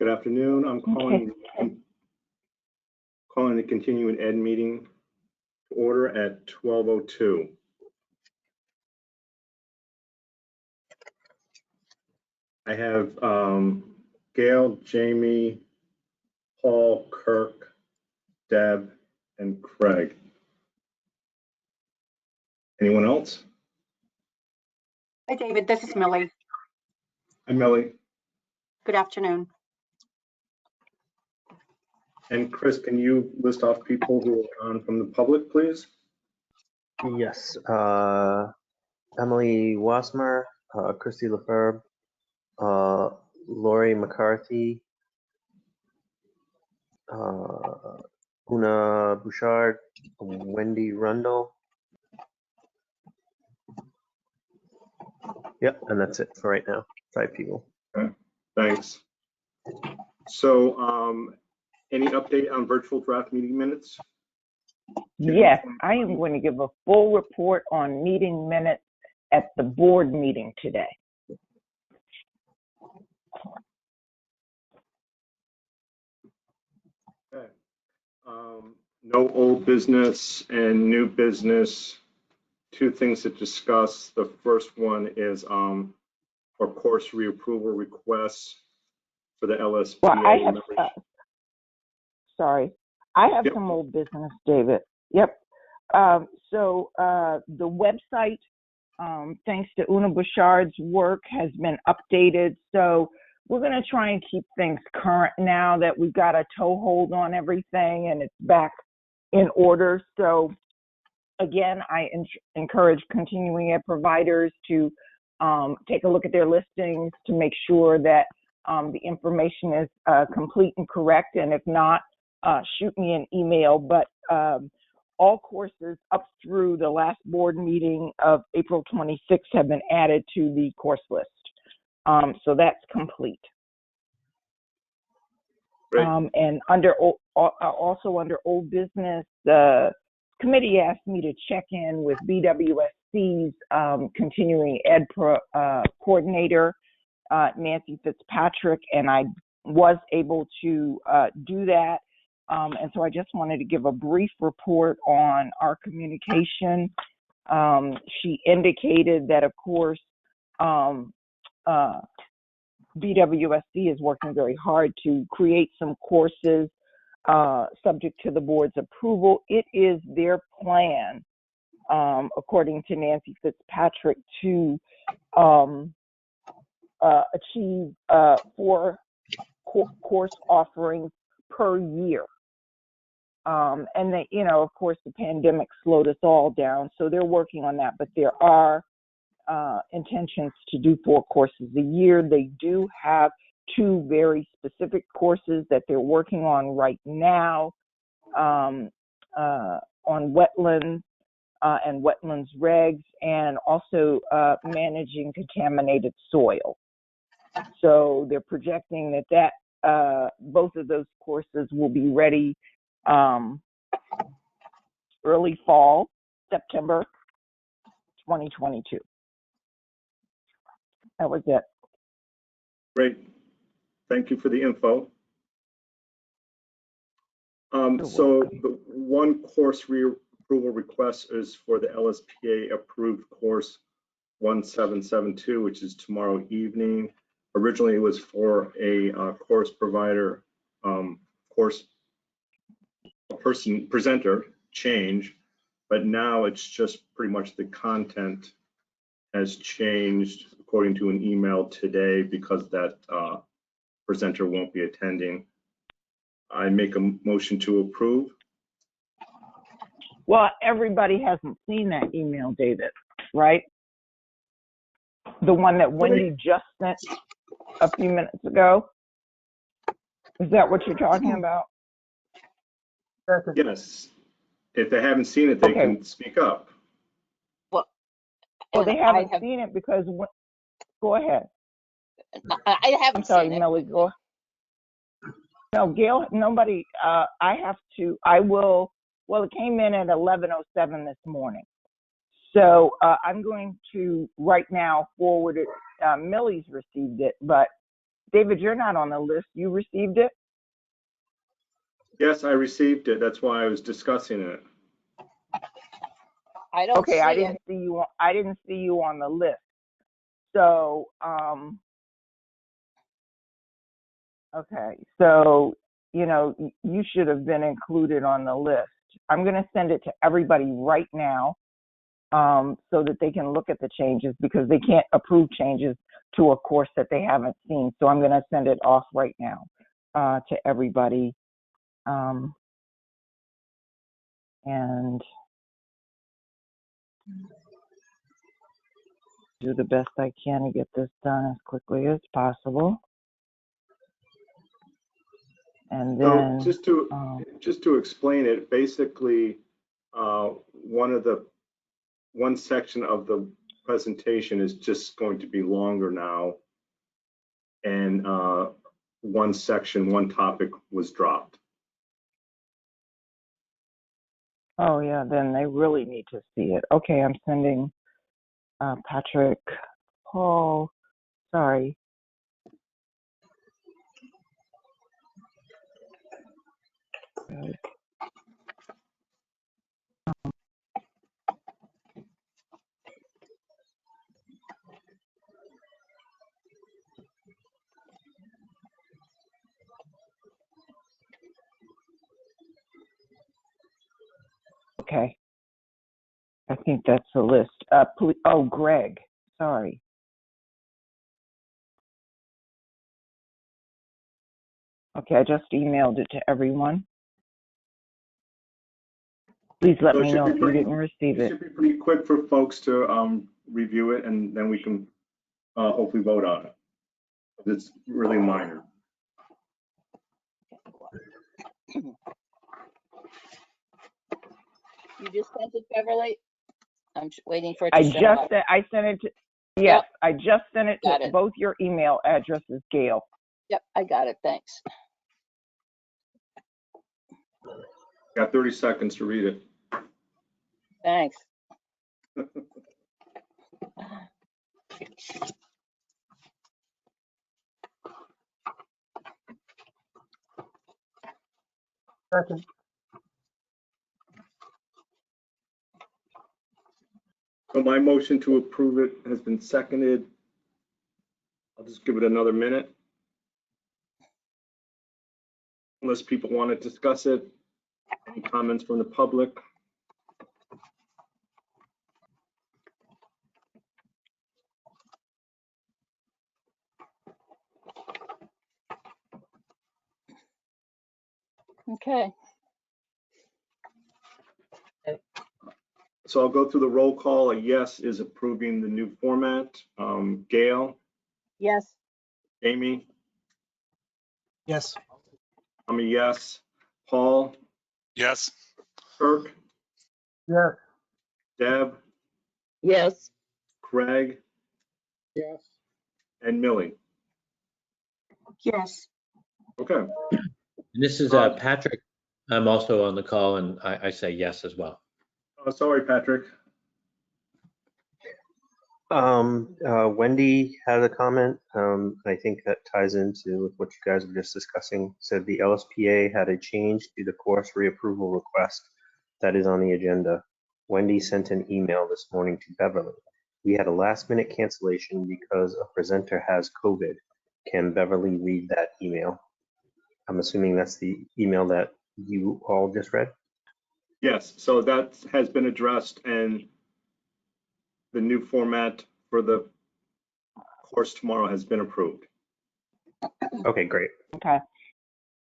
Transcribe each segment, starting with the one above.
Good afternoon. I'm calling the continuing ed meeting to order at 12:02. I have Gail, Jamie, Paul, Kirk, Deb, and Craig. Anyone else? Hi, David. This is Millie. Hi, Melly. Good afternoon. And Chris, can you list off people who are on from the public, please? Yes. Emily Wasmer, Christy Lefebvre, Lori McCarthy, Una Bouchard, Wendy Rundle. Yep, and that's it for right now. 5 people. Okay, thanks. So, any update on virtual draft meeting minutes? Yes, I am going to give a full report on meeting minutes at the board meeting today. Okay. No old business and new business. 2 things to discuss. The first one is our course reapproval requests for the LSP. Well, I have, sorry, I have some old business, David. Yep. So the website, thanks to Una Bouchard's work, has been updated. So we're going to try and keep things current now that we've got a toehold on everything and it's back in order. So again, I encourage continuing ed providers to take a look at their listings to make sure that the information is complete and correct. And if not, shoot me an email. But all courses up through the last board meeting of April 26th have been added to the course list. So that's complete. And also under old business, the committee asked me to check in with BWSC's continuing ed coordinator, Nancy Fitzpatrick, and I was able to do that. And so I just wanted to give a brief report on our communication. She indicated that, of course, BWSC is working very hard to create some courses subject to the board's approval. It is their plan, according to Nancy Fitzpatrick, to achieve 4 course offerings per year. And they, of course, the pandemic slowed us all down, so they're working on that. But there are intentions to do 4 courses a year. They do have 2 very specific courses that they're working on right now on wetlands and wetlands regs, and also managing contaminated soil. So they're projecting that both of those courses will be ready early fall, September 2022. That was it. Great. Thank you for the info. So the 1 course reapproval request is for the LSPA approved course 1772, which is tomorrow evening. Originally, it was for a course provider, presenter change, but now it's just pretty much the content has changed according to an email today because that presenter won't be attending. I make a motion to approve. Well, everybody hasn't seen that email, David, right? The one that Wendy just sent a few minutes ago. Is that what you're talking about? Yes. If they haven't seen it, they can speak up. Well, they haven't seen it because, go ahead. I haven't. I'm sorry, seen Millie, go. No, Gail, nobody, I will, well, it came in at 11:07 this morning. So I'm going to right now forward it. Millie's received it, but David, you're not on the list. You received it? Yes, I received it. That's why I was discussing it. I don't see Okay, I it. didn't see you. I didn't see you on the list. So, okay, so you should have been included on the list. I'm going to send it to everybody right now, so that they can look at the changes, because they can't approve changes to a course that they haven't seen. So I'm going to send it off right now to everybody, and do the best I can to get this done as quickly as possible. And then, So just to explain it, basically, one section of the presentation is just going to be longer now, and one topic was dropped. oh yeah, then they really need to see it. Okay, I'm sending Patrick, Paul, sorry. Okay, I think that's the list. Oh, Greg, sorry. Okay, I just emailed it to everyone. Please let So it me should know be if you pretty- didn't receive It it. should be pretty quick for folks to review it, and then we can hopefully vote on it. It's really minor. You just sent it, Beverly? I'm waiting for it I to show up. sent it to, yes, Yep. I just sent it Got to it. both your email addresses, Gail. Yep, I got it. Thanks. Got 30 seconds to read it. Thanks. Second. So my motion to approve it has been seconded. I'll just give it another minute. Unless people want to discuss it. Any comments from the public? Okay. So I'll go through the roll call. A yes is approving the new format. Gail, Yes. Amy, Yes. I'm a yes. Paul, Yes. Kirk, Yes. Deb, Yes. Craig, Yes. and Millie. Yes. Okay. And this is Patrick. I'm also on the call, and I say yes as well. Sorry, Patrick. Wendy had a comment. I think that ties into what you guys were just discussing. Said the LSPA had a change to the course reapproval request that is on the agenda. Wendy sent an email this morning to Beverly. We had a last minute cancellation because a presenter has COVID. Can Beverly read that email? I'm assuming that's the email that you all just read. Yes, so that has been addressed, and the new format for the course tomorrow has been approved. Okay, great. Okay.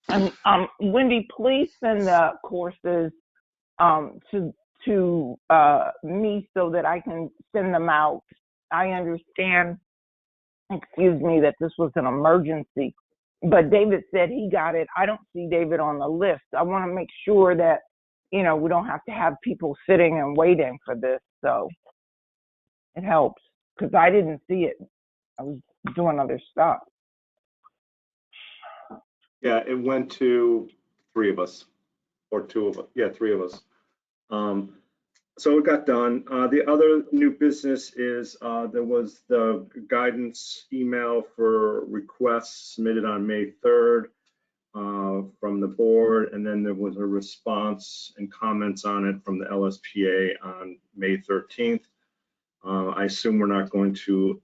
And Wendy, please send the courses to me so that I can send them out. I understand, excuse me, that this was an emergency, but David said he got it. I don't see David on the list. I want to make sure that, we don't have to have people sitting and waiting for this. So it helps, because I didn't see it. I was doing other stuff. Yeah, it went to 3 of us, or 2 of us. Yeah, 3 of us. So it got done. The other new business is there was the guidance email for requests submitted on May 3rd from the board, and then there was a response and comments on it from the LSPA on May 13th. I assume we're not going to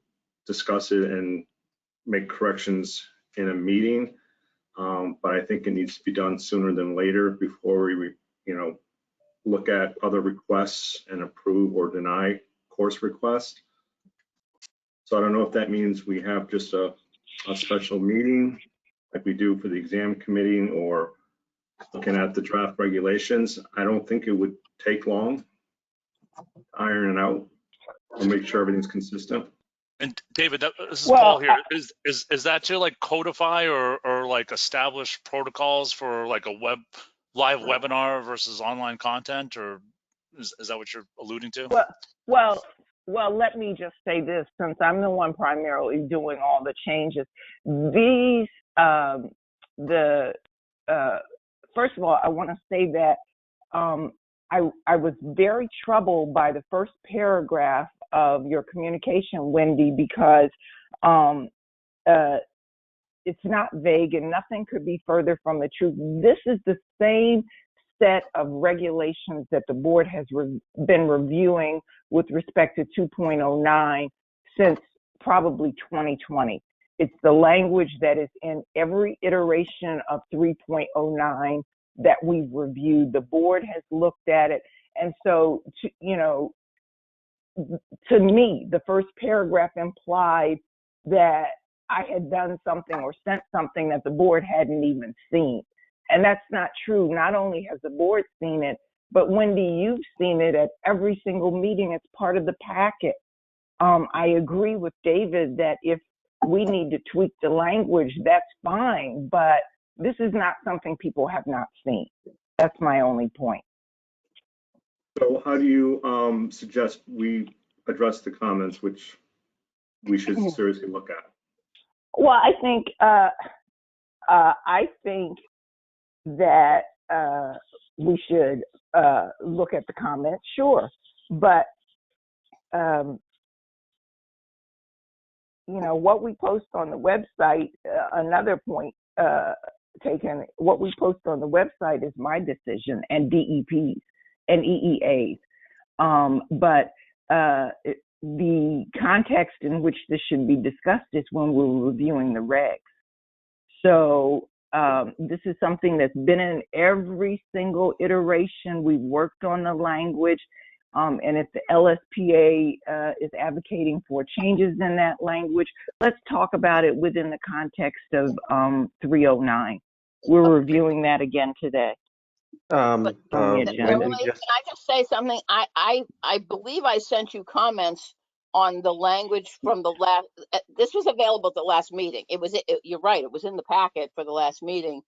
discuss it and make corrections in a meeting, but I think it needs to be done sooner than later before we, look at other requests and approve or deny course requests. So I don't know if that means we have just a special meeting like we do for the exam committee, or looking at the draft regulations. I don't think it would take long to iron it out or make sure everything's consistent. And David, this is Well, Paul here. Is that to like codify or like establish protocols for like a live webinar versus online content, or is that what you're alluding to? Well, let me just say this, since I'm the one primarily doing all the changes. These, first of all, I want to say that I was very troubled by the first paragraph of your communication, Wendy, because it's not vague and nothing could be further from the truth. This is the same set of regulations that the board has been reviewing with respect to 2.09 since probably 2020. It's the language that is in every iteration of 3.09 that we've reviewed. The board has looked at it. And so, to me, the first paragraph implied that I had done something or sent something that the board hadn't even seen. And that's not true. Not only has the board seen it, but Wendy, you've seen it at every single meeting. It's part of the packet. I agree with David that if we need to tweak the language, that's fine, but this is not something people have not seen. That's my only point. So how do you suggest we address the comments, which we should seriously look at? Well, I think that we should look at the comments, sure, but what we post on the website. Another point taken. What we post on the website is my decision, and DEPs and EEAs. But the context in which this should be discussed is when we're reviewing the regs. So this is something that's been in every single iteration. We've worked on the language, and if the LSPA is advocating for changes in that language, let's talk about it within the context of 309. We're reviewing that again today. But Wendy, Beverly, can I just say something? I believe I sent you comments on the language from the last, this was available at the last meeting. You're right, it was in the packet for the last meeting.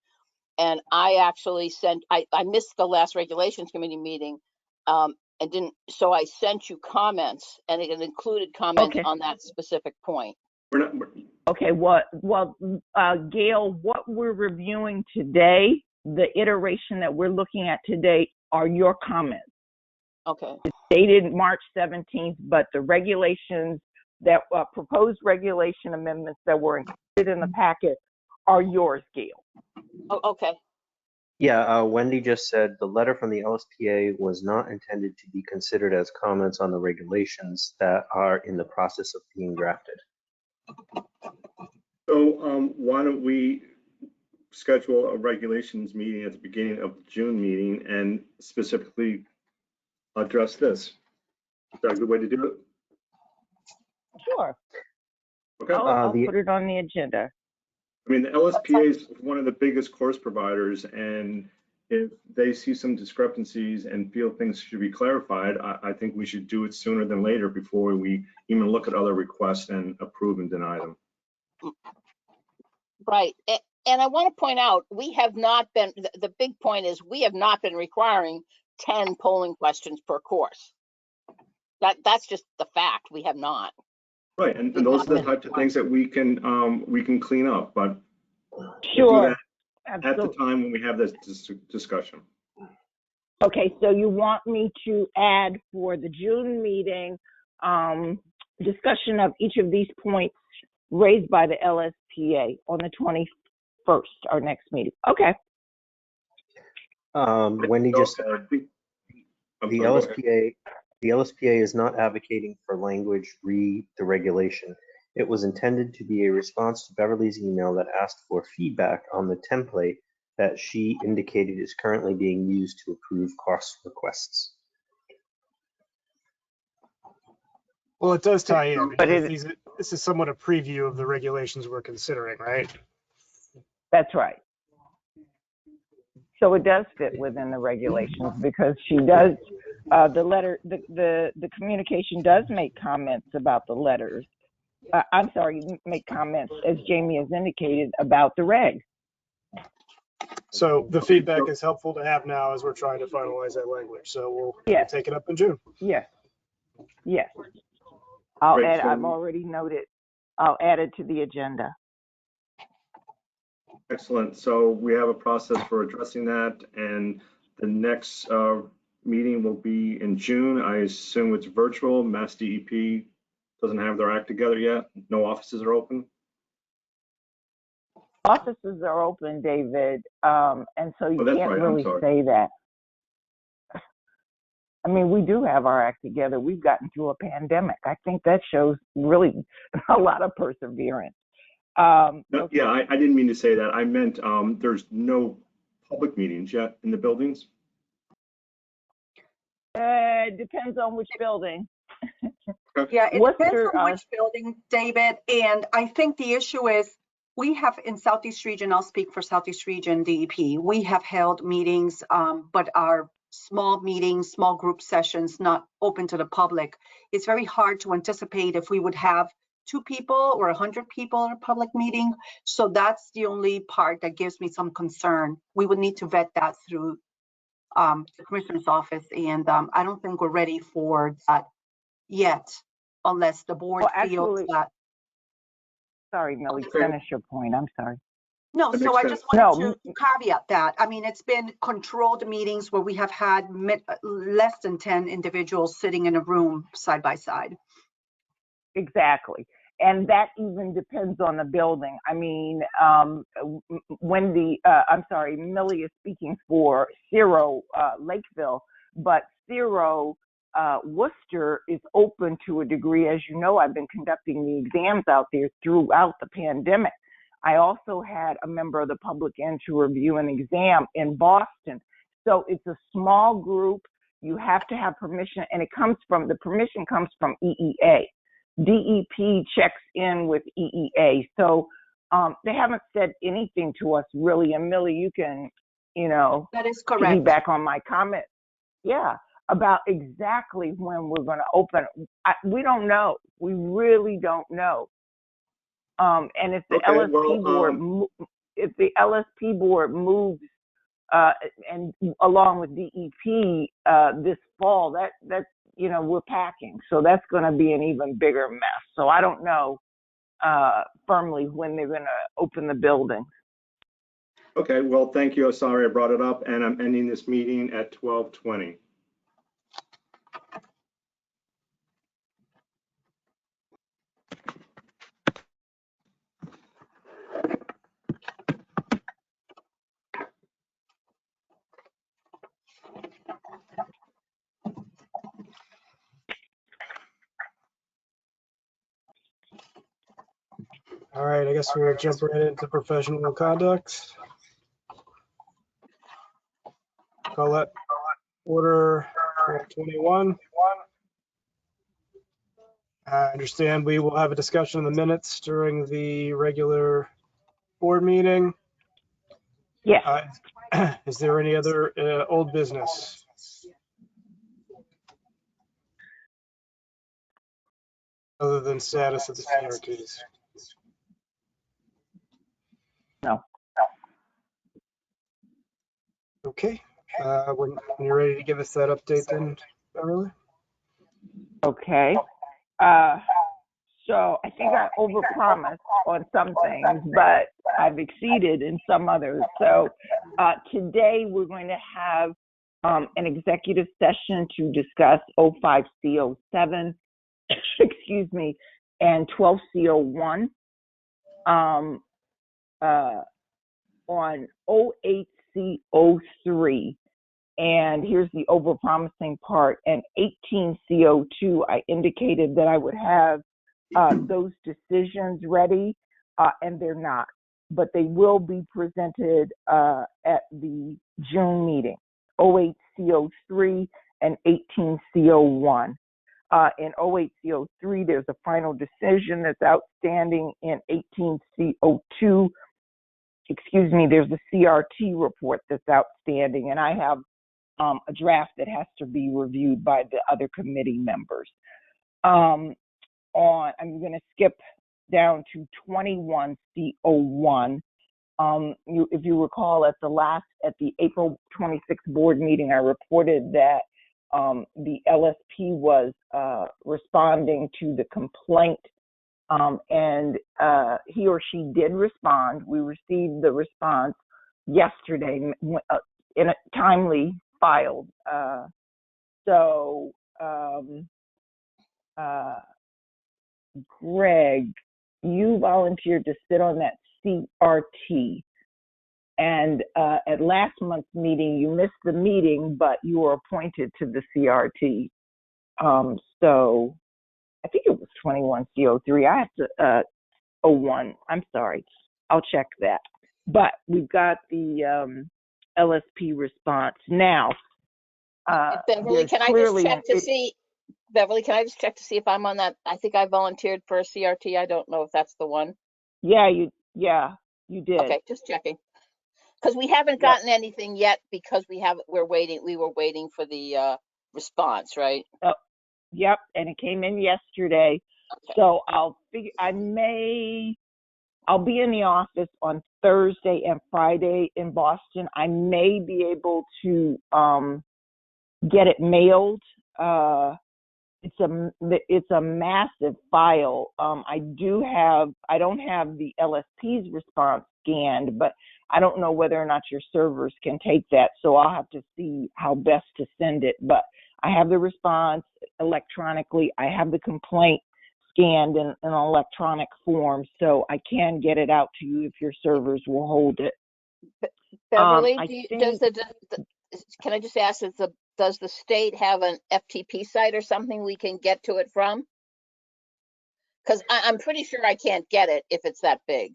And I actually I missed the last regulations committee meeting, so I sent you comments, and it included comments on that specific point. Okay, Gail, what we're reviewing today, the iteration that we're looking at today, are your comments. Okay. It's dated March 17th, but the regulations that proposed regulation amendments that were included in the packet are yours, Gail. Oh, okay. Yeah, Wendy just said the letter from the LSPA was not intended to be considered as comments on the regulations that are in the process of being drafted. So why don't we schedule a regulations meeting at the beginning of the June meeting and specifically address this? Is that a good way to do it? Sure. Okay. I'll put it on the agenda. I mean, the LSPA is one of the biggest course providers, and if they see some discrepancies and feel things should be clarified, I think we should do it sooner than later before we even look at other requests and approve and deny them. Right. And I want to point out, we have not been, the big point is we have not been requiring 10 polling questions per course. That's just the fact. We have not. Right, and those are the types of things that we can clean up, but Sure. we'll do that at the time when we have this discussion. Okay, so you want me to add for the June meeting, discussion of each of these points raised by the LSPA on the 21st, our next meeting. Okay. Wendy just said I'm the sorry, go ahead. LSPA is not advocating for language re the regulation. It was intended to be a response to Beverly's email that asked for feedback on the template that she indicated is currently being used to approve cost requests. Well, it does tie in But because this is somewhat a preview of the regulations we're considering, right? that's right. So it does fit within the regulations because she does, the communication does make comments about the letters. I'm sorry, make comments, as Jamie has indicated, about the reg. So the feedback is helpful to have now as we're trying to finalize that language. So we'll Yes. take it up in June. Yes, yes. Great, so- I've already noted, I'll add it to the agenda. Excellent. So we have a process for addressing that, and the next meeting will be in June. I assume it's virtual. Mass DEP doesn't have their act together yet. No offices are open. Offices are open, David, and so you Oh, that's can't right. I'm really sorry. say that. I mean, we do have our act together. We've gotten through a pandemic. I think that shows really a lot of perseverance. No, Okay. yeah, I didn't mean to say that. I meant there's no public meetings yet in the buildings. It depends on which building. Yeah, it What's depends your, on which building, David. And I think the issue is we have in Southeast Region, I'll speak for Southeast Region DEP, we have held meetings, but our small meetings, small group sessions, not open to the public. It's very hard to anticipate if we would have 2 people or 100 people in a public meeting. So that's the only part that gives me some concern. We would need to vet that through the Commissioner's office. And I don't think we're ready for that yet, unless the board Well, feels actually- that. sorry, Millie, Okay. finish your point. I'm sorry. No, That so makes I just sense. wanted to caveat that. I mean, it's been controlled meetings where we have had less than 10 individuals sitting in a room side by side. Exactly. And that even depends on the building. I mean, Millie is speaking for Zero Lakeville, but Zero Worcester is open to a degree. As you know, I've been conducting the exams out there throughout the pandemic. I also had a member of the public in to review an exam in Boston. So it's a small group. You have to have permission, and the permission comes from EEA. DEP checks in with EEA. So they haven't said anything to us really. And Millie, you can, That is correct. piggyback on my comment. Yeah, about exactly when we're going to open. We don't know. We really don't know. And if the Okay, LSP well, LSP board moves and along with DEP this fall, that's we're packing, so that's going to be an even bigger mess. So I don't know firmly when they're going to open the building. Okay, well, thank you. Sorry I brought it up, and I'm ending this meeting at 12:20. All right, I guess we'll jump right into professional conduct. Call that order 1221. I understand we will have a discussion of the minutes during the regular board meeting. Yeah. Is there any other old business? Other than status of the CRTs? No. Okay, when you're ready to give us that update then, Beverly? Okay. So I think I overpromised on some things, but I've exceeded in some others. So today we're going to have an executive session to discuss 05C07, excuse me, and 12C01. On 08C03, and here's the overpromising part, and 18C02, I indicated that I would have those decisions ready, and they're not, but they will be presented at the June meeting, 08C03 and 18C01. In 08C03, there's a final decision that's outstanding. In 18C02, excuse me, there's a CRT report that's outstanding, and I have a draft that has to be reviewed by the other committee members. I'm going to skip down to 21C01. If you recall, at the April 26th board meeting, I reported that the LSP was responding to the complaint, and he or she did respond. We received the response yesterday in a timely filed. Greg, you volunteered to sit on that CRT. And at last month's meeting, you missed the meeting, but you were appointed to the CRT. So I think it was 21C03. I have to, 01, I'm sorry. I'll check that. But we've got the LSP response. Now, Beverly, can I just check to see? Beverly, can I just check to see if I'm on that? I think I volunteered for a CRT. I don't know if that's the one. Yeah, you did. Okay, just checking. Because we haven't gotten anything yet because we were waiting for the response, right? Yep, and it came in yesterday. Okay. So I'll be in the office on Thursday and Friday in Boston. I may be able to get it mailed. It's a massive file. I don't have the LSP's response scanned, but I don't know whether or not your servers can take that. So I'll have to see how best to send it. But I have the response electronically. I have the complaint scanned in an electronic form, so I can get it out to you if your servers will hold it. Beverly, can I just ask, does the state have an FTP site or something we can get to it from? Because I'm pretty sure I can't get it if it's that big.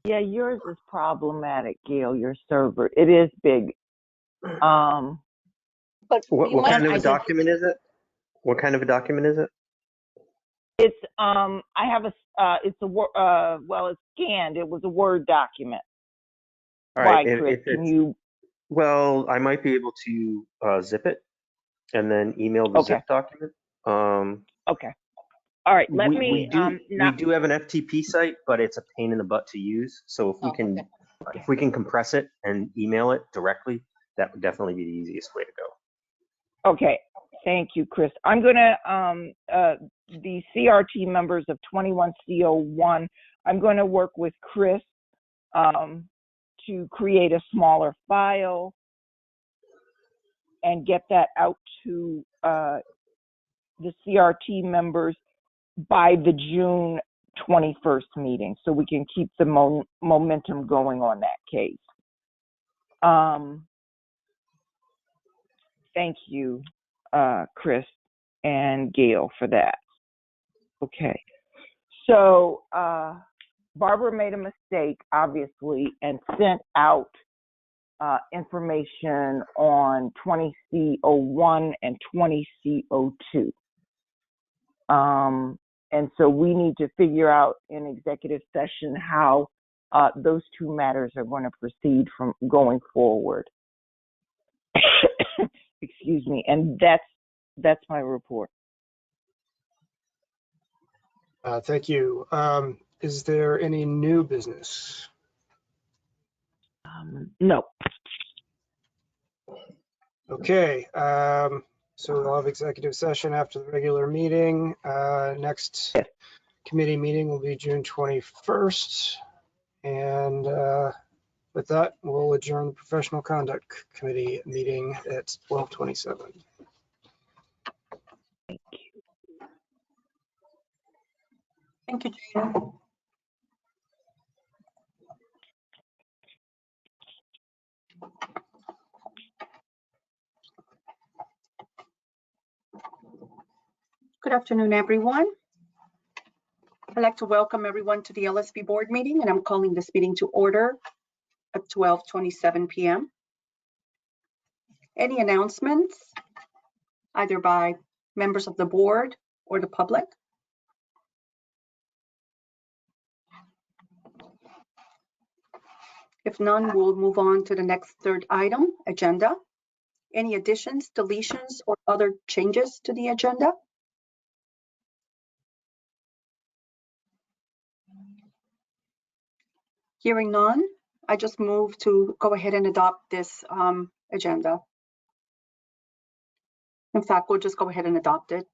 Yeah, yours is problematic, Gail, your server. It is big. But What kind of a document is it? What kind of a document is it? It's it's scanned. It was a Word document. All right. Why, Chris, can you? Well, I might be able to zip it and then email the zip document. Okay. All right. We do have an FTP site, but it's a pain in the butt to use. So if we can compress it and email it directly, that would definitely be the easiest way to go. Okay. Thank you, Chris. I'm gonna the CRT members of 21C01. I'm going to work with Chris to create a smaller file and get that out to the CRT members by the June 21st meeting, so we can keep the momentum going on that case. Thank you, Chris and Gail, for that. Okay, so Barbara made a mistake, obviously, and sent out information on 20C01 and 20C02. And so we need to figure out in executive session how those two matters are going to proceed from going forward. Excuse me. And that's my report. Thank you. Is there any new business? No. Okay. So we'll have executive session after the regular meeting. Next committee meeting will be June 21st. And for With that, we'll adjourn the Professional Conduct Committee meeting at 12:27. Thank you, Jane. Good afternoon, everyone. I'd like to welcome everyone to the LSP board meeting, and I'm calling this meeting to order at 12:27 p.m. Any announcements, either by members of the board or the public? If none, we'll move on to the next third item, agenda. Any additions, deletions, or other changes to the agenda? Hearing none, I just move to go ahead and adopt this agenda. In fact, we'll just go ahead and adopt it.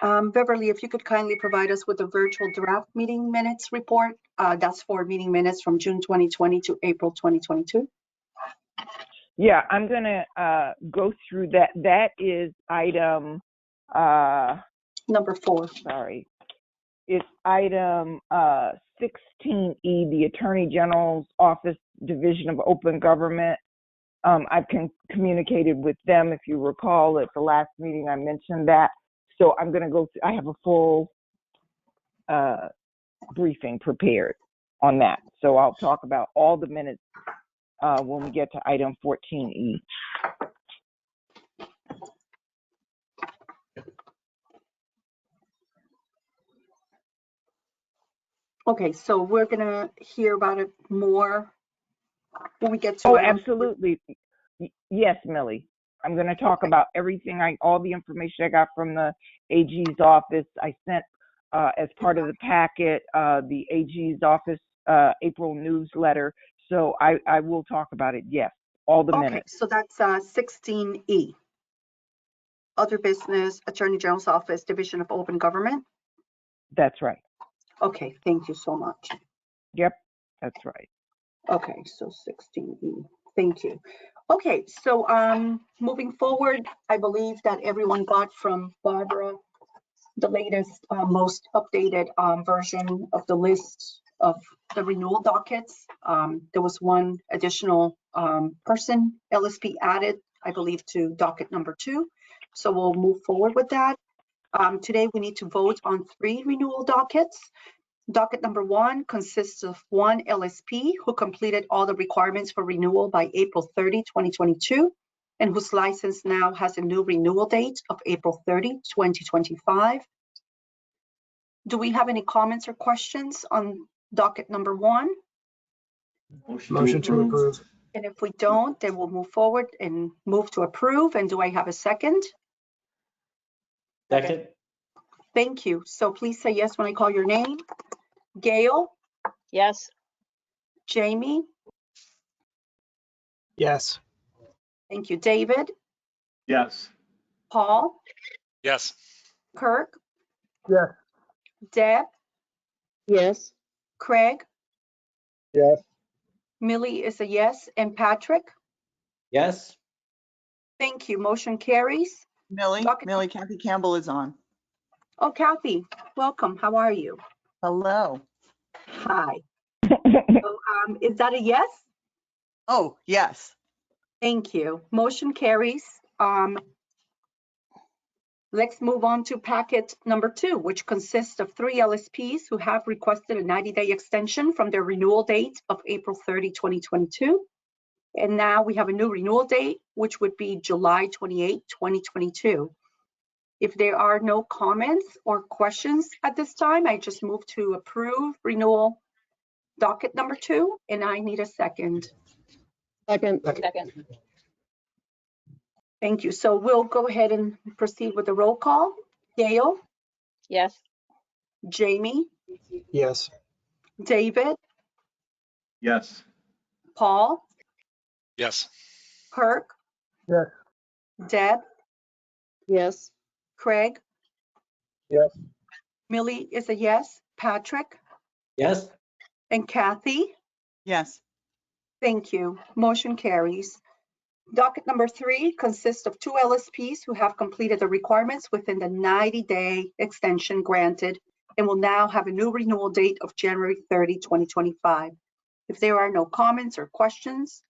Beverly, if you could kindly provide us with a virtual draft meeting minutes report. That's for meeting minutes from June 2020 to April 2022. Yeah, I'm gonna go through that. That is item, Number 4. sorry. It's item 16E, the Attorney General's Office, Division of Open Government. I've communicated with them, if you recall, at the last meeting I mentioned that. So I'm gonna go, I have a full briefing prepared on that. So I'll talk about all the minutes when we get to item 14E. Okay, so we're gonna hear about it more when we get to Oh, item. absolutely. Yes, Millie. I'm going to talk about everything, all the information I got from the AG's office. I sent, as part of the packet, the AG's office April newsletter. So I will talk about it, yes, all the Okay, minutes. so that's 16E. Other business, Attorney General's Office, Division of Open Government. That's right. Okay, thank you so much. Yep, that's right. Okay, so 16E, thank you. Okay, so moving forward, I believe that everyone got from Barbara the latest, most updated version of the list of the renewal dockets. There was one additional person, LSP added, I believe, to docket number 2. So we'll move forward with that. Today we need to vote on 3 renewal dockets. Docket number 1 consists of 1 LSP who completed all the requirements for renewal by April 30, 2022, and whose license now has a new renewal date of April 30, 2025. Do we have any comments or questions on docket number 1? Motion to approve. And if we don't, then we'll move forward and move to approve. And do I have a second? Second? Thank you. So please say yes when I call your name. Gail, Yes. Jamie, Yes. thank you. David, Yes. Paul, Yes. Kirk, Yes. Deb, Yes. Craig, Yes. Millie is a yes, and Patrick. Yes? Thank you. Motion carries. Millie, Docket- Kathy Campbell is on. Oh, Kathy, welcome. How are you? Hello. Hi. So, is that a yes? Oh, yes. Thank you. Motion carries. Let's move on to packet number 2, which consists of 3 LSPs who have requested a 90-day extension from their renewal date of April 30, 2022. And now we have a new renewal date, which would be July 28, 2022. If there are no comments or questions at this time, I just move to approve renewal docket number 2, and I need a second. Second. Thank you. So we'll go ahead and proceed with the roll call. Gail, Yes. Jamie, Yes. David, Yes. Paul, Yes. Kirk, Yes. Deb, Yes. Craig, Yes. Millie is a yes, Patrick, Yes? and Kathy. Yes. Thank you. Motion carries. Docket number 3 consists of 2 LSPs who have completed the requirements within the 90-day extension granted and will now have a new renewal date of January 30, 2025. If there are no comments or questions,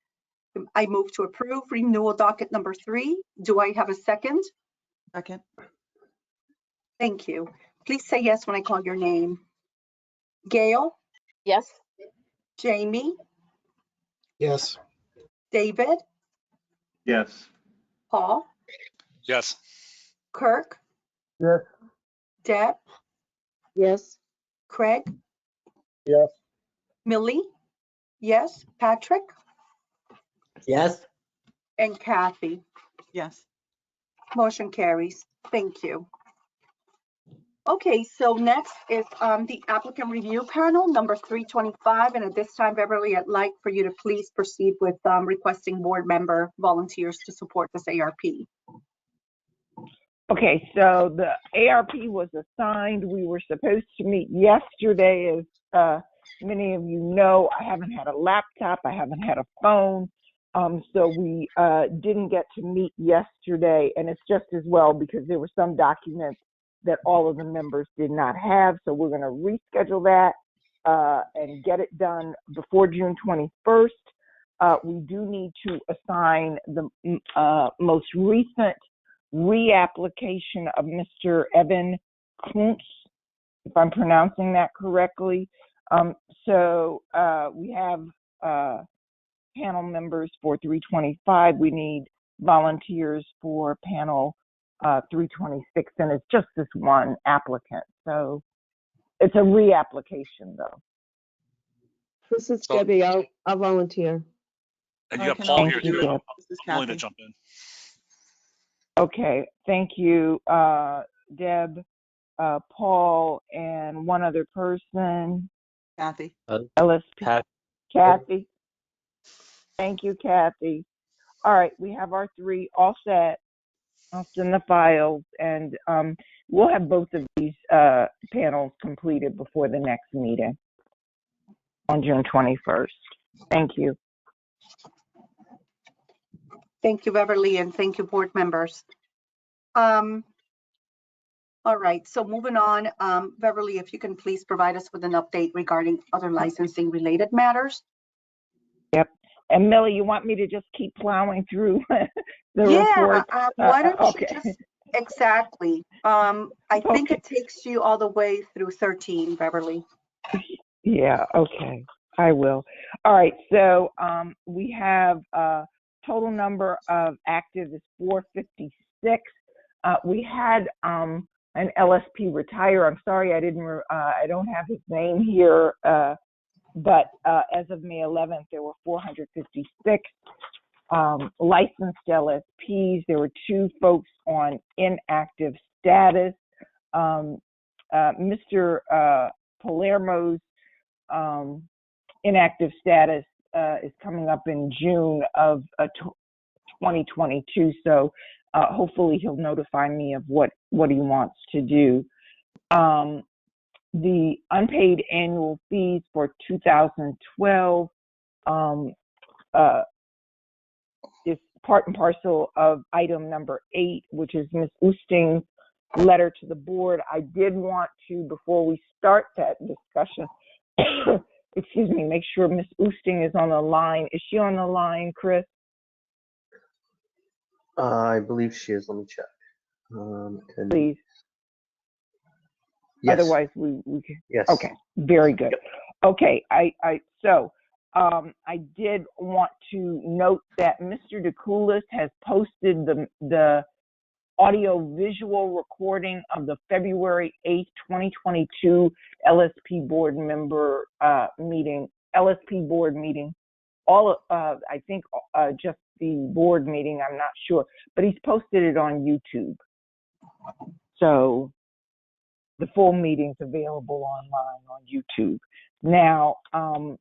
I move to approve renewal docket number 3. Do I have a second? Second. Thank you. Please say yes when I call your name. Gail, Yes, Jamie, Yes. David, Yes. Paul, Yes. Kirk, Yes. Deb, Yes. Craig, Yes. Millie, yes, Patrick, Yes. and Kathy. Yes. Motion carries. Thank you. Okay, so next is the applicant review panel, number 325. And at this time, Beverly, I'd like for you to please proceed with requesting board member volunteers to support this ARP. Okay, so the ARP was assigned. We were supposed to meet yesterday. As many of you know, I haven't had a laptop. I haven't had a phone. So we didn't get to meet yesterday. And it's just as well because there were some documents that all of the members did not have. So we're going to reschedule that and get it done before June 21st. We do need to assign the most recent reapplication of Mr. Evan Kuntz, if I'm pronouncing that correctly. So we have panel members for 325. We need volunteers for panel 326, and it's just this one applicant. So it's a reapplication, though. This is So- Debbie. I'll volunteer. And I you have can Paul also here Thank you, too. Deb. I'm This is willing to Kathy. jump in. Okay, thank you, Deb, Paul, and one other person, Kathy. LSP. Pat, Kathy. Thank you, Kathy. All right, we have our 3 all set. I'll send the files, and we'll have both of these panels completed before the next meeting on June 21st. Thank you. Thank you, Beverly, and thank you, board members. All right, so moving on, Beverly, if you can please provide us with an update regarding other licensing related matters. Yep. And Millie, you want me to just keep plowing through the Yeah, report? why don't you Okay. just, exactly. I think Okay. it takes you all the way through 13, Beverly. Yeah, okay, I will. All right, so we have total number of active is 456. We had an LSP retire. I'm sorry, I don't have his name here, but as of May 11th, there were 456 licensed LSPs. There were 2 folks on inactive status. Mr. Palermo's inactive status is coming up in June of 2022, so hopefully he'll notify me of what he wants to do. The unpaid annual fees for 2012 is part and parcel of item number 8, which is Ms. Oosting's letter to the board. I did want to, before we start that discussion, excuse me, make sure Ms. Oosting is on the line. Is she on the line, Chris? I believe she is. Let me check. Please. Yes. Otherwise, we can. Yes. Okay, very good. Okay, I did want to note that Mr. DeCoulis has posted the audio-visual recording of the February 8th, 2022 LSP board member meeting, LSP board meeting. I think just the board meeting, I'm not sure, but he's posted it on YouTube. So the full meeting's available online on YouTube. Now,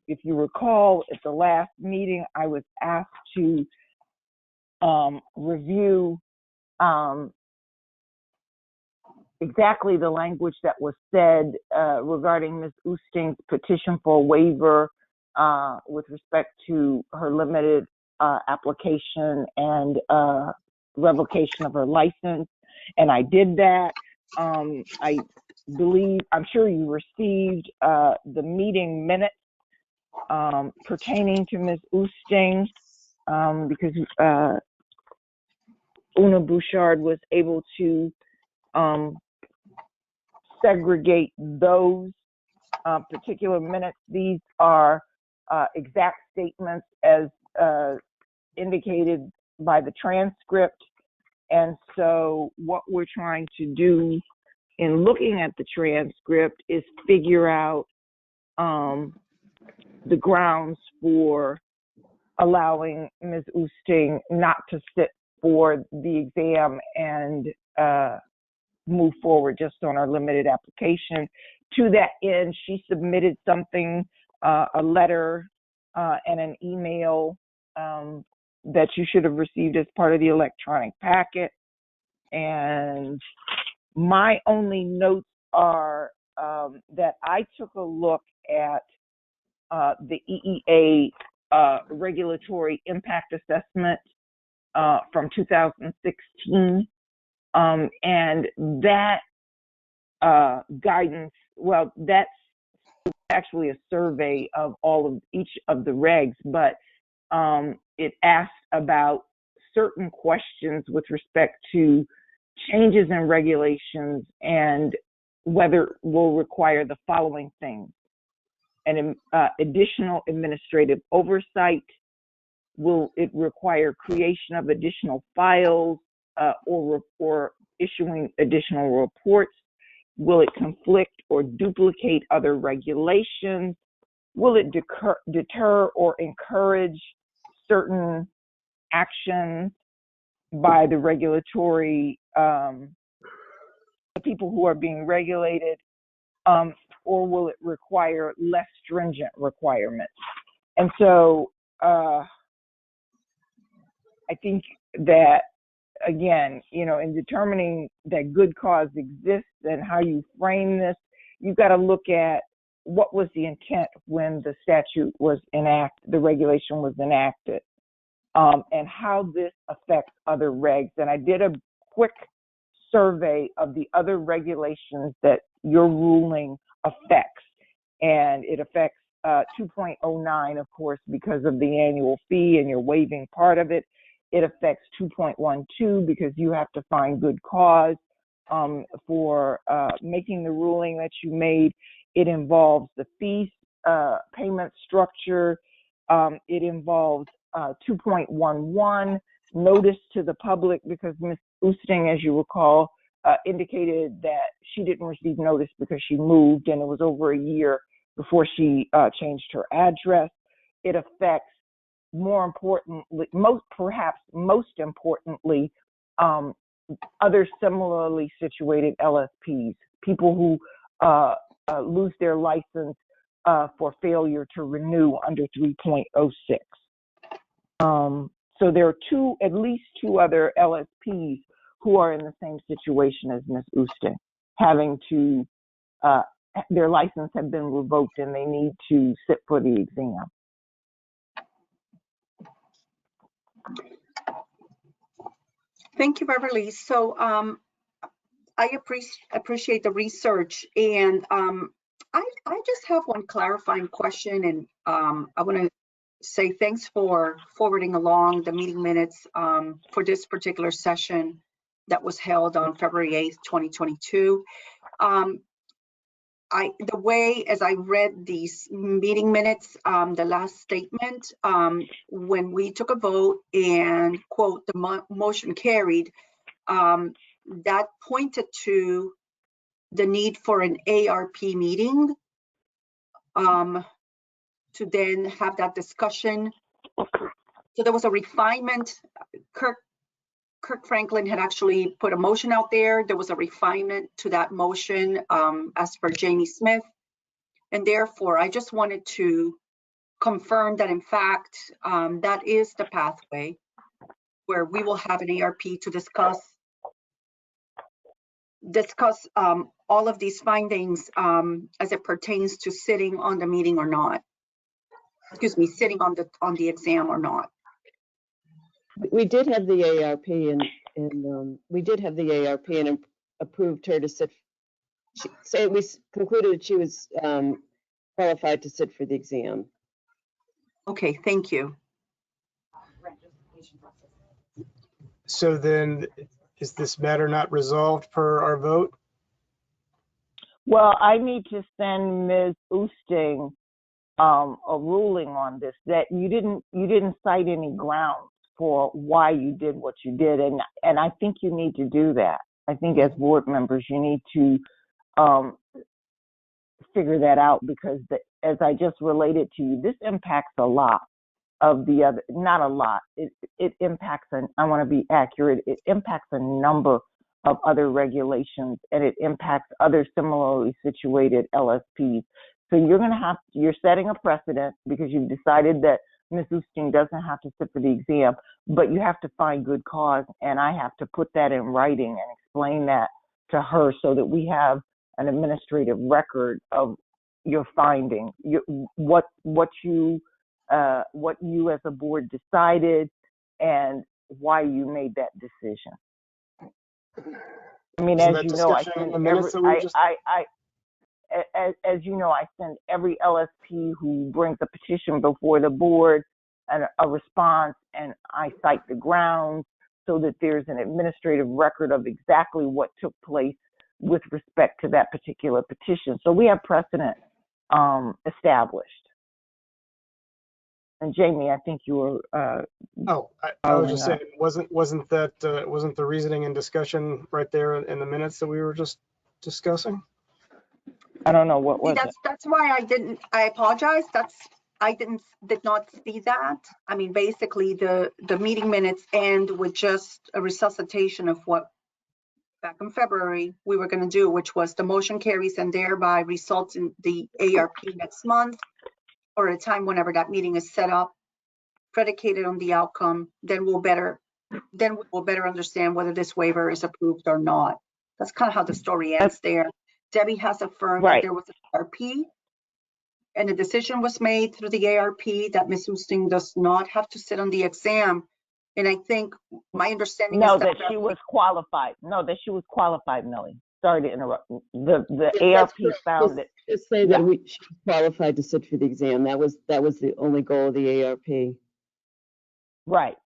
if you recall, at the last meeting, I was asked to review exactly the language that was said regarding Ms. Oosting's petition for a waiver with respect to her limited application and revocation of her license, and I did that. I believe, I'm sure you received the meeting minutes pertaining to Ms. Oosting, because Una Bouchard was able to segregate those particular minutes. These are exact statements as indicated by the transcript. And so what we're trying to do in looking at the transcript is figure out the grounds for allowing Ms. Oosting not to sit for the exam and move forward just on our limited application. To that end, she submitted something, a letter and an email that you should have received as part of the electronic packet. And my only notes are that I took a look at the EEA regulatory impact assessment from 2016. And that guidance, well, that's actually a survey of each of the regs, but it asked about certain questions with respect to changes in regulations and whether it will require the following things: an additional administrative oversight. Will it require creation of additional files or issuing additional reports? Will it conflict or duplicate other regulations? Will it deter or encourage certain actions by the regulatory, the people who are being regulated, or will it require less stringent requirements? And so I think that, again, in determining that good cause exists and how you frame this, you've got to look at what was the intent when the statute was enacted, the regulation was enacted, and how this affects other regs. And I did a quick survey of the other regulations that your ruling affects, and it affects 2.09, of course, because of the annual fee and you're waiving part of it. It affects 2.12 because you have to find good cause for making the ruling that you made. It involves the fee payment structure. It involves 2.11, notice to the public, because Ms. Oosting, as you recall, indicated that she didn't receive notice because she moved, and it was over a year before she changed her address. It affects, more importantly, perhaps most importantly, other similarly situated LSPs, people who lose their license for failure to renew under 3.06. So there are at least two other LSPs who are in the same situation as Ms. Oosting, having to, their license had been revoked and they need to sit for the exam. Thank you, Beverly. So I appreciate the research, and I just have one clarifying question, and I want to say thanks for forwarding along the meeting minutes for this particular session that was held on February 8th, 2022. The way as I read these meeting minutes, the last statement, when we took a vote and quote, the motion carried, that pointed to the need for an ARP meeting to then have that discussion. So there was a refinement. Kirk Franklin had actually put a motion out there. There was a refinement to that motion as per Jamie Smith. And therefore, I just wanted to confirm that, in fact, that is the pathway where we will have an ARP to discuss all of these findings as it pertains to sitting on the meeting or not. excuse me, sitting on the exam or not. We did have the ARP and we did have the ARP and approved her to sit. We concluded that she was qualified to sit for the exam. Okay, thank you. So then, is this matter not resolved per our vote? Well, I need to send Ms. Oosting a ruling on this, that you didn't cite any grounds for why you did what you did, and I think you need to do that. I think as board members, you need to figure that out, because as I just related to you, this impacts a lot of the other, not a lot, it impacts, I want to be accurate, it impacts a number of other regulations, and it impacts other similarly situated LSPs. So you're setting a precedent because you've decided that Ms. Oosting doesn't have to sit for the exam, but you have to find good cause, and I have to put that in writing and explain that to her so that we have an administrative record of your findings, what you as a board decided and why you made that decision. I mean, Isn't as that you know, I discussion in send the minutes that we just? as you know, I send every LSP who brings a petition before the board and a response, and I cite the grounds so that there's an administrative record of exactly what took place with respect to that particular petition. So we have precedent established. And Jamie, I think you were. I was just saying, wasn't the reasoning and discussion right there in the minutes that we were just discussing? I don't know what was it. That's why I apologize. I did not see that. I mean, basically the meeting minutes end with just a resuscitation of what back in February we were going to do, which was the motion carries and thereby results in the ARP next month or a time whenever that meeting is set up, predicated on the outcome. Then we will better understand whether this waiver is approved or not. That's kind of how the story ends there. Debbie has affirmed that there was an ARP and a decision was made through the ARP that Ms. Oosting does not have to sit on the exam. And I think my understanding is that she was qualified. No, that she was qualified, Millie. Sorry to interrupt. The Yes, ARP found that. Just say that she was qualified to sit for the exam. That was the only goal of the ARP. Right.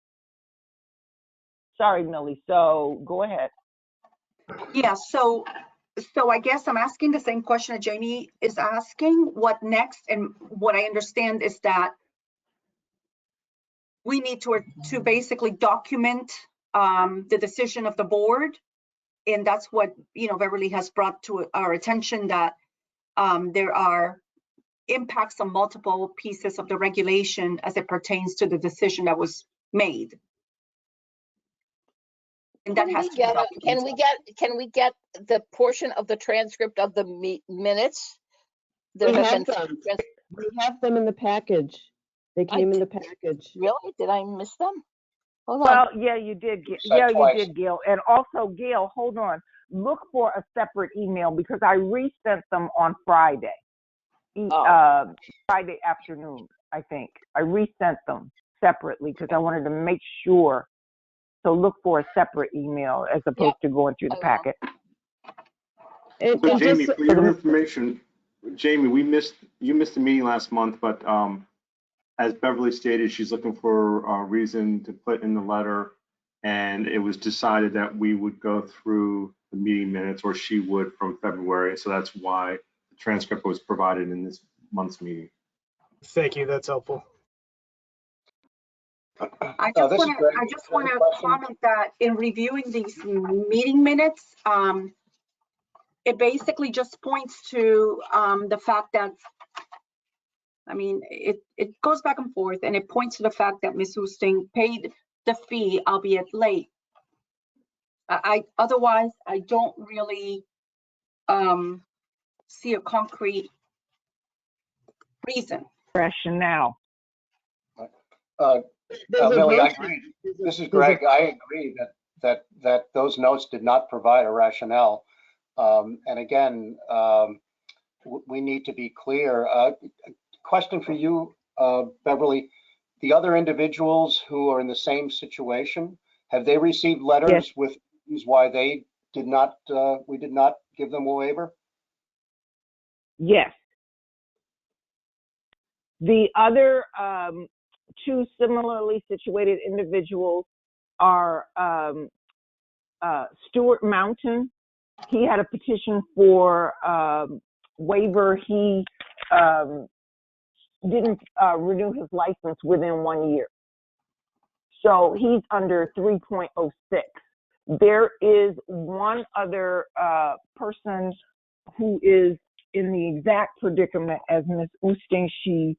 Sorry, Millie. So go ahead. Yeah, so I guess I'm asking the same question that Jamie is asking. What next? And what I understand is that we need to basically document the decision of the board. And that's what, Beverly has brought to our attention, that there are impacts on multiple pieces of the regulation as it pertains to the decision that was made. And that has to be documented. Can we get the portion of the transcript of the minutes? We have them. We have them in the package. They came in the package. Really? Did I miss them? Hold on. Well, yeah, you did. Yeah, you did, Gail. And also, Gail, hold on. Look for a separate email because I resent them on Friday. Friday afternoon, I think. I resent them separately because I wanted to make sure. So look for a separate email as opposed to going through the packet. So Jamie, for your information, Jamie, you missed the meeting last month, but as Beverly stated, she's looking for a reason to put in the letter, and it was decided that we would go through the meeting minutes, or she would, from February. So that's why the transcript was provided in this month's meeting. Thank you. That's helpful. I just want to comment that in reviewing these meeting minutes, it basically just points to the fact that, I mean, it goes back and forth, and it points to the fact that Ms. Oosting paid the fee, albeit late. Otherwise, I don't really see a concrete reason. Rationale. Millie, I agree. This is Greg. I agree that those notes did not provide a rationale. And again, we need to be clear. Question for you, Beverly, the other individuals who are in the same situation, have they received letters Yes. with reasons why they did not, we did not give them a waiver? Yes. The other two similarly situated individuals are Stuart Mountain. He had a petition for waiver. He didn't renew his license within 1 year. So he's under 3.06. There is one other person who is in the exact predicament as Ms. Oosting. She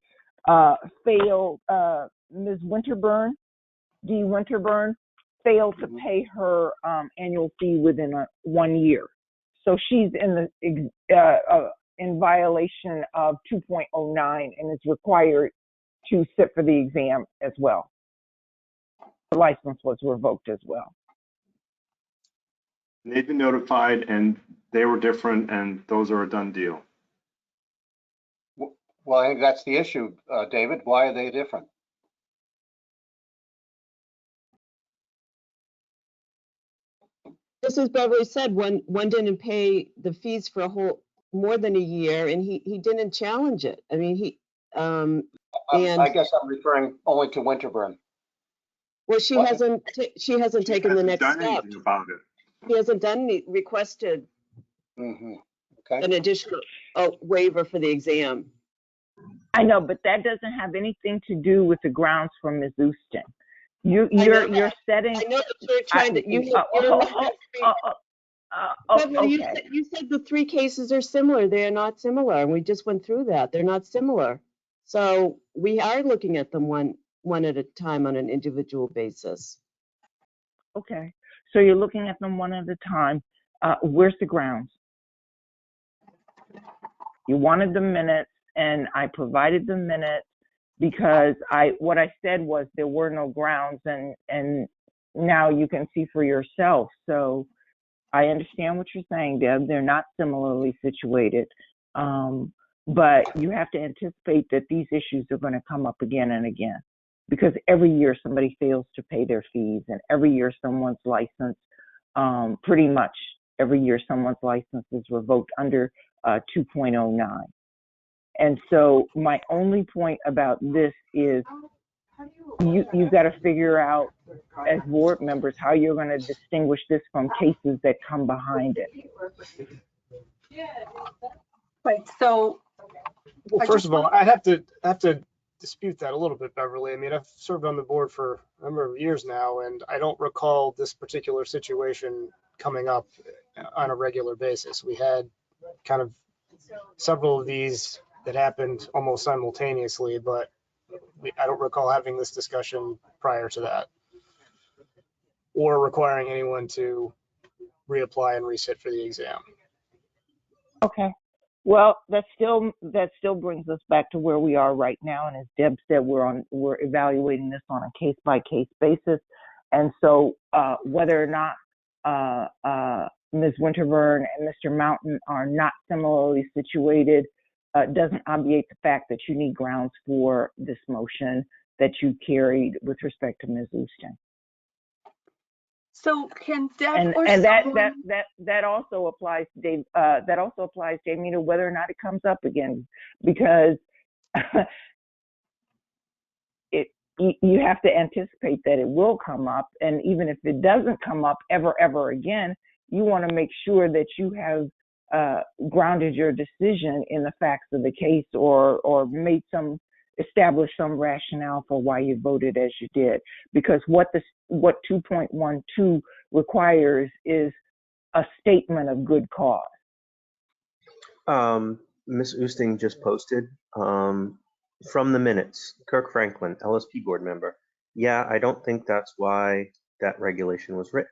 failed, Ms. Winterburn, D. Winterburn, failed to pay her annual fee within 1 year. So she's in violation of 2.09 and is required to sit for the exam as well. The license was revoked as well. They've been notified and they were different, and those are a done deal. Well, I think that's the issue, David. Why are they different? Just as Beverly said, one didn't pay the fees for more than a year, and he didn't challenge it. I mean, and I guess I'm referring only to Winterburn. well, she hasn't taken the next Done step. anything about it. He hasn't done any requested Okay. an additional waiver for the exam. I know, but that doesn't have anything to do with the grounds for Ms. Oosting. You're setting. I know that you're trying to. Beverly, Okay. you said the three cases are similar. They are not similar, and we just went through that. They're not similar. So we are looking at them one at a time on an individual basis. Okay. So you're looking at them one at a time. Where's the grounds? You wanted the minutes, and I provided the minutes because what I said was there were no grounds, and now you can see for yourself. So I understand what you're saying, Deb. They're not similarly situated, but you have to anticipate that these issues are going to come up again and again, because every year somebody fails to pay their fees, and every year someone's license, pretty much every year someone's license is revoked under 2.09. And so my only point about this is you've got to figure out as board members how you're going to distinguish this from cases that come behind it. Right, so. Well, first of all, I have to dispute that a little bit, Beverly. I mean, I've served on the board for a number of years now, and I don't recall this particular situation coming up on a regular basis. We had kind of several of these that happened almost simultaneously, but I don't recall having this discussion prior to that, or requiring anyone to reapply and resit for the exam. Okay. Well, that still brings us back to where we are right now. And as Deb said, we're evaluating this on a case by case basis. And so whether or not Ms. Winterburn and Mr. Mountain are not similarly situated doesn't obviate the fact that you need grounds for this motion that you carried with respect to Ms. Oosting. So can Deb And someone... that also applies, Dave. That also applies, Jamie, to whether or not it comes up again, because you have to anticipate that it will come up, and even if it doesn't come up ever again, you want to make sure that you have grounded your decision in the facts of the case, or established some rationale for why you voted as you did. Because what 2.12 requires is a statement of good cause. Ms. Oosting just posted from the minutes, Kirk Franklin, LSP board member. Yeah, I don't think that's why that regulation was written.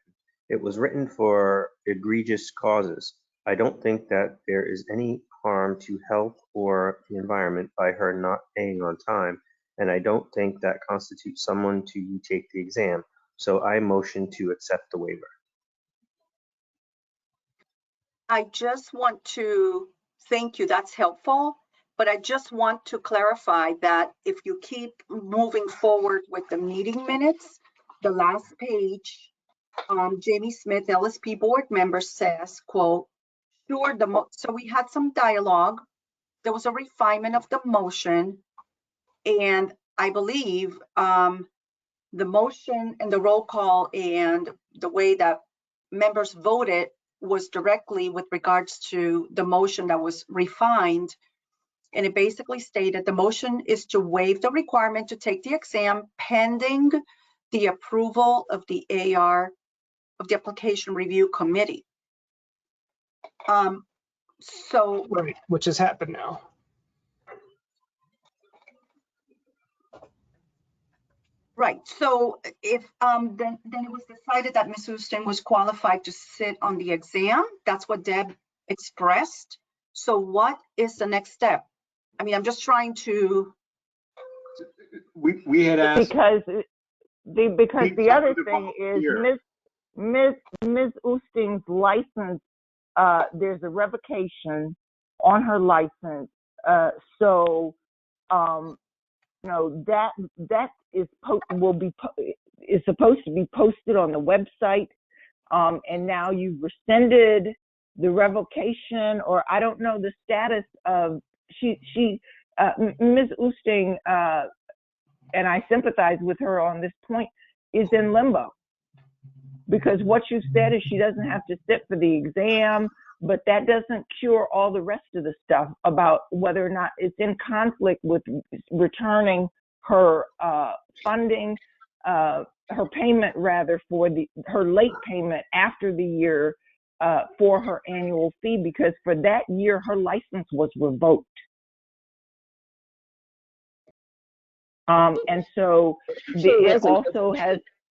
It was written for egregious causes. I don't think that there is any harm to health or the environment by her not paying on time, and I don't think that constitutes someone to retake the exam. So I motion to accept the waiver. I just want to thank you. That's helpful. But I just want to clarify that if you keep moving forward with the meeting minutes, the last page, Jamie Smith, LSP board member says, quote, sure, so we had some dialogue. There was a refinement of the motion. And I believe the motion and the roll call and the way that members voted was directly with regards to the motion that was refined. And it basically stated the motion is to waive the requirement to take the exam pending the approval of the AR, of the application review committee. So Right, which has happened now. right. So if then it was decided that Ms. Houston was qualified to sit on the exam. That's what Deb expressed. So what is the next step? I mean, I'm just trying to. We had asked. Because the other to thing is volunteer. Ms. Oosting's license, there's a revocation on her license. So you know, that is supposed to be posted on the website. And now you've rescinded the revocation, or I don't know the status of Ms. Oosting, and I sympathize with her on this point, is in limbo. Because what you said is she doesn't have to sit for the exam, but that doesn't cure all the rest of the stuff about whether or not it's in conflict with returning her funding, her payment rather, for her late payment after the year for her annual fee, because for that year her license was revoked. And so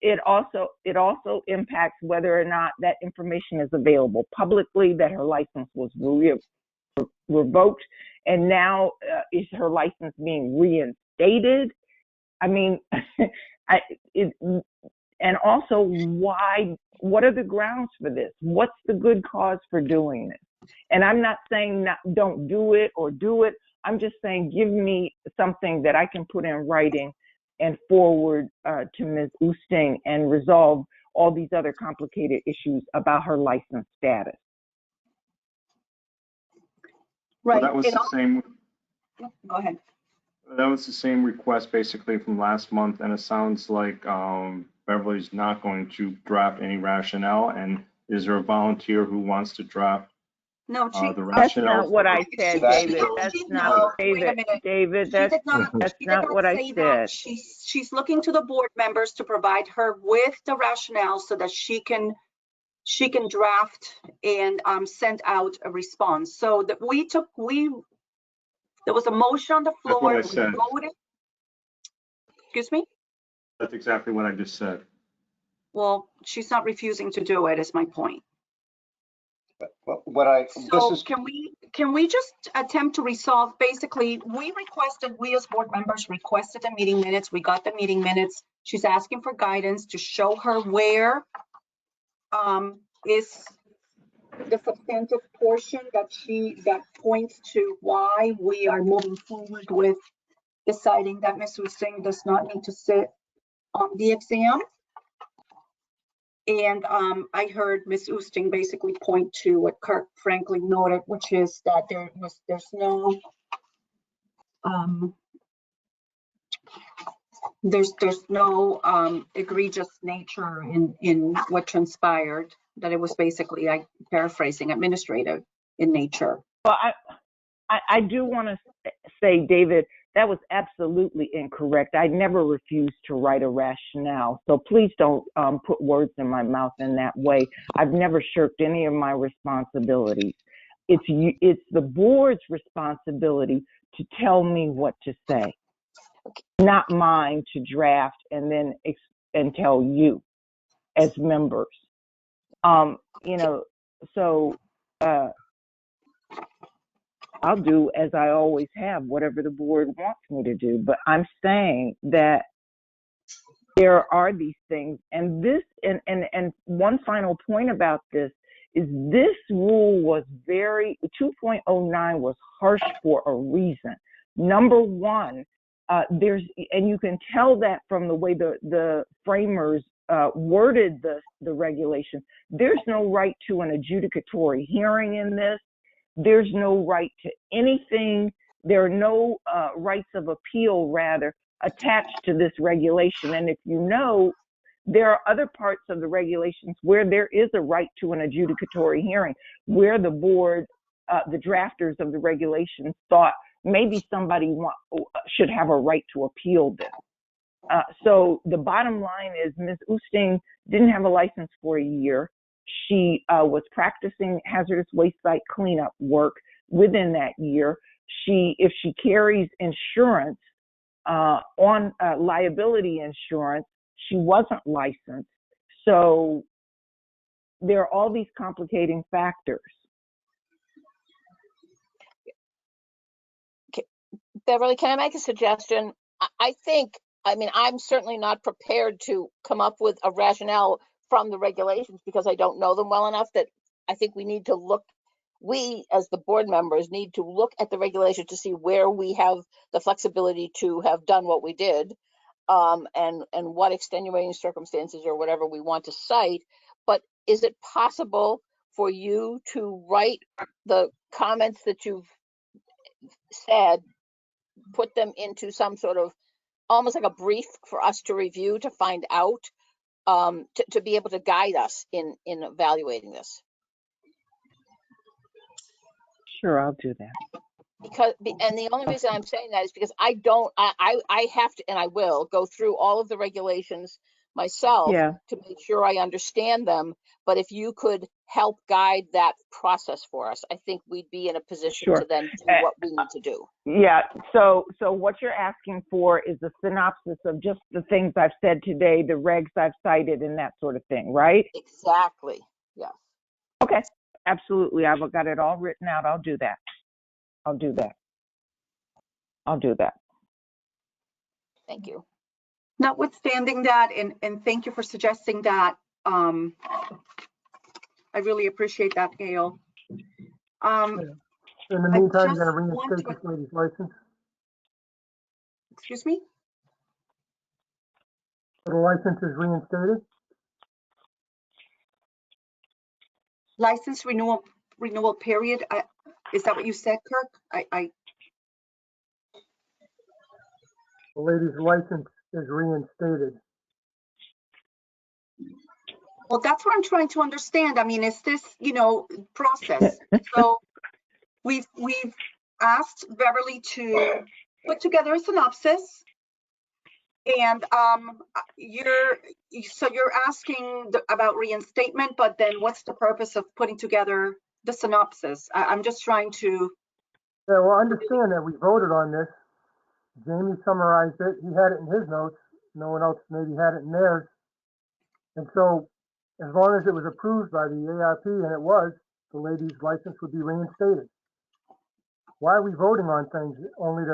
it also impacts whether or not that information is available publicly, that her license was revoked, and now is her license being reinstated? I mean, and also what are the grounds for this? What's the good cause for doing this? And I'm not saying don't do it or do it. I'm just saying give me something that I can put in writing and forward to Ms. Oosting and resolve all these other complicated issues about her license status. Right. Well, that was the same. Go ahead. That was the same request basically from last month, and it sounds like Beverly's not going to draft any rationale. And is there a volunteer who wants to draft No, the rationale? That's not what I said, David. David, that's not what I said. She's looking to the board members to provide her with the rationale so that she can draft and send out a response. So that there was a motion on the floor. That's what I said. Voted. Excuse me? That's exactly what I just said. Well, she's not refusing to do it, is my point. So can we just attempt to resolve? Basically, we as board members requested the meeting minutes. We got the meeting minutes. She's asking for guidance to show her where is the substantive portion that points to why we are moving forward with deciding that Ms. Oosting does not need to sit on the exam. And I heard Ms. Oosting basically point to what Kirk Franklin noted, which is that there's no egregious nature in what transpired, that it was basically, I'm paraphrasing, administrative in nature. Well, I do want to say, David, that was absolutely incorrect. I never refused to write a rationale. So please don't put words in my mouth in that way. I've never shirked any of my responsibilities. It's the board's responsibility to tell me what to say, not mine to draft and then tell you as members. You know, so I'll do as I always have, whatever the board wants me to do. But I'm saying that there are these things, and this, and one final point about this is this rule was 2.09 was harsh for a reason. Number one, and you can tell that from the way the framers worded the regulation. There's no right to an adjudicatory hearing in this. There's no right to anything. There are no rights of appeal, rather, attached to this regulation. And if you know, there are other parts of the regulations where there is a right to an adjudicatory hearing, where the board, the drafters of the regulations thought maybe somebody should have a right to appeal this. So the bottom line is Ms. Oosting didn't have a license for a year. She was practicing hazardous waste site cleanup work within that year. If she carries insurance on liability insurance, she wasn't licensed. So there are all these complicating factors. Beverly, can I make a suggestion? I'm certainly not prepared to come up with a rationale from the regulations because I don't know them well enough. That I think we as the board members need to look at the regulation to see where we have the flexibility to have done what we did, and what extenuating circumstances or whatever we want to cite. But is it possible for you to write the comments that you've said, put them into some sort of almost like a brief for us to review to find out, to be able to guide us in evaluating this? Sure, I'll do that. And the only reason I'm saying that is because I have to, and I will go through all of the regulations myself to make sure I understand them. But if you could help guide that process for us, I think we'd be in a position to then do what we need to do. Yeah. So what you're asking for is a synopsis of just the things I've said today, the regs I've cited, and that sort of thing, right? Exactly. Yeah. Okay. Absolutely. I've got it all written out. I'll do that. Thank you. Notwithstanding that, and thank you for suggesting that. I really appreciate that, Gail. In the meantime, you're going to reinstate this lady's license? Excuse me? The license is reinstated? License renewal period. Is that what you said, Kirk? The lady's license is reinstated. Well, that's what I'm trying to understand. I mean, is this, process? So we've asked Beverly to put together a synopsis, and you're asking about reinstatement, but then what's the purpose of putting together the synopsis? I'm just trying to. Yeah, well, understand that we voted on this. Jamie summarized it. He had it in his notes. No one else maybe had it in theirs. And so as long as it was approved by the ARP, and it was, the lady's license would be reinstated. Why are we voting on things only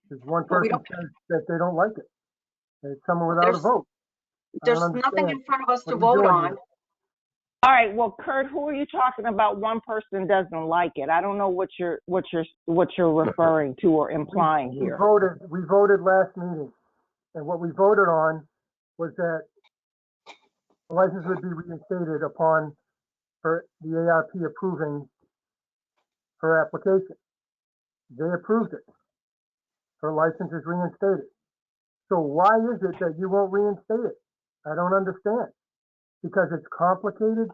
because one person says that they don't like it? It's someone without a vote. There's nothing in front of us to vote on. Here? All right. Well, Kurt, who are you talking about? One person doesn't like it. I don't know what you're referring to or implying here. We voted last meeting, and what we voted on was that the license would be reinstated upon the ARP approving her application. They approved it. Her license is reinstated. So why is it that you won't reinstate it? I don't understand. Because it's complicated?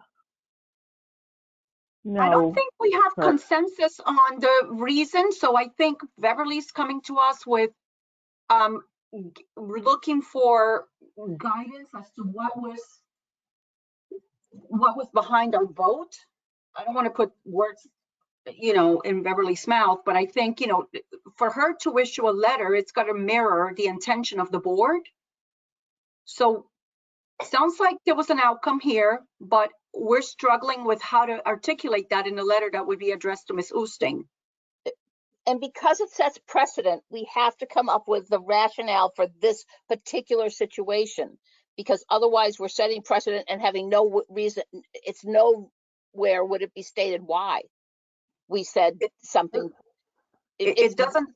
No. I don't think we have consensus on the reason. So I think Beverly's coming to us with we're looking for guidance as to what was behind our vote. I don't want to put words, in Beverly's mouth, but I think, for her to issue a letter, it's got to mirror the intention of the board. So sounds like there was an outcome here, but we're struggling with how to articulate that in a letter that would be addressed to Ms. Oosting. And because it sets precedent, we have to come up with the rationale for this particular situation. because otherwise we're setting precedent and having no reason, it's nowhere would it be stated why we said something. It doesn't,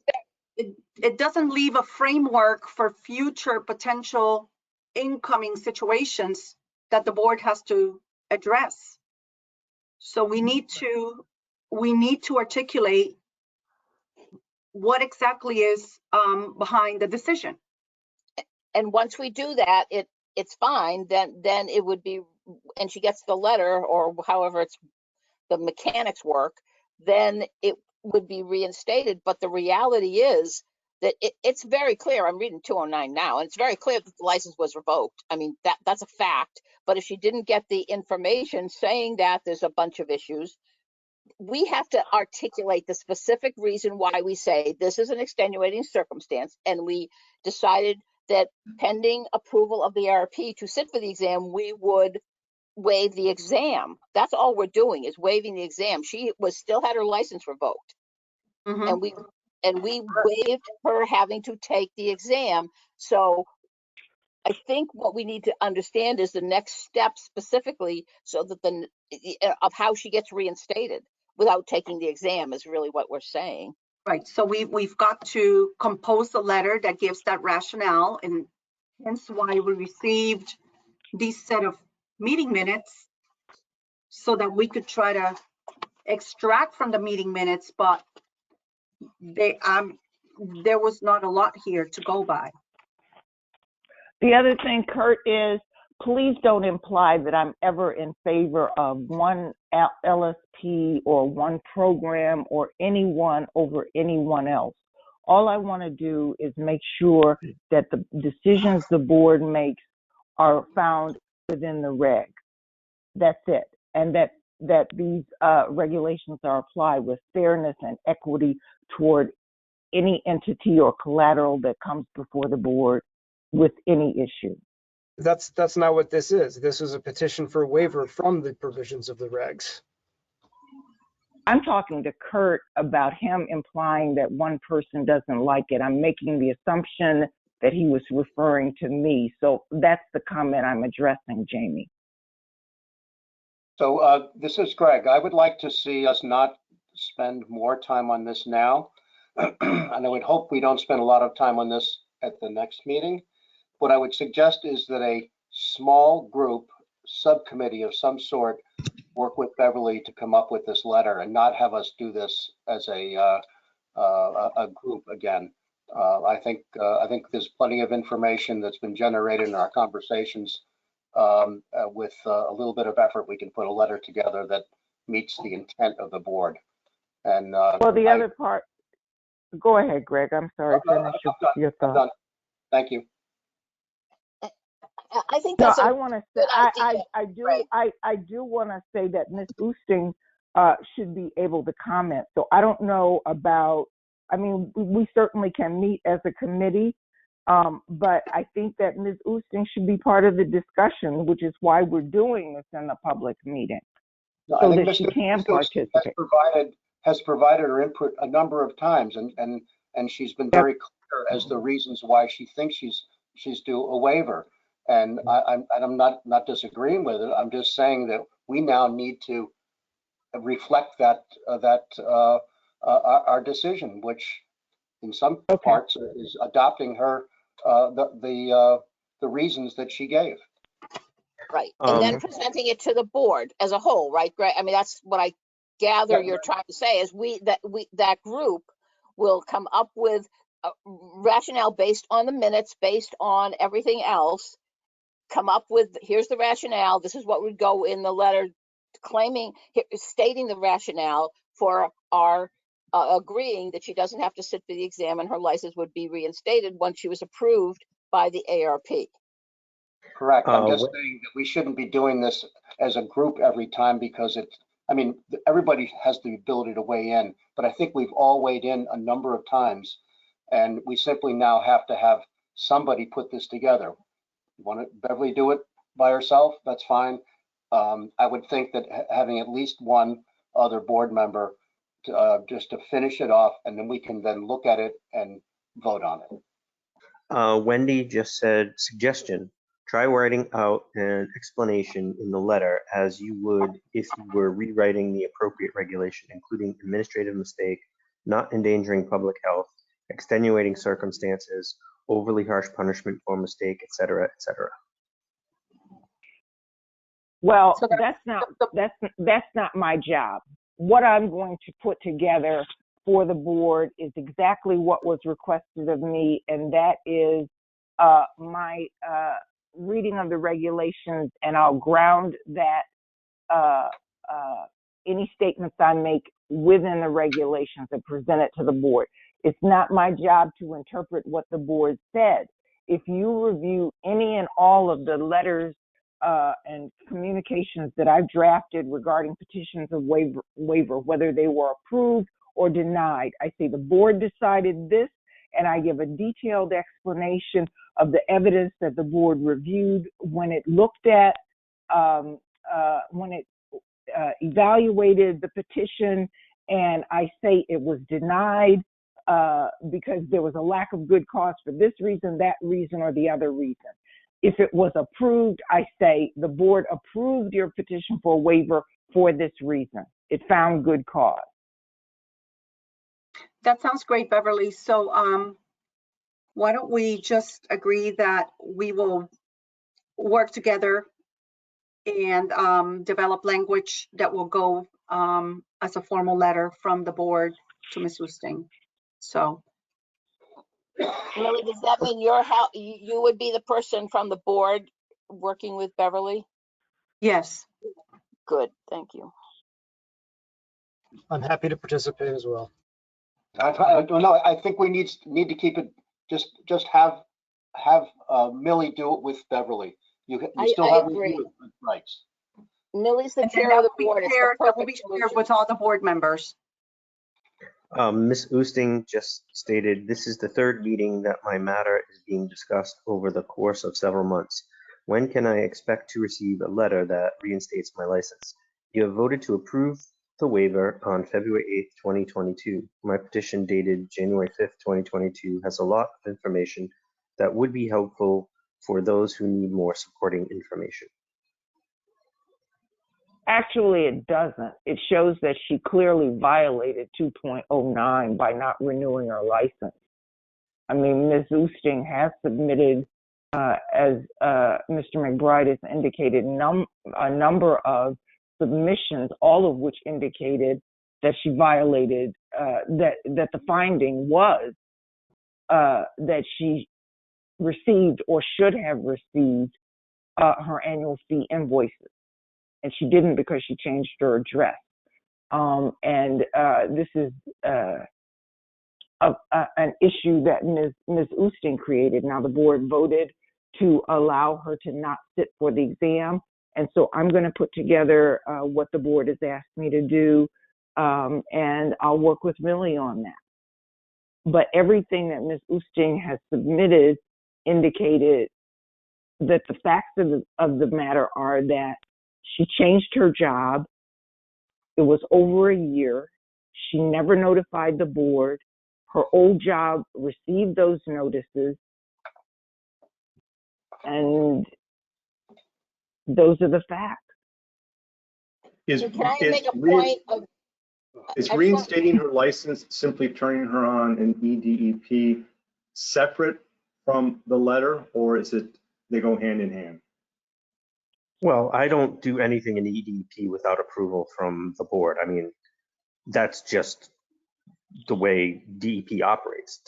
it doesn't leave a framework for future potential incoming situations that the board has to address. So we need to articulate what exactly is behind the decision. And once we do that, it's fine, then it would be, and she gets the letter or however it's the mechanics work, then it would be reinstated. But the reality is that it's very clear. I'm reading 209 now, and it's very clear that the license was revoked. I mean, that's a fact. But if she didn't get the information saying that there's a bunch of issues, we have to articulate the specific reason why we say this is an extenuating circumstance, and we decided that pending approval of the ARP to sit for the exam, we would waive the exam. That's all we're doing is waiving the exam. She still had her license revoked, and we waived her having to take the exam. So I think what we need to understand is the next step specifically, so that of how she gets reinstated without taking the exam is really what we're saying. Right, so we've got to compose a letter that gives that rationale, and hence why we received these set of meeting minutes so that we could try to extract from the meeting minutes, but there was not a lot here to go by. The other thing, Kurt, is please don't imply that I'm ever in favor of one LSP or one program or anyone over anyone else. All I want to do is make sure that the decisions the board makes are found within the reg. That's it. And that these regulations are applied with fairness and equity toward any entity or collateral that comes before the board with any issue. That's not what this is. This is a petition for a waiver from the provisions of the regs. I'm talking to Kurt about him implying that one person doesn't like it. I'm making the assumption that he was referring to me. So that's the comment I'm addressing, Jamie. So this is Greg. I would like to see us not spend more time on this now. And I would hope we don't spend a lot of time on this at the next meeting. What I would suggest is that a small group subcommittee of some sort work with Beverly to come up with this letter and not have us do this as a group again. I think there's plenty of information that's been generated in our conversations. With a little bit of effort, we can put a letter together that meets the intent of the board. And well, the other part, go ahead, Greg. I'm sorry. Finish your thought. Thank you. I think that's I want to say I do want to say that Ms. Oosting should be able to comment. So I don't know about. I mean, we certainly can meet as a committee, but I think that Ms. Oosting should be part of the discussion, which is why we're doing this in a public meeting, so that she can participate. Has provided her input a number of times, and she's been very clear as the reasons why she thinks she's due a waiver. And I'm not disagreeing with it. I'm just saying that we now need to reflect that our decision, which in some parts is adopting her the reasons that she gave. Right, and then presenting it to the board as a whole, right, Greg? I mean, that's what I gather you're trying to say is that group will come up with a rationale based on the minutes, based on everything else. Come up with, here's the rationale. This is what would go in the letter, stating the rationale for our agreeing that she doesn't have to sit for the exam and her license would be reinstated once she was approved by the ARP. Correct. I'm just saying that we shouldn't be doing this as a group every time because I mean, everybody has the ability to weigh in, but I think we've all weighed in a number of times, and we simply now have to have somebody put this together. You want Beverly do it by herself? That's fine. I would think that having at least one other board member just to finish it off, and then we can then look at it and vote on it. Wendy just said suggestion. Try writing out an explanation in the letter as you would if you were rewriting the appropriate regulation, including administrative mistake, not endangering public health, extenuating circumstances, overly harsh punishment for mistake, etc., etc. Well, So that's not my job. What I'm going to put together for the board is exactly what was requested of me, and that is my reading of the regulations, and I'll ground that any statements I make within the regulations and present it to the board. It's not my job to interpret what the board said. If you review any and all of the letters and communications that I've drafted regarding petitions of waiver, whether they were approved or denied, I say the board decided this, and I give a detailed explanation of the evidence that the board reviewed when it looked at, when it evaluated the petition, and I say it was denied because there was a lack of good cause for this reason, that reason, or the other reason. If it was approved, I say the board approved your petition for a waiver for this reason. It found good cause. that sounds great, Beverly. So why don't we just agree that we will work together and develop language that will go as a formal letter from the board to Ms. Lusting. So Millie, does that mean you would be the person from the board working with Beverly? yes, Good, thank you. I'm happy to participate as well. No, I think we need to keep it, just have Millie do it with Beverly. You still I have agree. review rights. Millie's the and chair that of the will be board. It's the shared, that will be perfect shared solution. with all the board members. Ms. Oosting just stated, this is the third meeting that my matter is being discussed over the course of several months. When can I expect to receive a letter that reinstates my license? You have voted to approve the waiver on February 8th, 2022. My petition dated January 5th, 2022 has a lot of information that would be helpful for those who need more supporting information. Actually, it doesn't. It shows that she clearly violated 2.09 by not renewing her license. I mean, Ms. Oosting has submitted, as Mr. McBride has indicated, a number of submissions, all of which indicated that she violated, that the finding was that she received or should have received her annual fee invoices. And she didn't because she changed her address. This is an issue that Ms. Oosting created. Now the board voted to allow her to not sit for the exam. And so I'm going to put together what the board has asked me to do, and I'll work with Millie on that. But everything that Ms. Oosting has submitted indicated that the facts of the matter are that she changed her job. It was over a year. She never notified the board. Her old job received those notices. And those are the facts. Can I make a point of? Is reinstating her license simply turning her on an EDEP separate from the letter, or is it they go hand in hand? Well, I don't do anything in EDP without approval from the board. I mean, that's just the way DEP operates,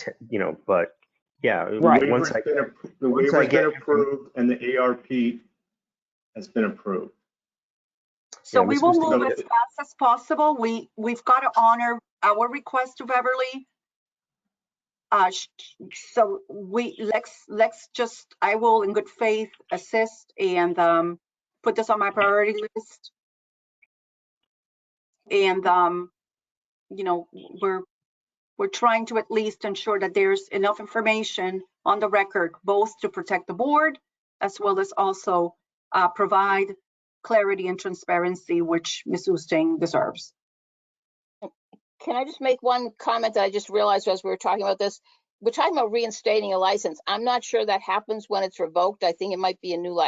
but yeah, Right. The waiver's been approved and the ARP has been approved. So Yeah, we Ms. will Oosting, move as fast as possible. We've got to honor our request to Beverly. So let's just, I will in good faith assist and put this on my priority list. And we're trying to at least ensure that there's enough information on the record, both to protect the board as well as also provide clarity and transparency, which Ms. Oosting deserves. Can I just make one comment that I just realized as we were talking about this? we're talking about reinstating a license. I'm not sure that happens when it's revoked. I think it might be a new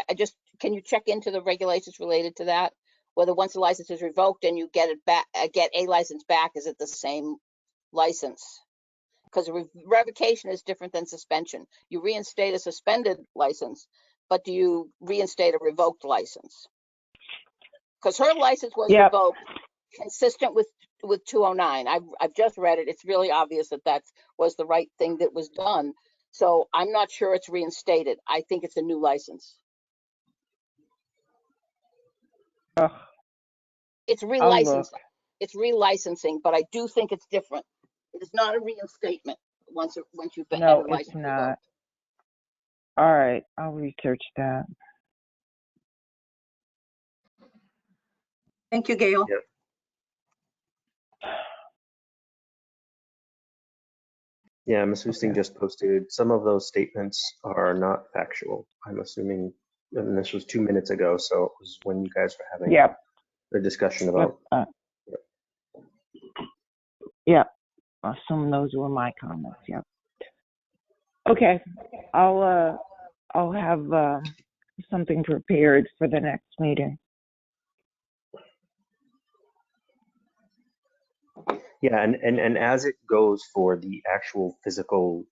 can you check into the regulations related to that? Whether once the license is revoked and you get it back, get a license back, is it the same license? Because revocation is different than suspension. You reinstate a suspended license, but do you reinstate a revoked license? Because her license was revoked, consistent with 209. I've just read it. It's really obvious that was the right thing that was done. So I'm not sure it's reinstated. I think it's a new license. It's relicensing. It's relicensing, but I do think it's different. It is not a reinstatement once you've been had a license. No, it's not. All right, I'll research that. Thank you, Gail. Yep. Yeah, Ms. Husting just posted, some of those statements are not factual. I'm assuming, and this was 2 minutes ago, so it was when you guys were having the discussion about. Yeah, I assume those were my comments. Yep. Okay, I'll have something prepared for the next meeting. Yeah, and as it goes for the actual physical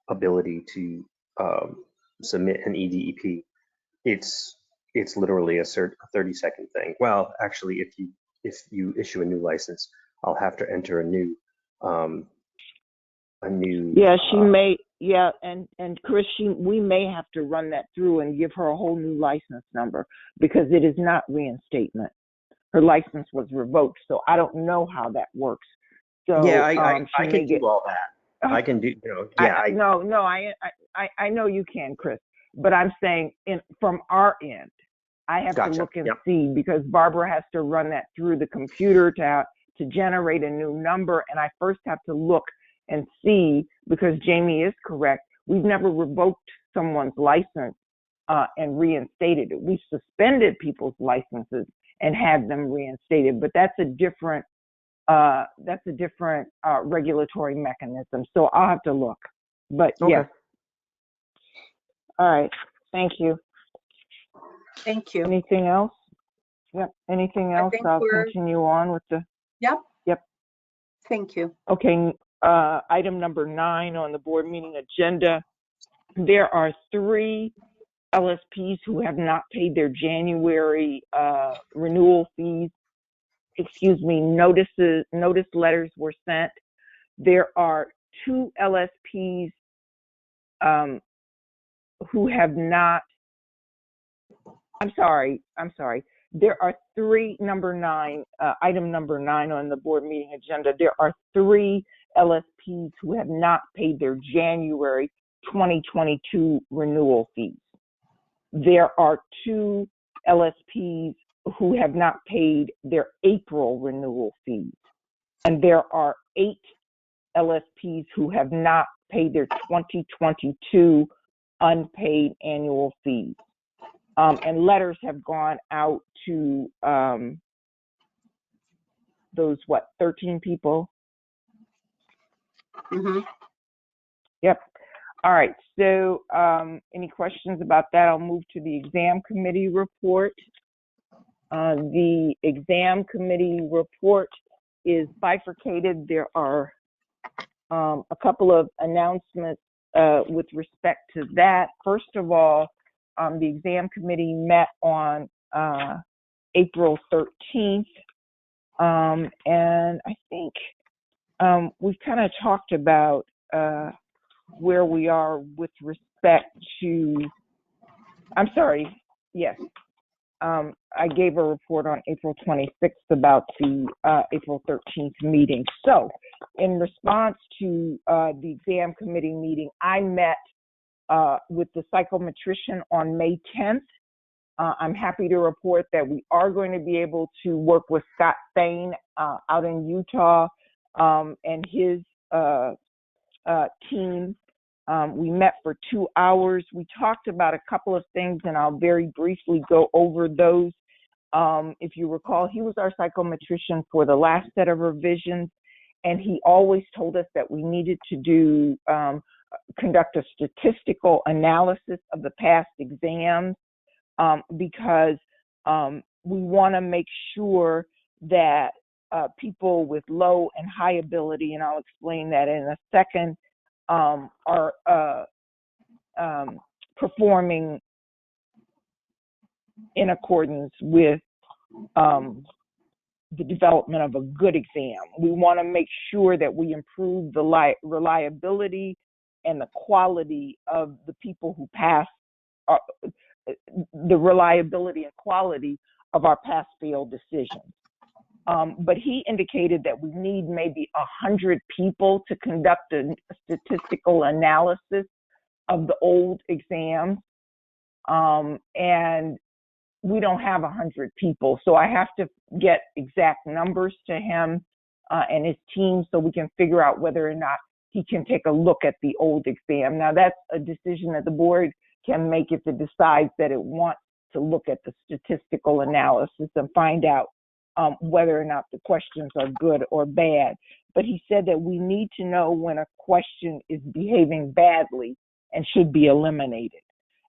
ability to submit an EDEP, it's literally a 30-second thing. Well, actually, if you issue a new license, I'll have to enter a new. Yeah, she may. Yeah, and Chris, we may have to run that through and give her a whole new license number because it is not reinstatement. Her license was revoked, so I don't know how that works. So yeah, I can do all that. I can do, I know you can, Chris, but I'm saying from our end, I have to look and see because Barbara has to run that through the computer to generate a new number, and I first have to look and see because Jamie is correct. We've never revoked someone's license and reinstated it. We've suspended people's licenses and had them reinstated, but that's a different regulatory mechanism. So I'll have to look. But yeah. All right. Thank you. Thank you. Anything else? Yep. Anything else? I'll continue on with the. Yep. Yep. Thank you. Okay. Item number 9 on the board meeting agenda. There are 3 LSPs who have not paid their January renewal fees. Notice letters were sent. There are 2 LSPs who have not. I'm sorry. There are 3, item number 9 on the board meeting agenda. There are 3 LSPs who have not paid their January 2022 renewal fees. There are 2 LSPs who have not paid their April renewal fees. And there are 8 LSPs who have not paid their 2022 unpaid annual fees. And letters have gone out to those, 13 people? Mm-hmm. Yep. All right. So any questions about that? I'll move to the exam committee report. The exam committee report is bifurcated. There are a couple of announcements with respect to that. First of all, the exam committee met on April 13th, and I think we've kind of talked about where we are with respect to, I'm sorry, yes. I gave a report on April 26th about the April 13th meeting. So in response to the exam committee meeting, I met with the psychometrician on May 10th. I'm happy to report that we are going to be able to work with Scott Thane out in Utah and his team. We met for 2 hours. We talked about a couple of things, and I'll very briefly go over those. If you recall, he was our psychometrician for the last set of revisions, and he always told us that we needed to do conduct a statistical analysis of the past exams, because we want to make sure that people with low and high ability, and I'll explain that in a second, are performing in accordance with the development of a good exam. We want to make sure that we improve the reliability and the quality of the people who pass, the reliability and quality of our pass-fail decisions. But he indicated that we need maybe 100 people to conduct a statistical analysis of the old exams. And we don't have 100 people. So I have to get exact numbers to him and his team so we can figure out whether or not he can take a look at the old exam. Now that's a decision that the board can make if it decides that it wants to look at the statistical analysis and find out whether or not the questions are good or bad. But he said that we need to know when a question is behaving badly and should be eliminated.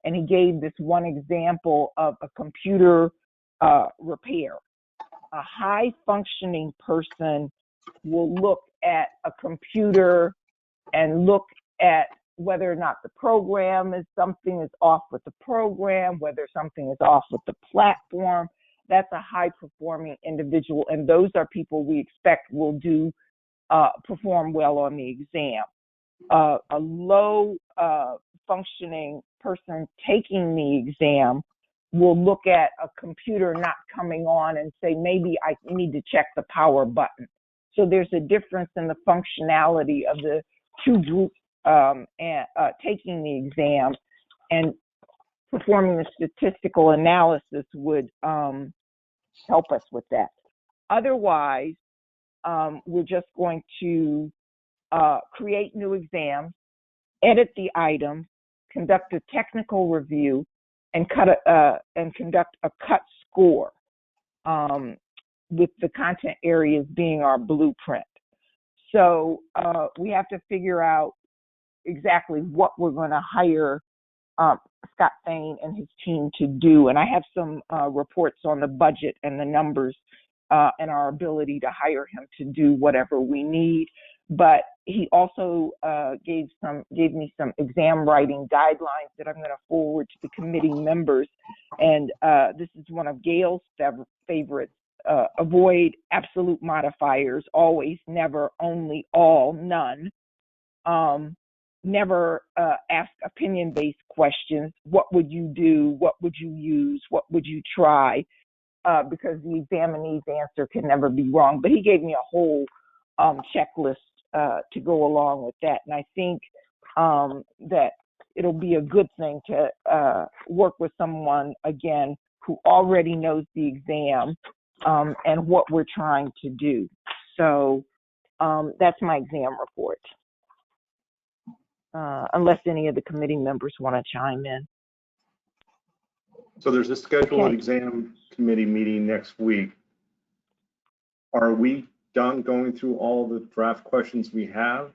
And he gave this one example of a computer repair. A high functioning person will look at a computer and look at whether or not the program is, something is off with the program, whether something is off with the platform. That's a high performing individual, and those are people we expect will perform well on the exam. A low functioning person taking the exam will look at a computer not coming on and say, maybe I need to check the power button. So there's a difference in the functionality of the two groups taking the exam, and performing the statistical analysis would help us with that. Otherwise, we're just going to create new exams, edit the items, conduct a technical review, and conduct a cut score, with the content areas being our blueprint. So we have to figure out exactly what we're going to hire Scott Fain and his team to do. And I have some reports on the budget and the numbers and our ability to hire him to do whatever we need. But he also gave me some exam writing guidelines that I'm going to forward to the committee members. And this is one of Gail's favorites. Avoid absolute modifiers, always, never, only, all, none. Never ask opinion-based questions. What would you do? What would you use? What would you try? Because the examinee's answer can never be wrong. But he gave me a whole checklist to go along with that. And I think that it'll be a good thing to work with someone, again, who already knows the exam and what we're trying to do. So that's my exam report. Unless any of the committee members want to chime in. So there's a scheduled Okay. exam committee meeting next week. Are we done going through all the draft questions we have?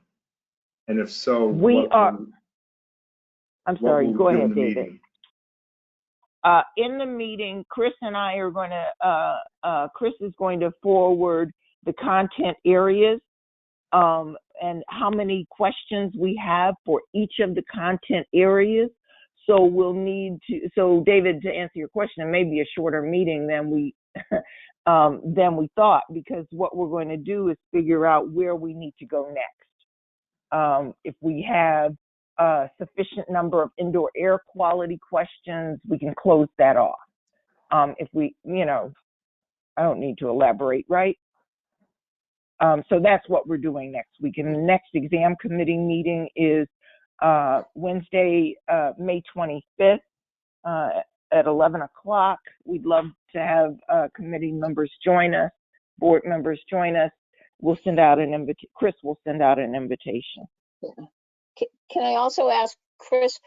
And if so, We are. I'm sorry, go ahead, David. Meeting? In the meeting, Chris and I are going to, Chris is going to forward the content areas and how many questions we have for each of the content areas. So we'll need to, so David, to answer your question, it may be a shorter meeting than we thought, because what we're going to do is figure out where we need to go next. If we have a sufficient number of indoor air quality questions, we can close that off. If we, I don't need to elaborate, right? So that's what we're doing next week. And the next exam committee meeting is Wednesday, May 25th at 11 o'clock. We'd love to have committee members join us, board members join us. We'll send out an invitation. Chris will send out an invitation. Can I also ask, Chris,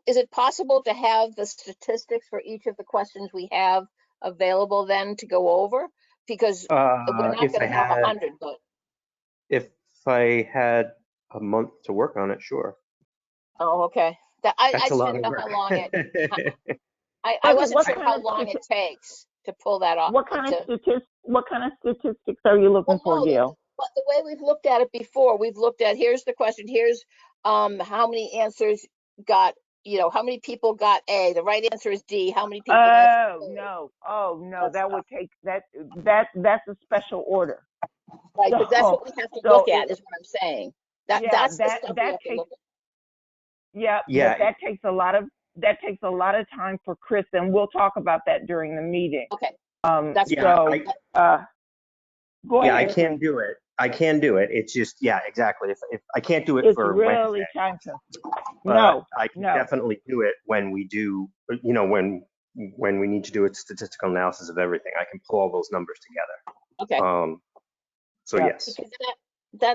is it possible to have the statistics for each of the questions we have available then to go over? Because we're not If going I to have had, 100, but If I had a month to work on it, sure. Oh, okay. I That's a just lot didn't of know how work. long I What wasn't sure kind how of long it takes to pull that off. what kind of statistics are you looking for, Well, no, Gail? but the way we've looked at it before, we've looked at, here's the question, here's how many answers got, how many people got A. The right answer is D. How many people answered A? Oh no, That that would stuff. take that's a special order. Right, but that's So what we have to so look at, is what I'm saying. That's the stuff we that have to takes look yeah, Yeah, but that takes a lot of time for Chris, and we'll talk about that during the meeting. at. Okay, that's yeah, So go yeah, I ahead. can do it. I can do it. It's just, yeah, exactly. If I can't do it It's for really Wednesday, time consuming. but No, I can no. definitely do it when we do, when we need to do a statistical analysis of everything. I can pull all those numbers okay. together. So Yeah. yes. Because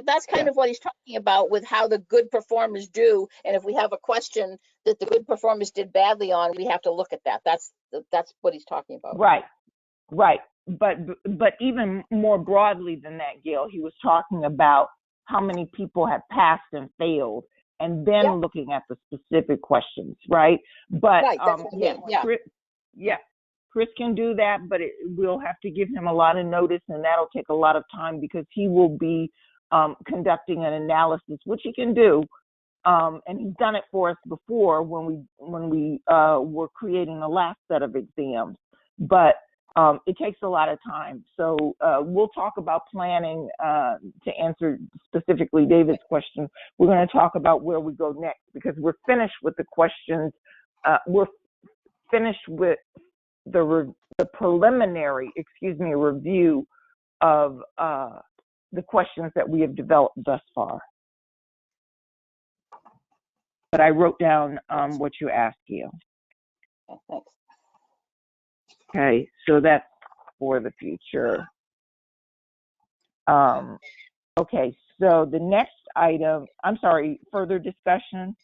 that's kind Yeah. of what he's talking about with how the good performers do. And if we have a question that the good performers did badly on, we have to look at that. That's what he's talking about. Right. But even more broadly than that, Gail, he was talking about how many people have passed and failed, and then Yeah. looking at the specific questions, right? But Right, that's what I mean, yeah. Chris can do that, but we'll have to give him a lot of notice, and that'll take a lot of time because he will be conducting an analysis, which he can do, and he's done it for us before when we were creating the last set of exams, but it takes a lot of time. So we'll talk about planning to answer specifically David's question. We're going to talk about where we go next because we're finished with the questions. We're finished with the preliminary, review of the questions that we have developed thus far. But I wrote down what you asked, Gail. Okay, thanks. Okay, so that's for the future. Okay, so the next item, I'm sorry, further discussion?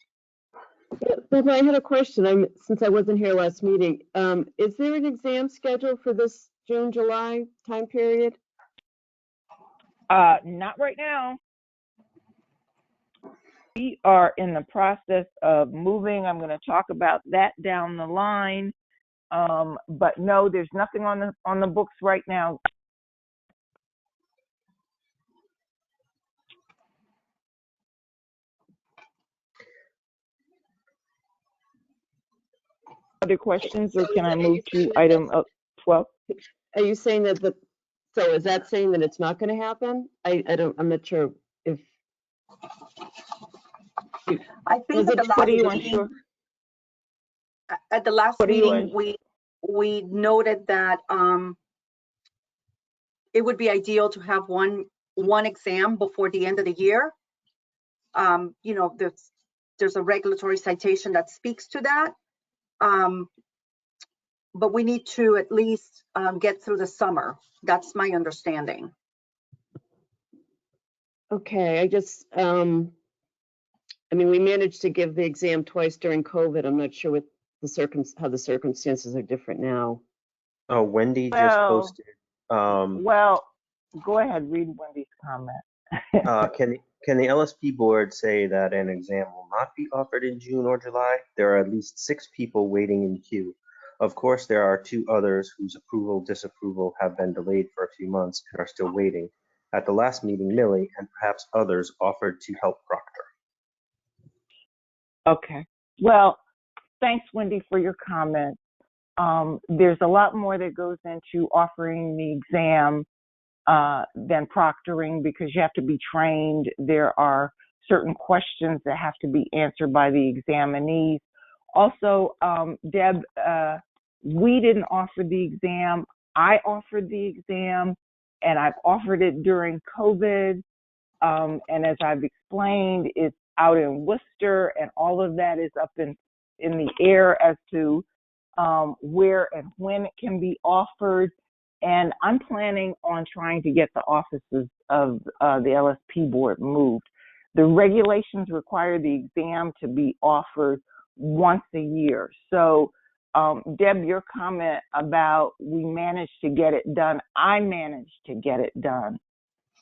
But I had a question. Since I wasn't here last meeting, is there an exam schedule for this June, July time period? Not right now. We are in the process of moving. I'm going to talk about that down the line. But no, there's nothing on the books right now. Other questions, or can I move to item 12? Are you saying that so is that saying that it's not going to happen? I'm not sure if. I think Does at it- the What are last you meeting, unsure? at the last What are you meeting, we noted that it would be ideal to have one exam before the end of the year. There's a regulatory citation that speaks to that. But we need to at least get through the summer. That's my understanding. Okay, we managed to give the exam twice during COVID. I'm not sure what how the circumstances are different now. Oh, Wendy just posted. Well, go ahead, read Wendy's comment. Can the LSP board say that an exam will not be offered in June or July? There are at least 6 people waiting in queue. Of course, there are 2 others whose approval, disapproval have been delayed for a few months and are still waiting. At the last meeting, Millie and perhaps others offered to help proctor. Okay. Well, thanks, Wendy, for your comment. There's a lot more that goes into offering the exam than proctoring because you have to be trained. There are certain questions that have to be answered by the examinees. Also, Deb, we didn't offer the exam. I offered the exam, and I've offered it during COVID. And as I've explained, it's out in Worcester, and all of that is up in the air as to where and when it can be offered. And I'm planning on trying to get the offices of the LSP board moved. The regulations require the exam to be offered once a year. So, Deb, your comment about we managed to get it done, I managed to get it done.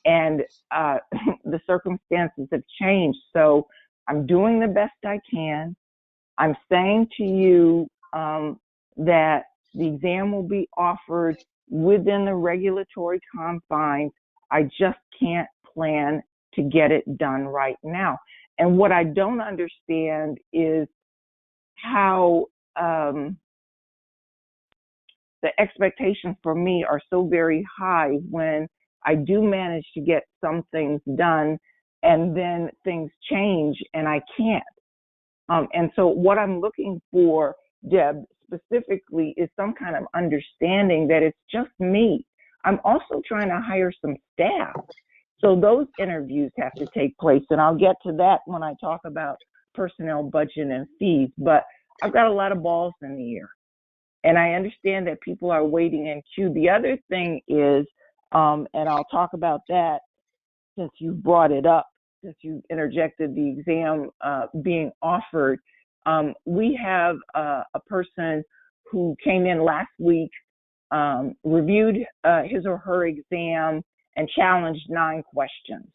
and the circumstances have changed. So I'm doing the best I can. I'm saying to you that the exam will be offered within the regulatory confines. I just can't plan to get it done right now. And what I don't understand is how the expectations for me are so very high when I do manage to get some things done and then things change and I can't. And so what I'm looking for, Deb, specifically is some kind of understanding that it's just me. I'm also trying to hire some staff. So those interviews have to take place, and I'll get to that when I talk about personnel budget and fees, but I've got a lot of balls in the air. And I understand that people are waiting in queue. The other thing is, and I'll talk about that since you brought it up, since you interjected the exam being offered. We have a person who came in last week, reviewed his or her exam, and challenged 9 questions.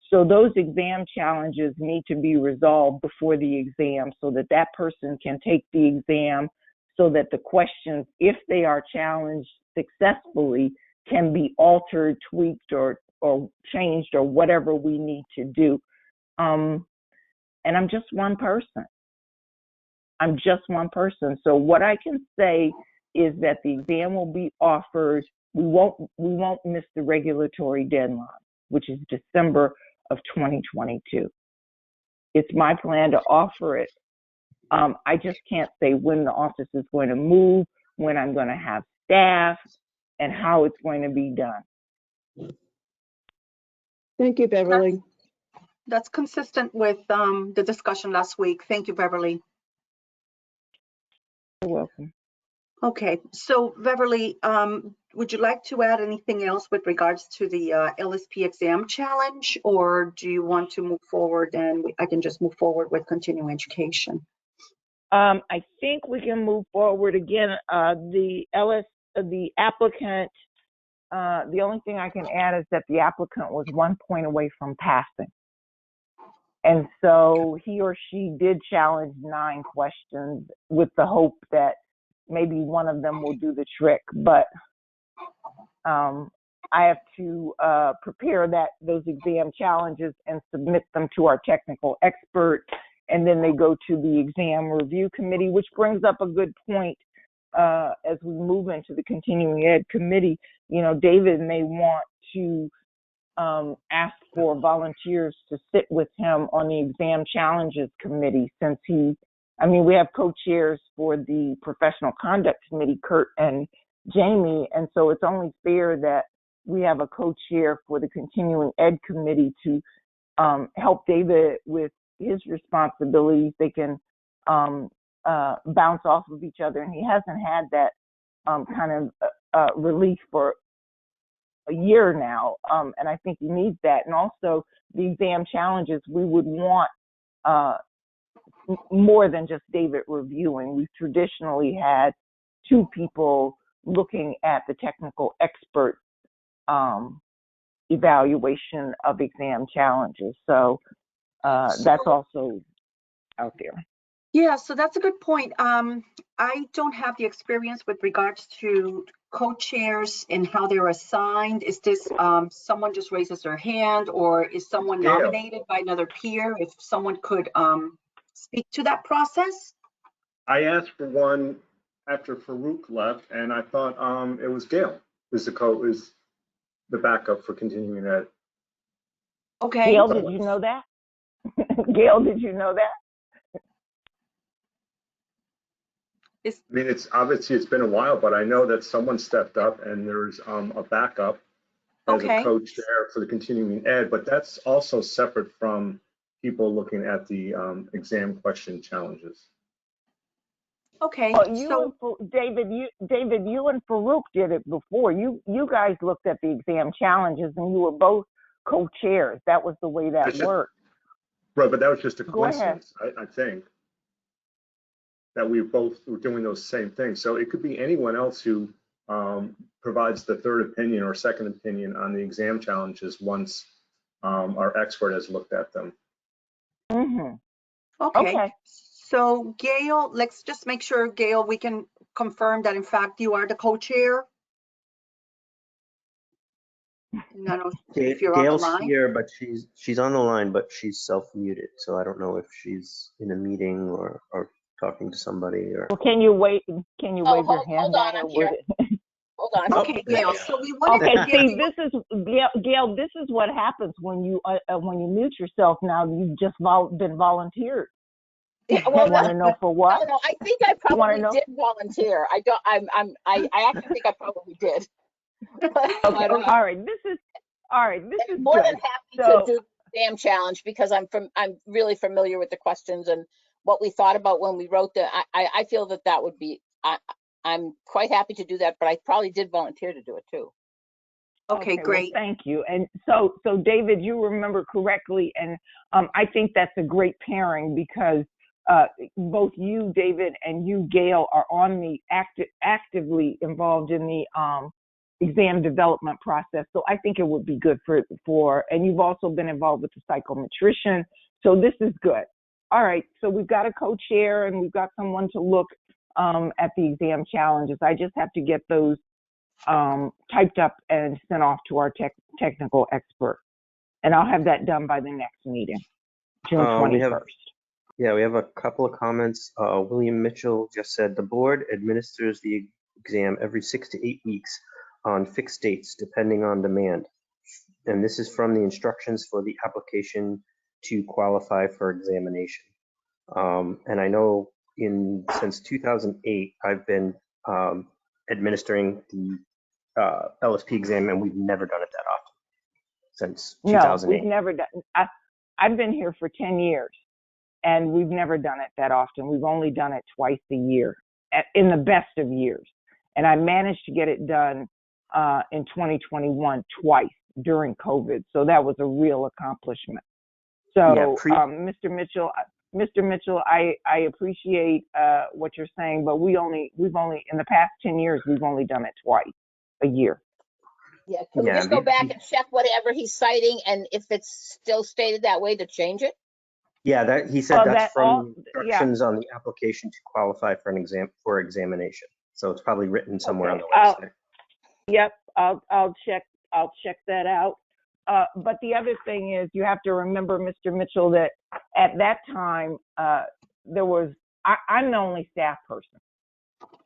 So those exam challenges need to be resolved before the exam so that that person can take the exam, so that the questions, if they are challenged successfully, can be altered, tweaked, or changed, or whatever we need to do. And I'm just one person. So what I can say is that the exam will be offered. We won't miss the regulatory deadline, which is December of 2022. It's my plan to offer it. I just can't say when the office is going to move, when I'm going to have staff, and how it's going to be done. Thank you, Beverly. That's consistent with the discussion last week. Thank you, Beverly. You're welcome. Okay, so Beverly, would you like to add anything else with regards to the LSP exam challenge, or do you want to move forward and I can just move forward with continuing education? I think we can move forward again. The applicant, the only thing I can add is that the applicant was 1 point away from passing. And so he or she did challenge 9 questions with the hope that maybe one of them will do the trick. But I have to prepare those exam challenges and submit them to our technical expert. And then they go to the exam review committee, which brings up a good point as we move into the continuing ed committee. You know, David may want to ask for volunteers to sit with him on the exam challenges committee, since we have co-chairs for the professional conduct committee, Kurt and Jamie, and so it's only fair that we have a co-chair for the continuing ed committee to help David with his responsibilities. They can bounce off of each other, and he hasn't had that kind of relief for a year now, and I think he needs that. And also the exam challenges, we would want more than just David reviewing. We've traditionally had 2 people looking at the technical expert evaluation of exam challenges. So that's also out there. Yeah, so that's a good point. I don't have the experience with regards to co-chairs and how they're assigned. Is this someone just raises their hand, or is someone nominated by another peer? If someone could speak to that process. I asked for one after Farouk left, and I thought it was Gail is the backup for continuing ed. Okay. Gail, did you know that? Gail, did you know that? I mean, it's obviously it's been a while, but I know that someone stepped up, and there's a backup as a coach there for the continuing ed, but that's also separate from people looking at the exam question challenges. Okay. Well, David, you and Farouk did it before. You guys looked at the exam challenges, and you were both co-chairs. That was the way that worked. Right, but that was just a Go ahead. coincidence, I think, that we both were doing those same things. So it could be anyone else who provides the third opinion or second opinion on the exam challenges once our expert has looked at them. Mm-hmm. Okay. Okay. So Gail, let's just make sure, Gail, we can confirm that in fact you are the co-chair. And I don't know if you're on the Gail's line. here, but she's on the line, but she's self-muted, so I don't know if she's in a meeting or talking to somebody or. Well, can you wait? Can you wave your hold hand on, at her? I'm here. Hold on. Okay, Gail, so we wanted Okay, to give see, you, this is Gail. This is what happens when you mute yourself. Now you've just been volunteered. Yeah, well, Want to know for what? no, I think I You wanna probably know? did volunteer. I don't. I actually think I probably did. Okay. But, All right. This is more good. than happy So, to do the exam challenge because I'm really familiar with the questions and what we thought about when we wrote the. I feel that would be. I'm quite happy to do that, but I probably did volunteer to do it too. okay, well, great. thank you. And so David, you remember correctly, and I think that's a great pairing because both you, David, and you, Gail, are on the actively involved in the exam development process. So I think it would be good for, and you've also been involved with the psychometrician. So this is good. All right. So we've got a co-chair and we've got someone to look at the exam challenges. I just have to get those typed up and sent off to our technical expert. And I'll have that done by the next meeting, June 21st. We have a couple of comments. William Mitchell just said the board administers the exam every 6 to 8 weeks on fixed dates, depending on demand. And this is from the instructions for the application to qualify for examination. And I know since 2008, I've been administering the LSP exam, and we've never done it that often since 2008. No, we've never done. I've been here for 10 years. And we've never done it that often. We've only done it twice a year, in the best of years. And I managed to get it done in 2021 twice during COVID. So that was a real accomplishment. So, Mr. Mitchell, I appreciate what you're saying, but we've only in the past 10 years we've only done it twice a year. Yeah, can we just go back and check whatever he's citing, and if it's still stated that way, to change it? Yeah, he said that's from instructions on the application to qualify for examination. So it's probably written somewhere on the website. Yep, I'll check that out. But the other thing is, you have to remember, Mr. Mitchell, that at that time I'm the only staff person.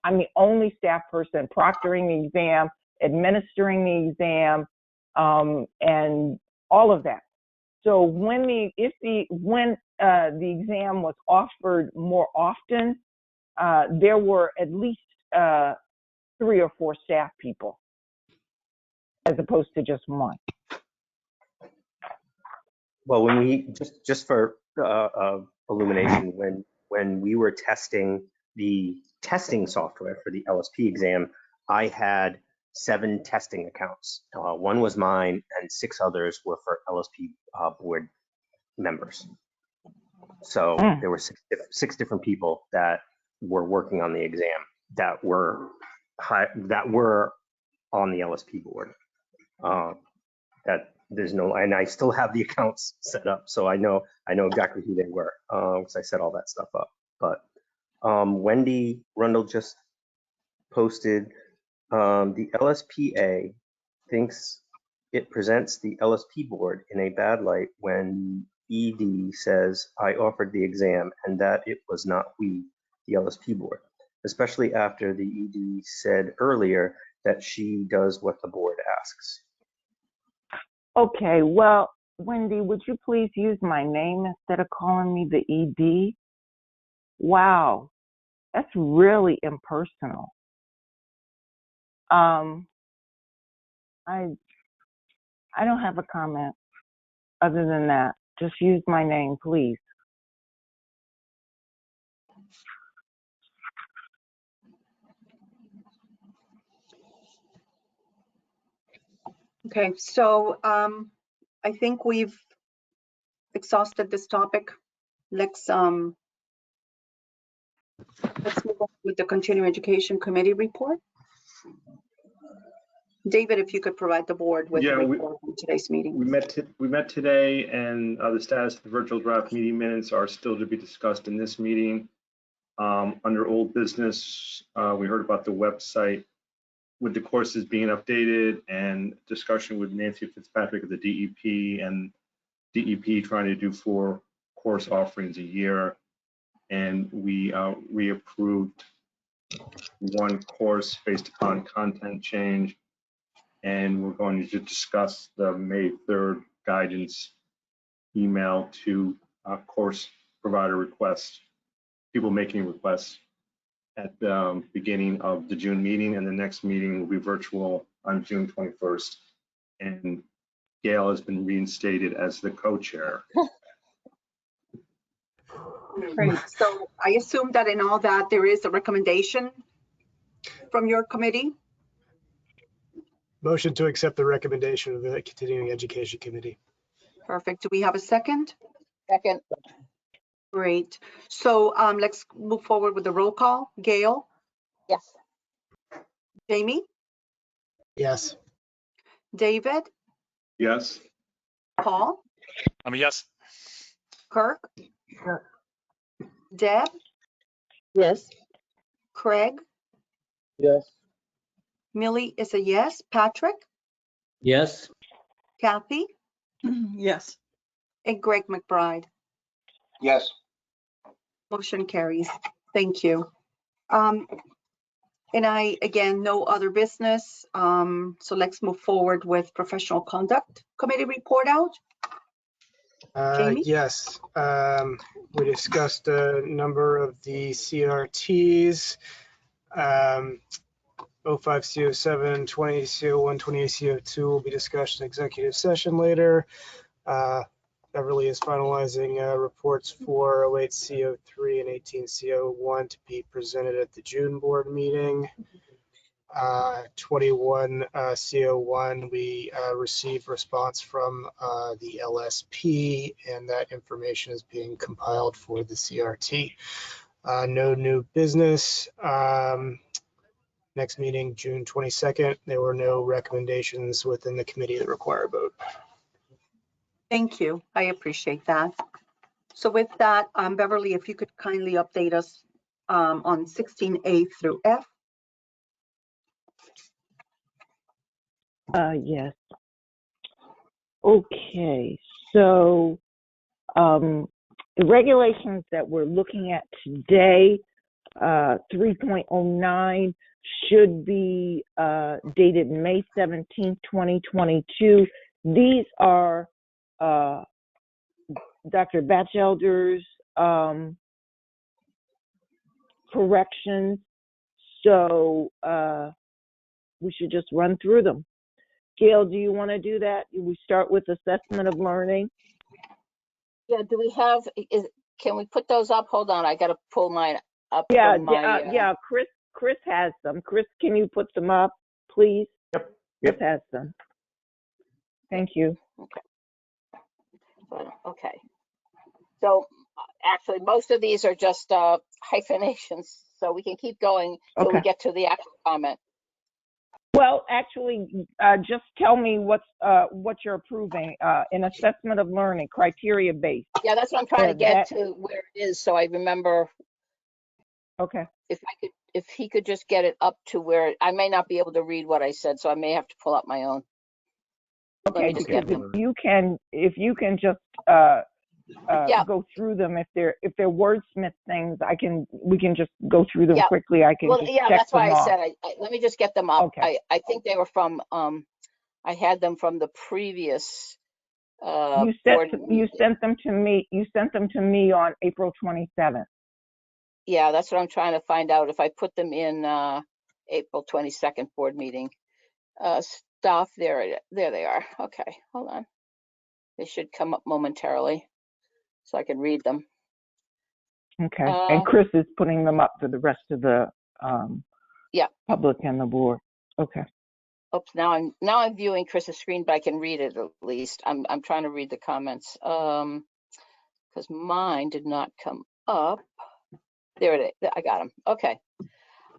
I'm the only staff person proctoring the exam, administering the exam, and all of that. So when the exam was offered more often, there were at least 3 or 4 staff people, as opposed to just one. Well, when we just for illumination, when we were testing the testing software for the LSP exam, I had 7 testing accounts. 1 was mine, and 6 others were for LSP board members. So there were 6 different people that were working on the exam that were on the LSP board. And I still have the accounts set up, so I know exactly who they were because I set all that stuff up. But Wendy Rundle just posted the LSPA thinks it presents the LSP board in a bad light when ED says I offered the exam and that it was not we, the LSP board, especially after the ED said earlier that she does what the board asks. Okay, well, Wendy, would you please use my name instead of calling me the ED? Wow, that's really impersonal. I don't have a comment other than that. Just use my name, please. Okay, so I think we've exhausted this topic. Let's move on with the Continuing Education Committee report. David, if you could provide the board with Yeah, a we- report on today's meeting. We met today, and the status of the virtual draft meeting minutes are still to be discussed in this meeting. Under old business, we heard about the website with the courses being updated and discussion with Nancy Fitzpatrick of the DEP and DEP trying to do 4 course offerings a year. And we reapproved 1 course based upon content change. And we're going to discuss the May 3rd guidance email to course provider requests, people making requests at the beginning of the June meeting, and the next meeting will be virtual on June 21st. And Gail has been reinstated as the co-chair. Great. So I assume that in all that there is a recommendation from your committee. Motion to accept the recommendation of the Continuing Education Committee. Perfect. Do we have a second? Second, Great. So let's move forward with the roll call. Gail, yes. Jamie, Yes. David, Yes? Paul, I mean, yes. Kirk, Deb, Yes. Craig, Yes. Millie is a yes, Patrick, Yes. Kathy, Yes. and Greg McBride. Yes. Motion carries. Thank you. And again, no other business. So let's move forward with Professional Conduct Committee report out. Jamie? Yes. We discussed a number of the CRTs. 05 CO7, 20 CO1, 28 CO2 will be discussed in executive session later. Beverly is finalizing reports for 08 CO3 and 18 CO1 to be presented at the June board meeting. 21 CO1, we received response from the LSP, and that information is being compiled for the CRT. No new business. Next meeting, June 22nd. There were no recommendations within the committee that require a vote. Thank you. I appreciate that. So with that, Beverly, if you could kindly update us on 16A through F. Yes. Okay, so the regulations that we're looking at today, 3.09, should be dated May 17th, 2022. These are Dr. Batchelder's corrections, so we should just run through them. Gail, do you want to do that? We start with assessment of learning. Yeah, do we have, can we put those up? Hold on, I gotta pull mine up. Yeah, from my, yeah, Chris has them. Chris, can you put them up, please? Yep. Chris has them. Thank you. Okay. So actually, most of these are just hyphenations, so we can keep going till we Okay. get to the actual comment. Well, actually, just tell me what you're approving. An assessment of learning, criteria based. Yeah, that's what I'm trying to Yeah, get to where it is, so I remember. Okay. If he could just get it up to where, I may not be able to read what I said, so I may have to pull up my own. Let Okay, me just because get them. if you can just Yeah. go through them. If they're wordsmith things, we can just go through them Yeah. quickly. I can Well, just yeah, check that's why them I off. said, let me just get them up. Okay. I think they were from, I had them from the previous You board sent meeting. them to me. You sent them to me on April 27th. Yeah, that's what I'm trying to find out, if I put them in April 22nd board meeting. Stuff, there they are. Okay, hold on. They should come up momentarily so I can read them. Okay. And Chris is putting them up for the rest of the Yeah. public and the board. Okay. Oops, now I'm viewing Chris's screen, but I can read it at least. I'm trying to read the comments because mine did not come up. There it is. I got them. Okay.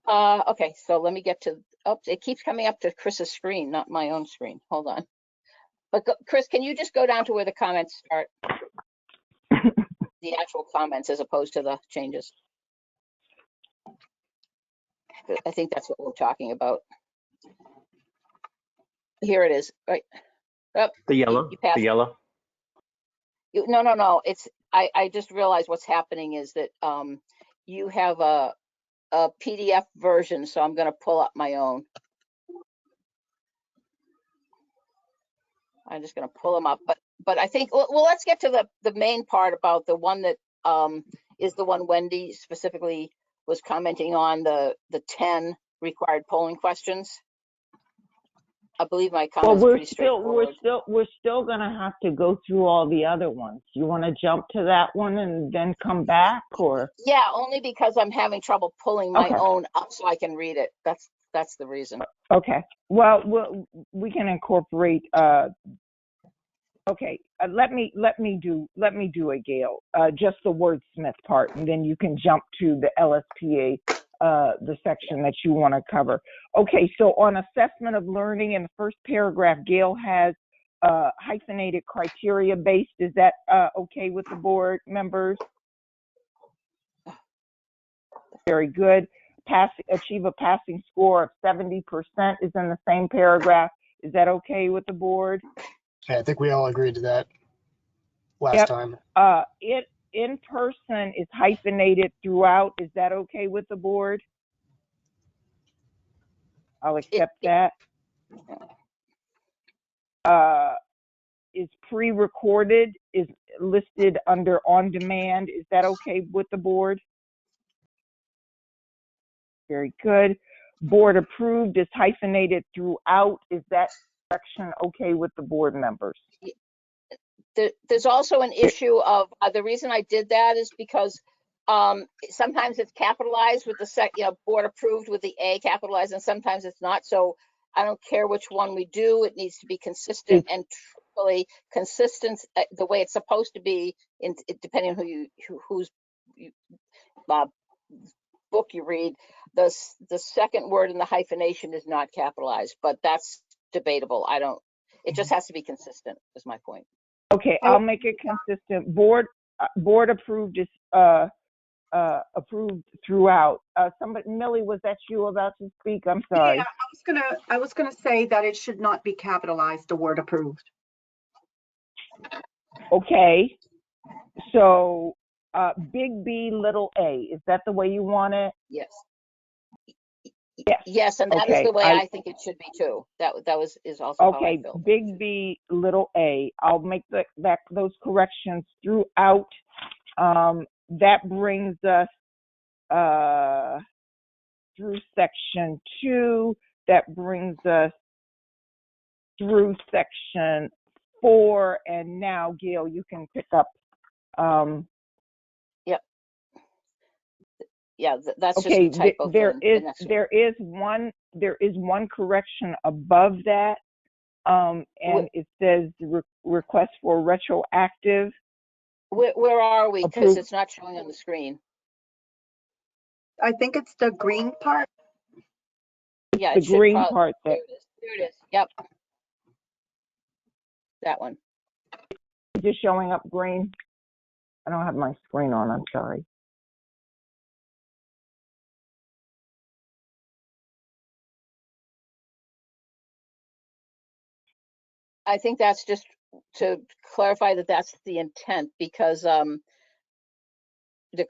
Okay. So let me get to Oh, it keeps coming up to Chris's screen, not my own screen. Hold on. But Chris, can you just go down to where the comments start? The actual comments as opposed to the changes. I think that's what we're talking about. Here it is. Right. Oh, The yellow, you passed. the yellow. No. It's I just realized what's happening is that you have a PDF version, so I'm going to pull up my own. I'm just going to pull them up, but I think well, let's get to the main part about the one that is the one Wendy specifically was commenting on, the 10 required polling questions. I believe my comment is pretty straightforward. We're still gonna have to go through all the other ones. You want to jump to that one and then come back, or? Yeah, only because I'm having trouble pulling my Okay. own up so I can read it. That's the reason. Okay. Well, we can incorporate. Okay. Let me do it, Gail. Just the wordsmith part, and then you can jump to the LSPA, the section that you want to cover. Okay. So on assessment of learning, in the first paragraph, Gail has hyphenated criteria based. Is that okay with the board members? Very good. Achieve a passing score of 70% is in the same paragraph. Is that okay with the board? Yeah, I think we all agreed to that last time. It in person is hyphenated throughout. Is that okay with the board? I'll accept that. Is pre-recorded is listed under on demand. Is that okay with the board? Very good. Board approved is hyphenated throughout. Is that section okay with the board members? There's also an issue of the reason I did that is because sometimes it's capitalized with the board approved with the A capitalized, and sometimes it's not. So I don't care which one we do. It needs to be consistent and truly consistent the way it's supposed to be, depending on whose book you read. The second word in the hyphenation is not capitalized, but that's debatable. It just has to be consistent, is my point. Okay, I'll make it consistent. Board approved is approved throughout. Millie, was that you about to speak? I'm sorry. Yeah, I was gonna say that it should not be capitalized, the word approved. Okay, so big B, little a, is that the way you want it? Yes. Yes. Yes, and that is the way I think it should be too. That is also how I feel. Big B, little a. I'll make those corrections throughout. That brings us through section 2. That brings us through section 4. And now, Gail, you can pick up. Yep. Yeah, that's okay, just a typo. There is one correction above that, and it says request for retroactive. Where are we? Because it's not showing on the screen. I think it's the green part. Yeah, the green part. There it is. Yep. That one. Just showing up green. I don't have my screen on. I'm sorry. I think that's just to clarify that that's the intent, because the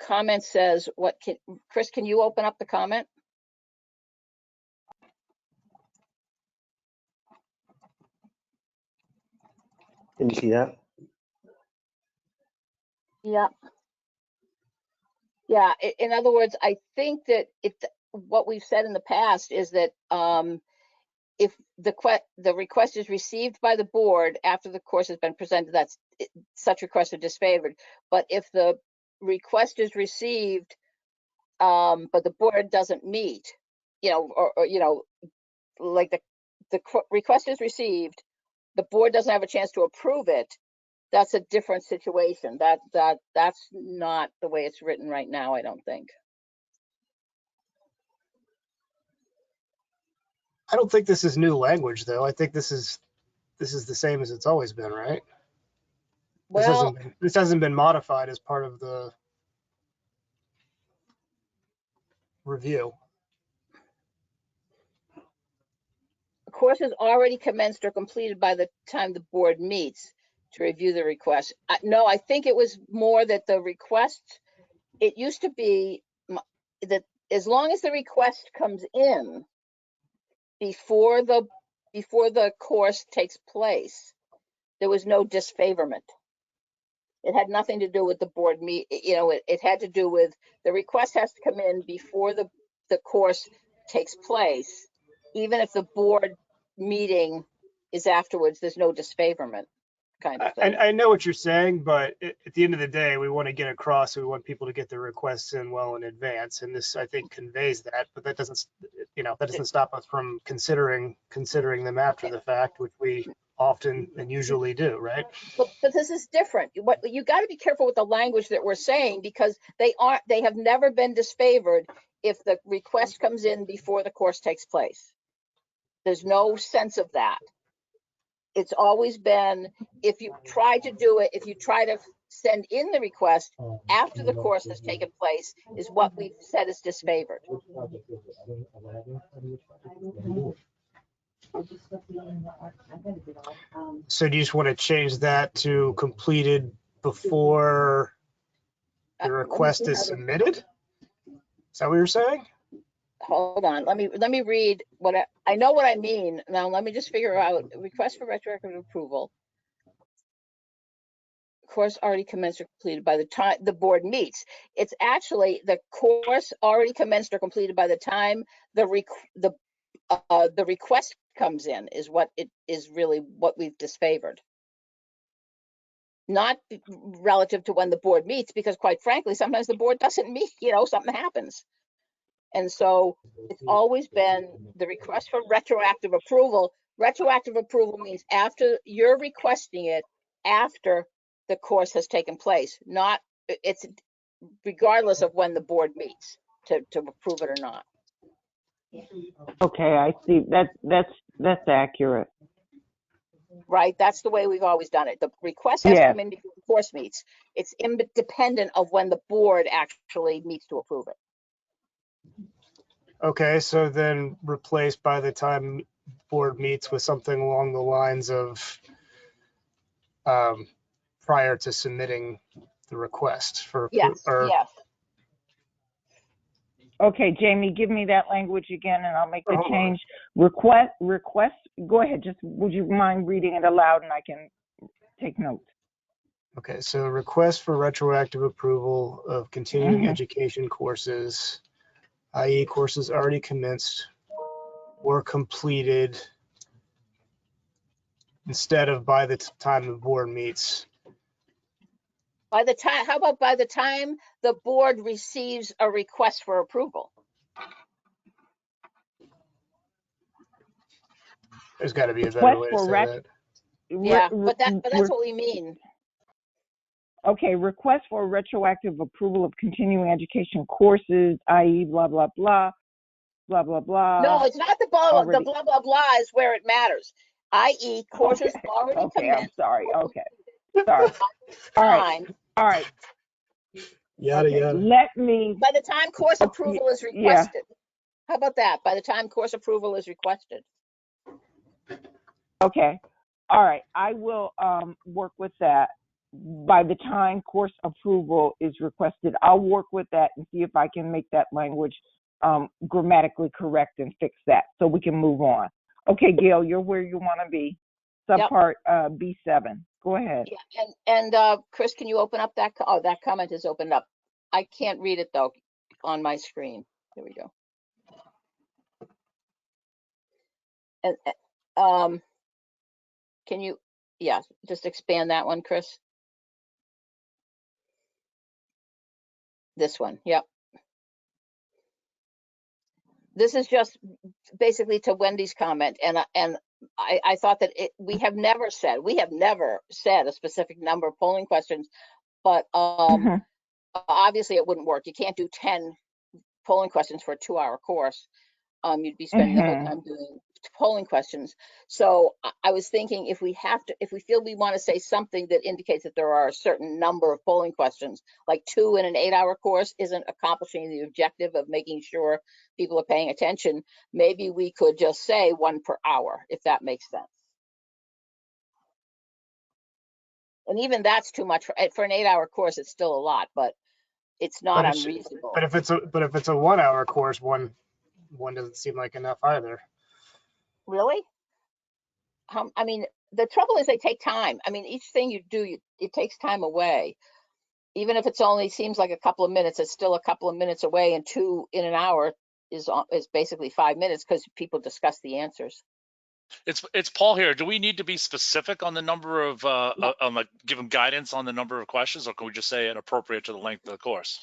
comment says Chris, can you open up the comment? Can you see that? Yeah. Yeah. In other words, I think that what we've said in the past is that if the request is received by the board after the course has been presented, such requests are disfavored. But if the request is received, but the board doesn't meet, or like the request is received, the board doesn't have a chance to approve it, that's a different situation. That's not the way it's written right now, I don't think. I don't think this is new language, though. I think this is the same as it's always been, right? Well, This hasn't been modified as part of the review. the course is already commenced or completed by the time the board meets to review the request. No, I think it was more that the request, it used to be that as long as the request comes in before the course takes place, there was no disfavorment. It had nothing to do with the board it had to do with the request has to come in before the course takes place. Even if the board meeting is afterwards, there's no disfavorment kind of thing. I know what you're saying, but at the end of the day, we want to get across, we want people to get their requests in well in advance. And this, I think, conveys that, but that doesn't stop us from considering them after the fact, which we often and usually do, right? But this is different. What you got to be careful with the language that we're saying, because they have never been disfavored if the request comes in before the course takes place. There's no sense of that. It's always been, if you try to send in the request after the course has taken place, is what we've said is disfavored. So do you just want to change that to completed before the request is submitted? Is that what you're saying? Hold on, let me read what I know what I mean. Now let me just figure out request for retroactive approval. Course already commenced or completed by the time the board meets. It's actually the course already commenced or completed by the time the request comes in is what it is really what we've disfavored. Not relative to when the board meets, because quite frankly, sometimes the board doesn't meet, something happens. And so it's always been the request for retroactive approval. Retroactive approval means after you're requesting it, after the course has taken place, not it's regardless of when the board meets to approve it or not. Okay, I see. That's accurate. Right? That's the way we've always done it. The request has to Yes. come in before the course meets. It's independent of when the board actually meets to approve it. Okay, so then replace by the time board meets with something along the lines of prior to submitting the request for Yes, yes. Okay, Jamie, give me that language again and I'll make the Hold on. change. Request, go ahead. Just would you mind reading it aloud and I can take notes? Okay, so request for retroactive approval of continuing Mhm. education courses, i.e. courses already commenced or completed instead of by the time the board meets. By the time, how about by the time the board receives a request for approval? There's got to be a better Request way to for say that. Yeah, but that's what we mean. Okay, request for retroactive approval of continuing education courses, i.e. blah, blah, blah, blah, blah, blah. No, it's not the blah, already- the blah, blah, blah is where it matters. I.e. courses already Okay, I'm commenced. sorry. Okay, sorry. All right, all right. Yada, Okay, yada. let me, By the time course approval is yeah. requested. How about that? By the time course approval is requested. Okay, all right. I will work with that. By the time course approval is requested, I'll work with that and see if I can make that language grammatically correct and fix that so we can move on. Okay, Gail, you're where you want to be. Subpart B7. Go ahead. Yeah, and Chris, can you open up that? Oh, that comment is opened up. I can't read it though on my screen. Here we go. And can you, yeah, just expand that one, Chris? This one, yep. This is just basically to Wendy's comment, and I thought that we have never said a specific number of polling questions, but obviously it wouldn't work. You can't do 10 polling questions for a 2-hour course. You'd be spending the whole time doing polling questions. So I was thinking if we feel we want to say something that indicates that there are a certain number of polling questions, like 2 in an 8-hour course isn't accomplishing the objective of making sure people are paying attention, maybe we could just say 1 per hour, if that makes sense. And even that's too much for an 8-hour course. It's still a lot, but it's not unreasonable. But if it's a 1-hour course, one doesn't seem like enough either. Really? I mean, the trouble is they take time. I mean, each thing you do, it takes time away. Even if it's only seems like a couple of minutes, it's still a couple of minutes away, and 2 in an hour is basically 5 minutes because people discuss the answers. It's Paul here. Do we need to be specific on the number of give them guidance on the number of questions, or can we just say it appropriate to the length of the course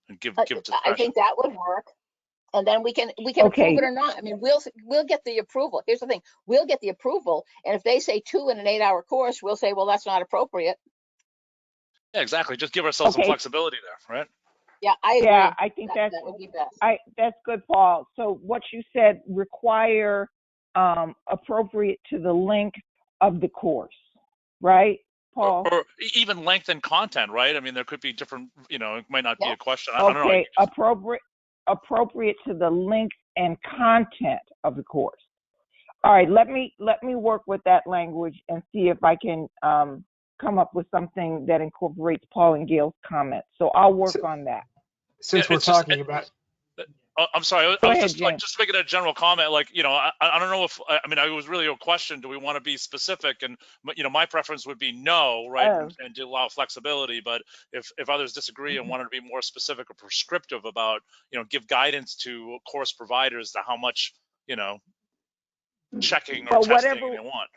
and give it to the I think that would work. And then we can Okay. approve it or not. I mean, we'll get the approval. Here's the thing: we'll get the approval, and if they say 2 in an 8-hour course, we'll say, well, that's not appropriate. Yeah, exactly. Just give ourselves some Okay. flexibility there, right? Yeah, I agree. Yeah, I think that would be best. that's good, Paul. So what you said, require appropriate to the length of the course, right, Paul? Or even length and content, right? I mean, there could be different. It might not be Yeah. a question. I don't know. Okay, appropriate to the length and content of the course. All right, let me work with that language and see if I can come up with something that incorporates Paul and Gail's comments. So I'll work on that. Since Yeah, we're talking about, I'm sorry. Go I was ahead, just making a general comment. Like, I don't know if it was really a question. Do we want to be specific? And my preference would be no, right, Oh. and to allow flexibility. But if others disagree and wanted to be more specific or prescriptive about, give guidance to course providers to how much, checking or Well, testing they want.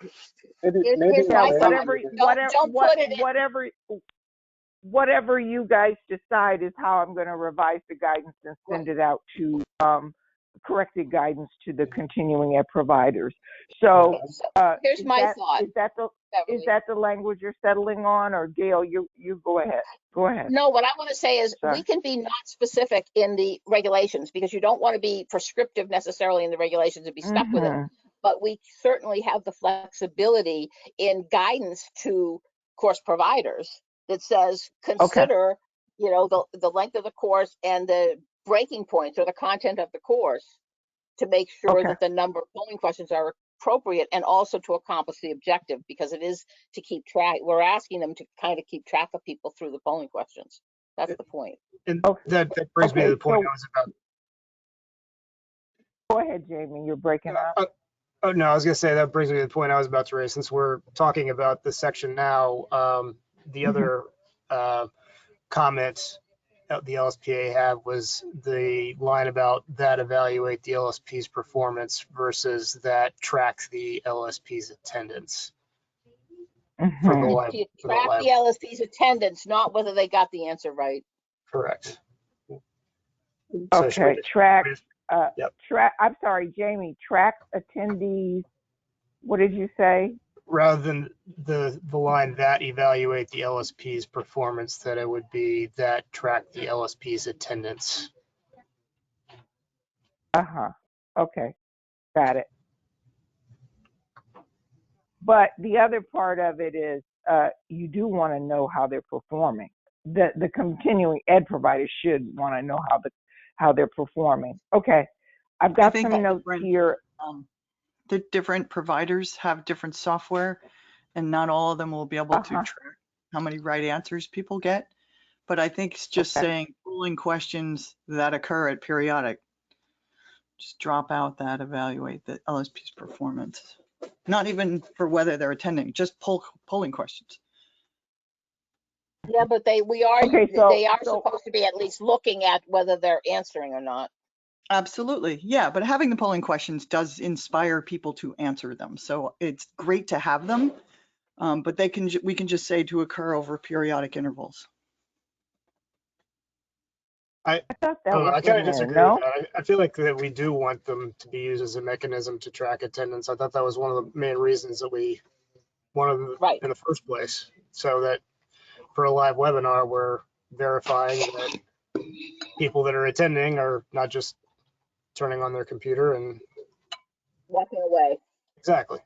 Here's my thought. Don't put it in. whatever you guys decide is how I'm going to revise the guidance and send it out to corrected guidance to the continuing ed providers. So Here's my thought. Is that the language you're settling on, or Gail, you go ahead. Go ahead. No, what I want to say is Sorry. we can be not specific in the regulations because you don't want to be prescriptive necessarily in the regulations and be stuck with it. But we certainly have the flexibility in guidance to course providers that says consider, the length of the course and the breaking points or the content of the course to make sure that the number of polling questions are appropriate and also to accomplish the objective, because it is to keep track. We're asking them to kind of keep track of people through the polling questions. That's the point. and that brings me to the point I was about. Go ahead, Jamie. You're breaking up. Oh, no, I was going to say that brings me to the point I was about to raise. Since we're talking about this section now, the other comment that the LSPA had was the line about that evaluate the LSP's performance versus that tracks the LSP's attendance. For the live, You track the LSP's attendance, not whether they got the answer right. Correct. Okay, track. Yep. I'm sorry, Jamie. Track attendees. What did you say? Rather than the line that evaluate the LSP's performance, that it would be that track the LSP's attendance. Okay, got it. But the other part of it is you do want to know how they're performing. The continuing ed providers should want to know how they're performing. Okay, I've got some notes here. The different providers have different software, and not all of them will be able to track how many right answers people get. But I think it's just saying polling questions that occur at periodic. Just drop out that evaluate the LSP's performance. Not even for whether they're attending, just polling questions. Yeah, but they are supposed to be at least looking at whether they're answering or not. Absolutely. Yeah, but having the polling questions does inspire people to answer them. So it's great to have them, but we can just say to occur over periodic intervals. I kind of disagree with that. I feel like that we do want them to be used as a mechanism to track attendance. I thought that was one of the main reasons that we wanted them in the first place. So that for a live webinar, we're verifying that people that are attending are not just turning on their computer and walking away. Exactly.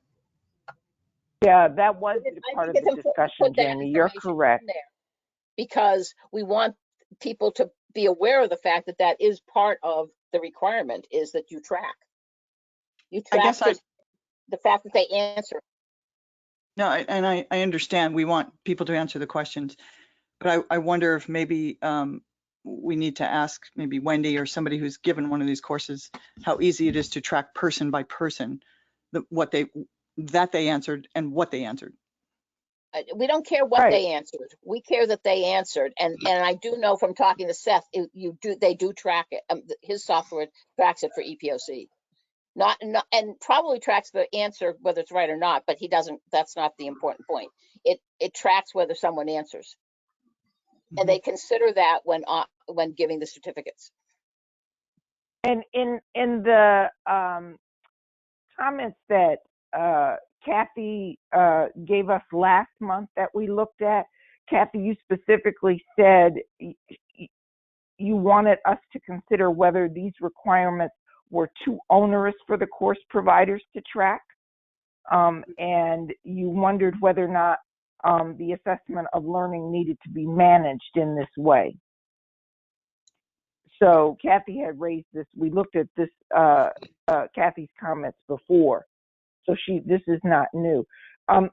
Yeah, that was I part of think the it's important to discussion, put that Jamie. You're information correct. in there because we want people to be aware of the fact that that is part of the requirement, is that you track. You I track guess just the fact that they answer. No, I understand. We want people to answer the questions, but I wonder if maybe we need to ask maybe Wendy or somebody who's given one of these courses how easy it is to track person by person that they answered and what they answered. We don't care what Right. they answered. We care that they answered. And I do know from talking to Seth, they do track it. His software tracks it for EPOC. Not and probably tracks the answer whether it's right or not, but he doesn't. That's not the important point. It tracks whether someone answers, and they consider that when giving the certificates. And in the comments that Kathy gave us last month that we looked at, Kathy, you specifically said you wanted us to consider whether these requirements were too onerous for the course providers to track, and you wondered whether or not the assessment of learning needed to be managed in this way. So Kathy had raised this. We looked at this Kathy's comments before, so this is not new.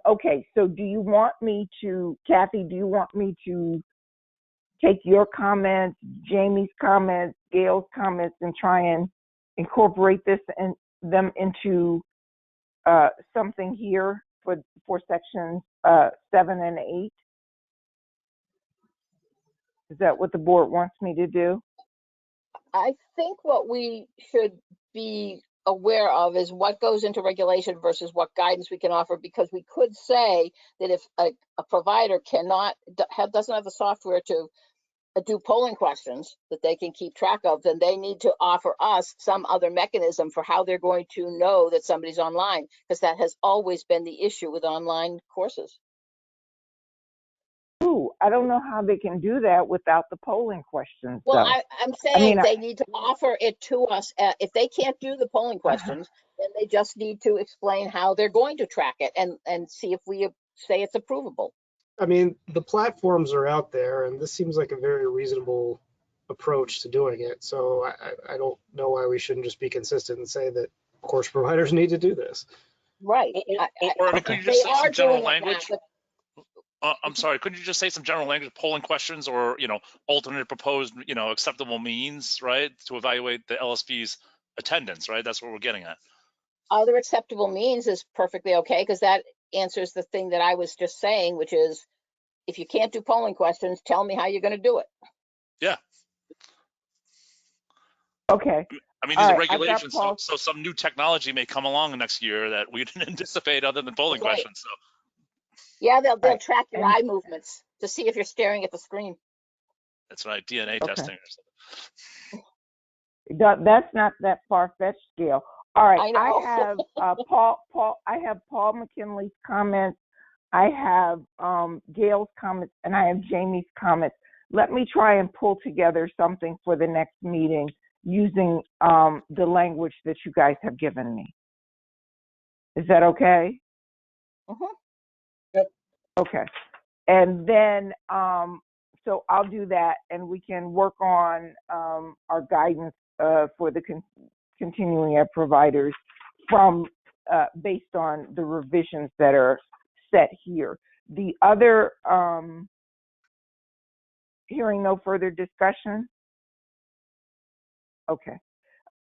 Okay, so do you want me to, Kathy? Do you want me to take your comments, Jamie's comments, Gail's comments, and try and incorporate them into something here for sections 7 and 8? Is that what the board wants me to do? I think what we should be aware of is what goes into regulation versus what guidance we can offer, because we could say that if a provider doesn't have the software to do polling questions that they can keep track of, then they need to offer us some other mechanism for how they're going to know that somebody's online, because that has always been the issue with online courses. Ooh, I don't know how they can do that without the polling questions. Well, though. I'm saying I they need to offer it to us. If they can't do the polling questions, then they just need to explain how they're going to track it and see if we say it's approvable. I mean, the platforms are out there, and this seems like a very reasonable approach to doing it. So I don't know why we shouldn't just be consistent and say that course providers need to do this. Right. Or I mean, could you They just say are some general doing it now, language? but I'm sorry, couldn't you just say some general language, polling questions, or alternate proposed, acceptable means, right, to evaluate the LSP's attendance, right? That's what we're getting at. other acceptable means is perfectly okay, because that answers the thing that I was just saying, which is if you can't do polling questions, tell me how you're going to do it. Yeah. Okay. I mean, these All are right, I've got regulations, Paul. so some new technology may come along next year that we didn't anticipate other than polling That's right. questions. So Yeah, they'll Right. track your eye movements to see if you're staring at the screen. that's right, DNA Okay. testing or something. That's not that far-fetched, Gail. All right, I know. I have Paul. I have Paul McKinley's comments. I have Gail's comments, and I have Jamie's comments. Let me try and pull together something for the next meeting using the language that you guys have given me. Is that okay? Mhm. Okay. And then, so I'll do that, and we can work on our guidance for the continuing ed providers from based on the revisions that are set here. The other, hearing no further discussion. Okay.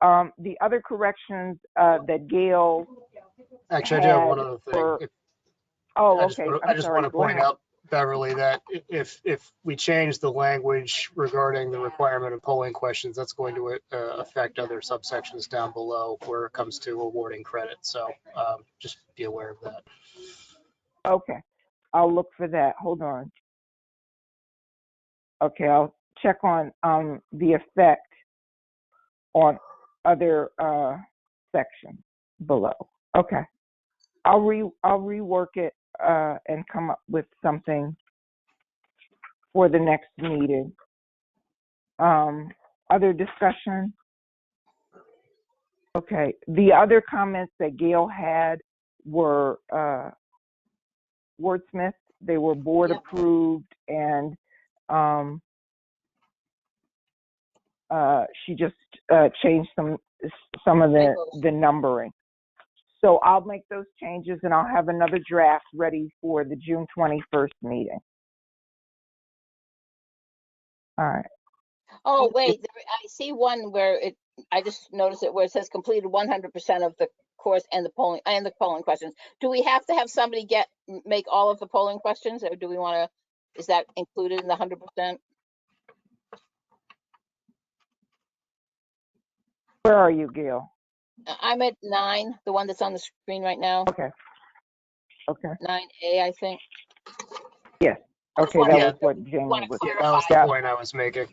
The other corrections that Gail Actually, I do have one had other thing. for, oh, okay, I I'm just sorry, want to go point ahead. out, Beverly, that if we change the language regarding the requirement of polling questions, that's going to affect other subsections down below where it comes to awarding credit. So just be aware of that. Okay, I'll look for that. Hold on. Okay, I'll check on the effect on other sections below. Okay, I'll rework it and come up with something for the next meeting. Other discussion? Okay, the other comments that Gail had were wordsmith. They were board Yep. approved, and she just changed some of the numbering. So I'll make those changes, and I'll have another draft ready for the June 21st meeting. All right. Oh, wait, I see one where I just noticed it where it says completed 100% of the course and the polling questions. Do we have to have somebody make all of the polling questions, or do we want to, is that included in the 100%? Where are you, Gail? I'm at 9, the one that's on the screen right now. Okay. Okay. 9A, I think. Yes. Okay, wanna that make- was what Jamie wanna was. Yeah, that was the point I was making.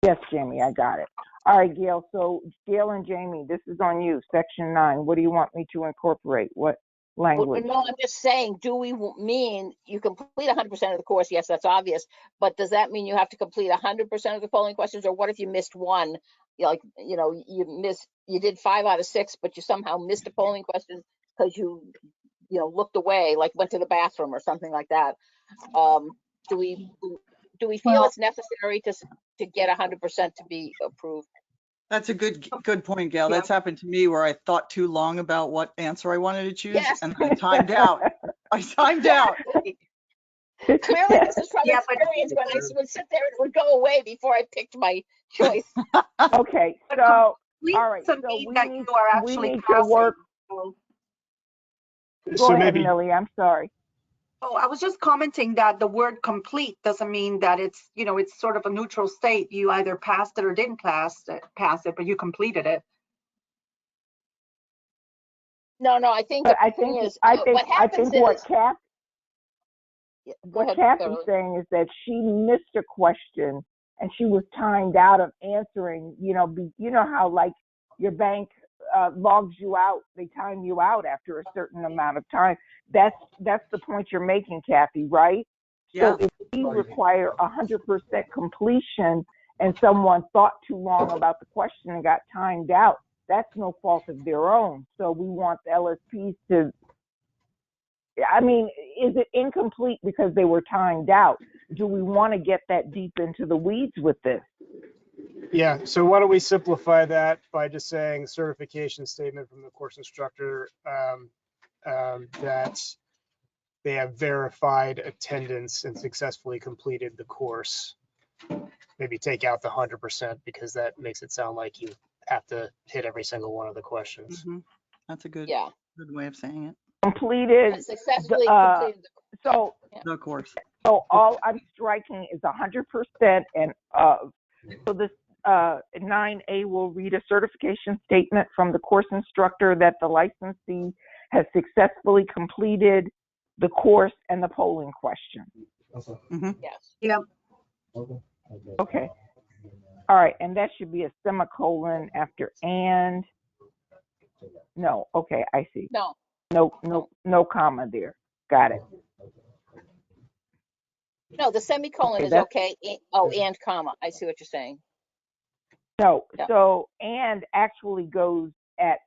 Yes, Jamie, I got it. All right, Gail. So Gail and Jamie, this is on you. Section 9. What do you want me to incorporate? What language? No, I'm just saying, do we mean you complete 100% of the course? Yes, that's obvious. But does that mean you have to complete 100% of the polling questions? Or what if you missed one? Like, you did 5 out of 6, but you somehow missed a polling question because you looked away, like went to the bathroom or something like that. Do we feel it's necessary to get 100% to be approved? That's a good point, Gail. Yeah. That's happened to me where I thought too long about what answer I wanted to choose, Yes. and I timed out. I timed out. Clearly, this is from Yeah, but- experience when I would sit there and it would go away before I picked my choice. Okay, But so complete all right, to so mean we that need- you are we actually need to passing. work- So- go So ahead, maybe, Millie. I'm sorry. Oh, I was just commenting that the word complete doesn't mean that it's, it's sort of a neutral state. You either passed it or didn't pass it, but you completed it. No, I think But the I thing think is, what what happens is, go what ahead, Kathy's Beverly. saying is that she missed a question and she was timed out of answering. You know how like your bank logs you out, they time you out after a certain amount of time. That's the point you're making, Kathy, right? Yeah. So if we require 100% completion and someone thought too long about the question and got timed out, that's no fault of their own. So we want the LSPs to, I mean, is it incomplete because they were timed out? Do we want to get that deep into the weeds with this? yeah, so why don't we simplify that by just saying certification statement from the course instructor that they have verified attendance and successfully completed the course. Maybe take out the 100% because that makes it sound like you have to hit every single one of the questions. Mhm. That's a good way of saying it. Completed. Successfully completed So The course. all I'm striking is 100% and of. So this 9A will read a certification statement from the course instructor that the licensee has successfully completed the course and the polling question. Mhm. Yes. Yeah. Okay. All right, and that should be a semicolon after and. No, okay, I see. No. No comma there. Got it. No, the semicolon Okay, is that's- okay. And comma. I see what you're saying. No, Yeah. so and actually goes at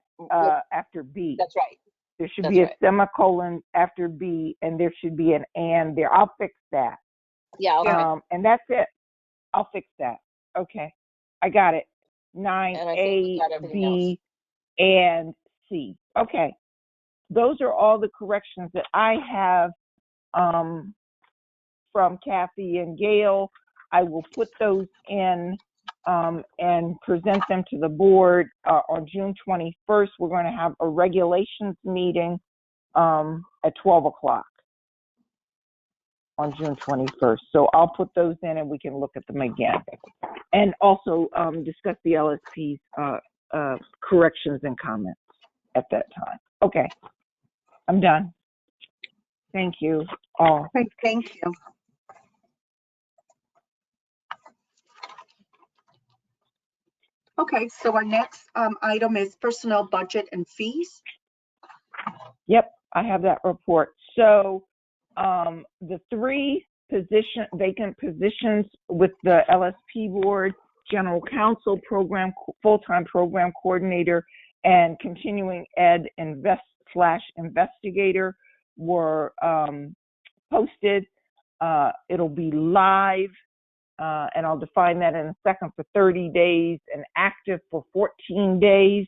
after B. That's right. There should That's be a right. semicolon after B, and there should be an and there. I'll fix that. Yeah. Okay. And that's it. I'll fix that. Okay, I got it. And I think we 9A, got everything B, and C. Okay, those are all the corrections that I have from Kathy and Gail. I will put those in and present them to the board on June 21st. We're going to have a regulations meeting at 12 o'clock on June 21st. So I'll put those in and we can look at them again. And also discuss the LSP's corrections and comments at that time. Okay, I'm done. Thank you all. Great, thank you. Okay, so our next item is personnel budget and fees. Yep, I have that report. So the 3 vacant positions with the LSP board general counsel, full-time program coordinator, and continuing ed investigator were posted. It'll be live, and I'll define that in a second, for 30 days and active for 14 days.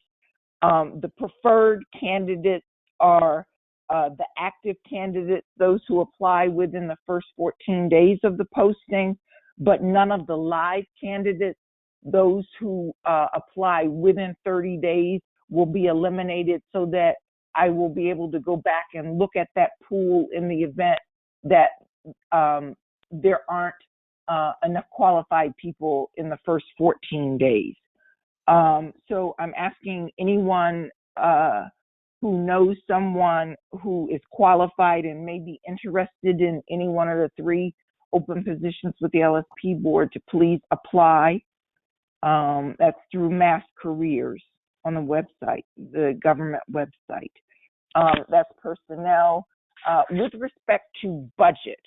The preferred candidates are the active candidates, those who apply within the first 14 days of the posting, but none of the live candidates, those who apply within 30 days, will be eliminated, so that I will be able to go back and look at that pool in the event that there aren't enough qualified people in the first 14 days. So I'm asking anyone who knows someone who is qualified and may be interested in any one of the 3 open positions with the LSP board to please apply. That's through Mass Careers on the website, the government website. That's personnel. With respect to budget,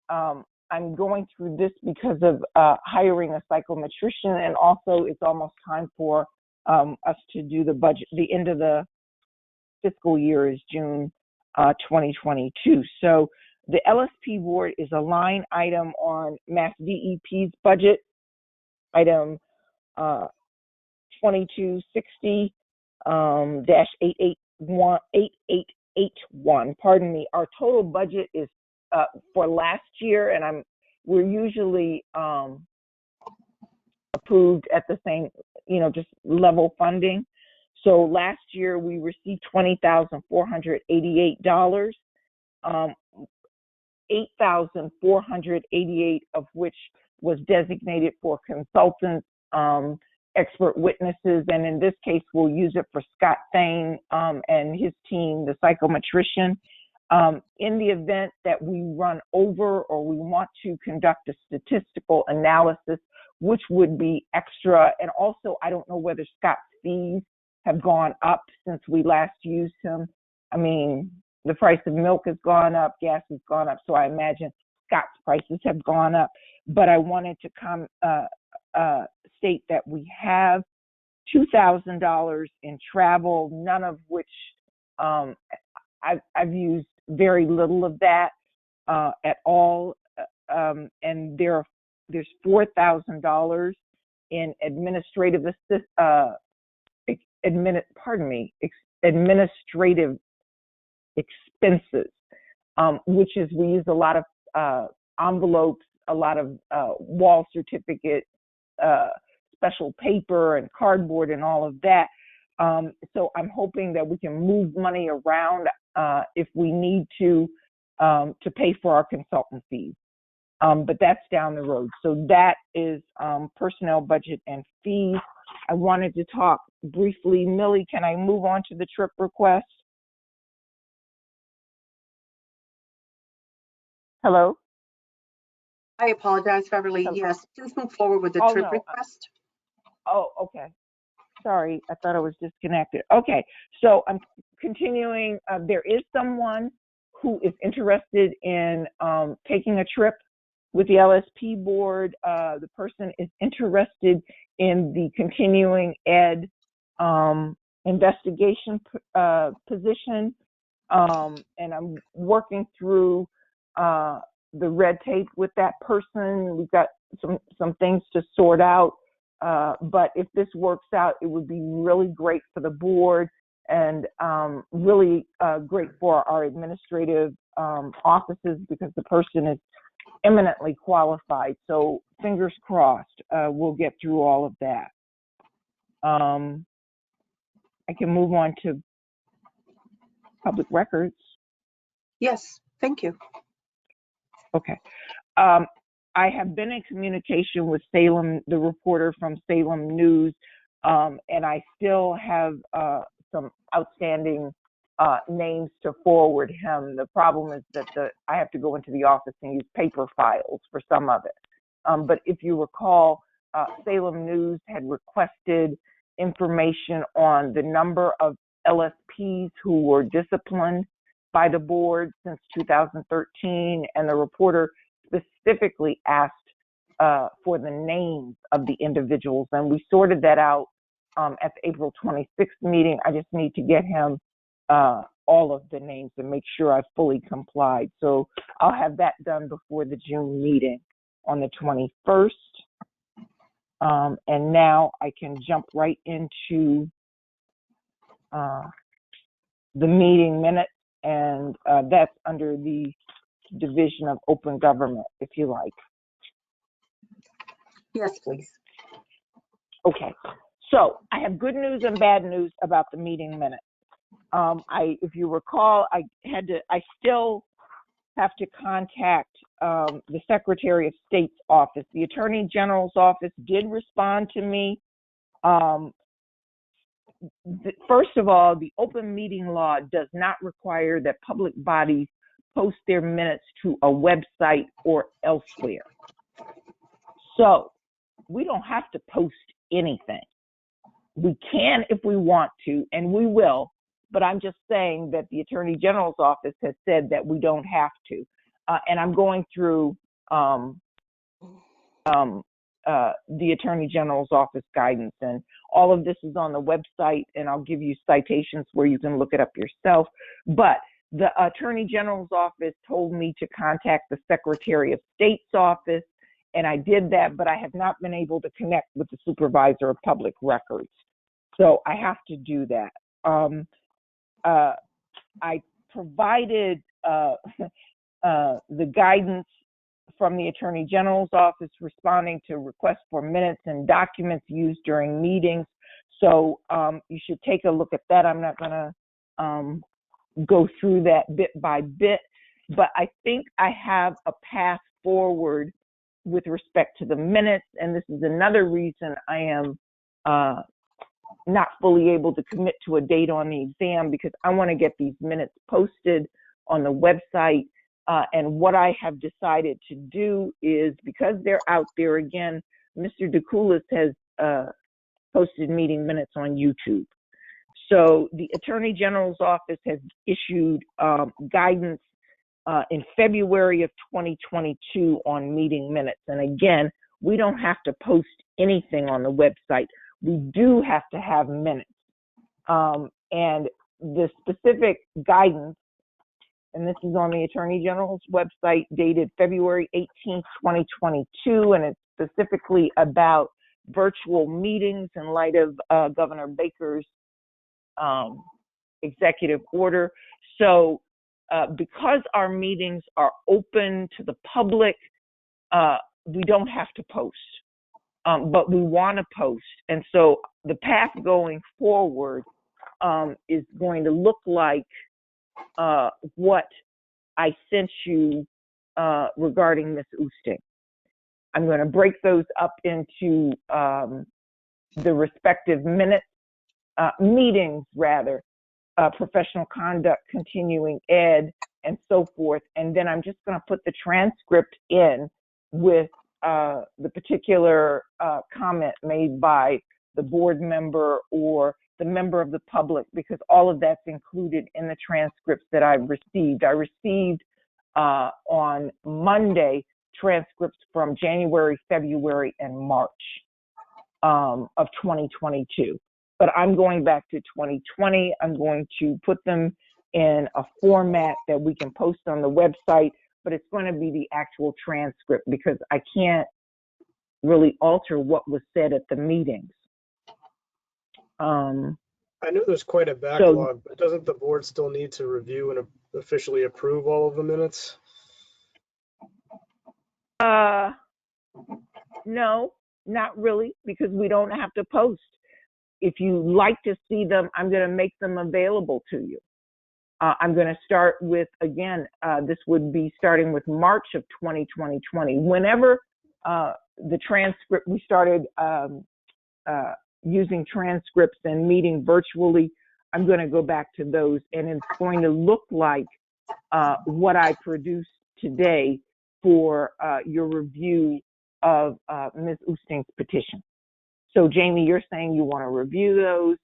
I'm going through this because of hiring a psychometrician, and also it's almost time for us to do the budget. The end of the fiscal year is June 2022. So the LSP board is a line item on Mass DEP's budget, item 2260 8881. Pardon me. Our total budget is for last year, and we're usually approved at the same, just level funding. So last year we received $20,488, $8,488 of which was designated for consultants, expert witnesses, and in this case we'll use it for Scott Thane and his team, the psychometrician. In the event that we run over or we want to conduct a statistical analysis, which would be extra, and also I don't know whether Scott's fees have gone up since we last used him. I mean, the price of milk has gone up, gas has gone up, so I imagine Scott's prices have gone up. But I wanted to state that we have $2,000 in travel, none of which I've used very little of that at all, and there's $4,000 in administrative administrative expenses, which is we use a lot of envelopes, a lot of wall certificate, special paper and cardboard and all of that. So I'm hoping that we can move money around if we need to pay for our consultant fees. But that's down the road. So that is personnel, budget, and fees. I wanted to talk briefly. Millie, can I move on to the trip request? Hello? I apologize, Beverly. Hello? Yes, please move forward with the Oh, trip no. request. Oh, okay. Sorry, I thought I was disconnected. Okay, so I'm continuing. There is someone who is interested in taking a trip with the LSP board. The person is interested in the continuing ed investigation position, and I'm working through the red tape with that person. We've got some things to sort out, but if this works out, it would be really great for the board and really great for our administrative offices, because the person is eminently qualified. So fingers crossed, we'll get through all of that. I can move on to public records. Yes, thank you. Okay. I have been in communication with Salem, the reporter from Salem News, and I still have some outstanding names to forward him. The problem is that I have to go into the office and use paper files for some of it. But if you recall, Salem News had requested information on the number of LSPs who were disciplined by the board since 2013, and the reporter specifically asked for the names of the individuals, and we sorted that out at the April 26th meeting. I just need to get him all of the names and make sure I fully complied. So I'll have that done before the June meeting on the 21st. And now I can jump right into the meeting minutes, and that's under the Division of Open Government, if you like. Yes, please. Okay, so I have good news and bad news about the meeting minutes. If you recall, I still have to contact the Secretary of State's office. The Attorney General's office did respond to me. First of all, the open meeting law does not require that public bodies post their minutes to a website or elsewhere. So we don't have to post anything. We can if we want to, and we will, but I'm just saying that the Attorney General's office has said that we don't have to. And I'm going through the Attorney General's office guidance, and all of this is on the website, and I'll give you citations where you can look it up yourself. But the Attorney General's office told me to contact the Secretary of State's office, and I did that, but I have not been able to connect with the Supervisor of Public Records. So I have to do that. I provided the guidance from the Attorney General's office responding to requests for minutes and documents used during meetings. So you should take a look at that. I'm not going to go through that bit by bit, but I think I have a path forward with respect to the minutes, and this is another reason I am not fully able to commit to a date on the exam, because I want to get these minutes posted on the website. And what I have decided to do is, because they're out there again, Mr. DeCoulis has posted meeting minutes on YouTube. So the Attorney General's office has issued guidance in February of 2022 on meeting minutes. And again, we don't have to post anything on the website. We do have to have minutes. And the specific guidance, and this is on the Attorney General's website, dated February 18th, 2022, and it's specifically about virtual meetings in light of Governor Baker's executive order. So because our meetings are open to the public, we don't have to post, but we want to post. And so the path going forward is going to look like what I sent you regarding Ms. Oosting. I'm going to break those up into the respective meetings, professional conduct, continuing ed, and so forth. And then I'm just going to put the transcript in with the particular comment made by the board member or the member of the public, because all of that's included in the transcripts that I've received. I received on Monday transcripts from January, February, and March of 2022. But I'm going back to 2020. I'm going to put them in a format that we can post on the website, but it's going to be the actual transcript because I can't really alter what was said at the meetings. I know there's quite a backlog, but doesn't the board still need to review and officially approve all of the minutes? No, not really, because we don't have to post. If you like to see them, I'm going to make them available to you. I'm going to start with, again, this would be starting with March of 2020. Whenever the transcript, we started using transcripts and meeting virtually, I'm going to go back to those, and it's going to look like what I produced today for your review of Ms. Oosting's petition. So, Jamie, you're saying you want to review those?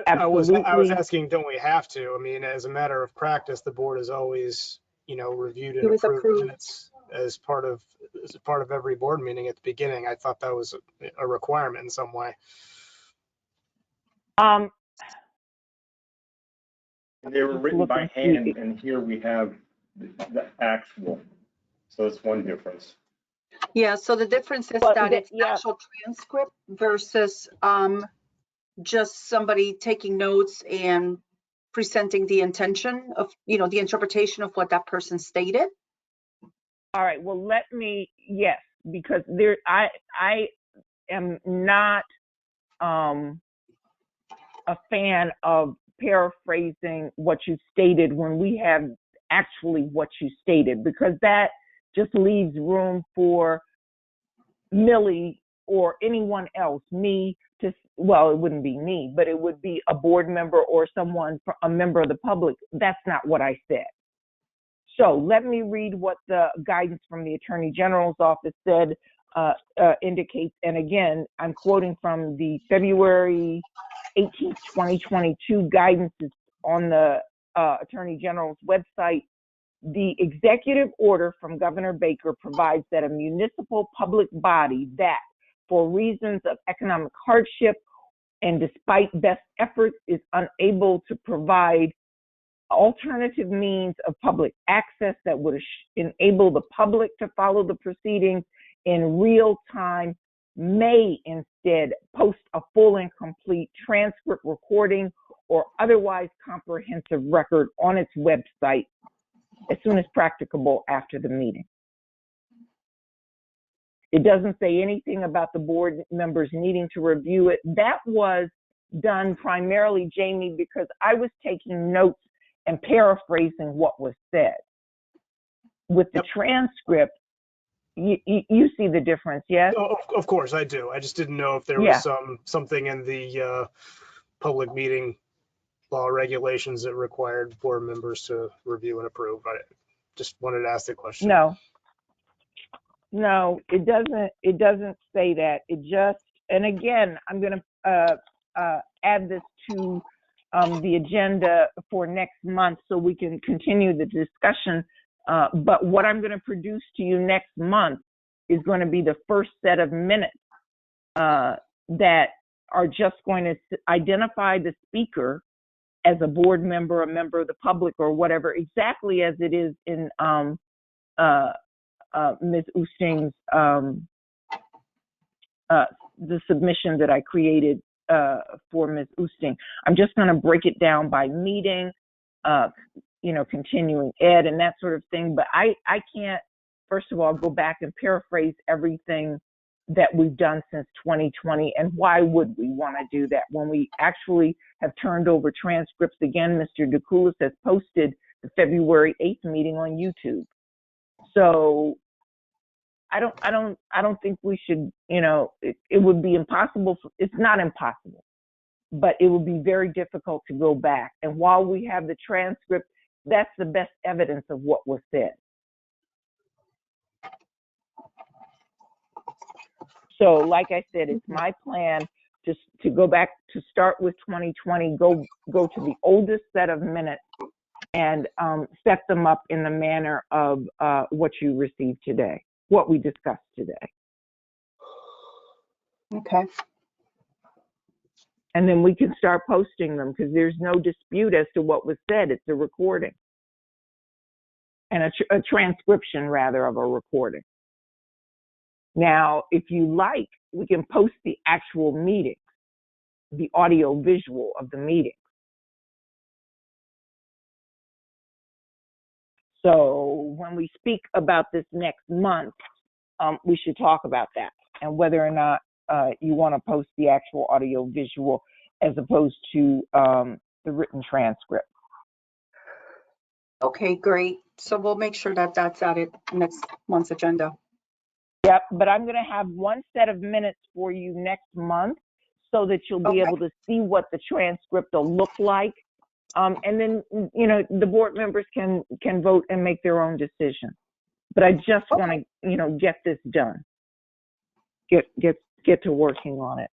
Absolutely. I was asking, don't we have to? I mean, as a matter of practice, the board has always, reviewed and approved minutes as part of every board meeting at the beginning. I thought that was a requirement in some way. They were Just written look by and see. hand, and here we have the actual. So it's one difference. Yeah, so the difference is Well, that it's yeah. actual transcript versus just somebody taking notes and presenting the intention of, the interpretation of what that person stated. All right. Well, yes, because I am not a fan of paraphrasing what you stated when we have actually what you stated, because that just leaves room for Millie or anyone else, well, it wouldn't be me, but it would be a board member or a member of the public. That's not what I said. So let me read what the guidance from the Attorney General's office said, indicates. And again, I'm quoting from the February 18th, 2022 guidance is on the Attorney General's website. The executive order from Governor Baker provides that a municipal public body that, for reasons of economic hardship and despite best efforts, is unable to provide alternative means of public access that would enable the public to follow the proceedings in real time may instead post a full and complete transcript, recording, or otherwise comprehensive record on its website as soon as practicable after the meeting. It doesn't say anything about the board members needing to review it. That was done primarily, Jamie, because I was taking notes and paraphrasing what was said. With the transcript, you see the difference, yes? Oh, of course I do. I just didn't know if there was something in the public meeting law regulations that required board members to review and approve. I just wanted to ask the question. No, it doesn't. It doesn't say that. It just, and again, I'm going to add this to the agenda for next month so we can continue the discussion. But what I'm going to produce to you next month is going to be the first set of minutes that are just going to identify the speaker as a board member, a member of the public, or whatever, exactly as it is in Ms. Oosting's, the submission that I created for Ms. Oosting. I'm just going to break it down by meeting, continuing ed and that sort of thing. But I can't, first of all, go back and paraphrase everything that we've done since 2020. And why would we want to do that when we actually have turned over transcripts? Again, Mr. DeCoulis has posted the February 8th meeting on YouTube. So I don't think we should, it would be impossible. It's not impossible, but it would be very difficult to go back. And while we have the transcript, that's the best evidence of what was said. So like I said, it's my plan to go back, to start with 2020, go to the oldest set of minutes and set them up in the manner of what you received today, what we discussed today. Okay. And then we can start posting them because there's no dispute as to what was said. It's a recording and a transcription, rather, of a recording. Now, if you like, we can post the actual meetings, the audio visual of the meeting. So when we speak about this next month, we should talk about that and whether or not you want to post the actual audio visual as opposed to the written transcript. Okay, great. So we'll make sure that that's added next month's agenda. Yep, but I'm going to have one set of minutes for you next month so that you'll be able to see what the transcript will look like. And then, the board members can vote and make their own decision. But I just want to, get this done. Get to working on it.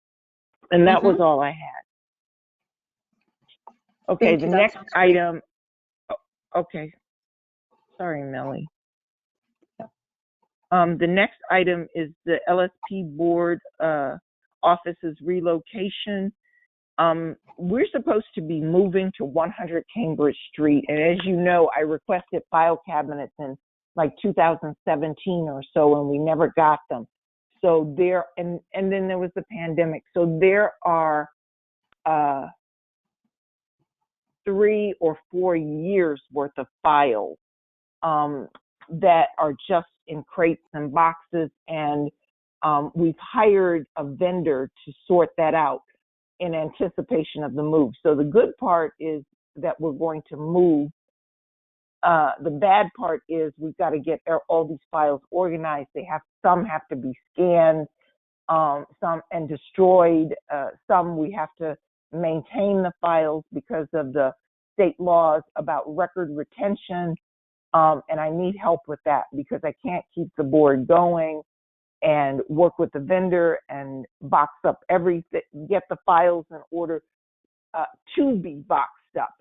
And that was all I had. Okay, the next item. Okay. Sorry, Millie. The next item is the LSP board office's relocation. We're supposed to be moving to 100 Cambridge Street, and as you know, I requested file cabinets in like 2017 or so, and we never got them. So there, and then there was the pandemic. So there are 3 or 4 years worth of files that are just in crates and boxes, and we've hired a vendor to sort that out in anticipation of the move. So the good part is that we're going to move. The bad part is we've got to get all these files organized. Some have to be scanned, some and destroyed. Some we have to maintain the files because of the state laws about record retention. And I need help with that because I can't keep the board going and work with the vendor and box up everything, get the files in order to be boxed up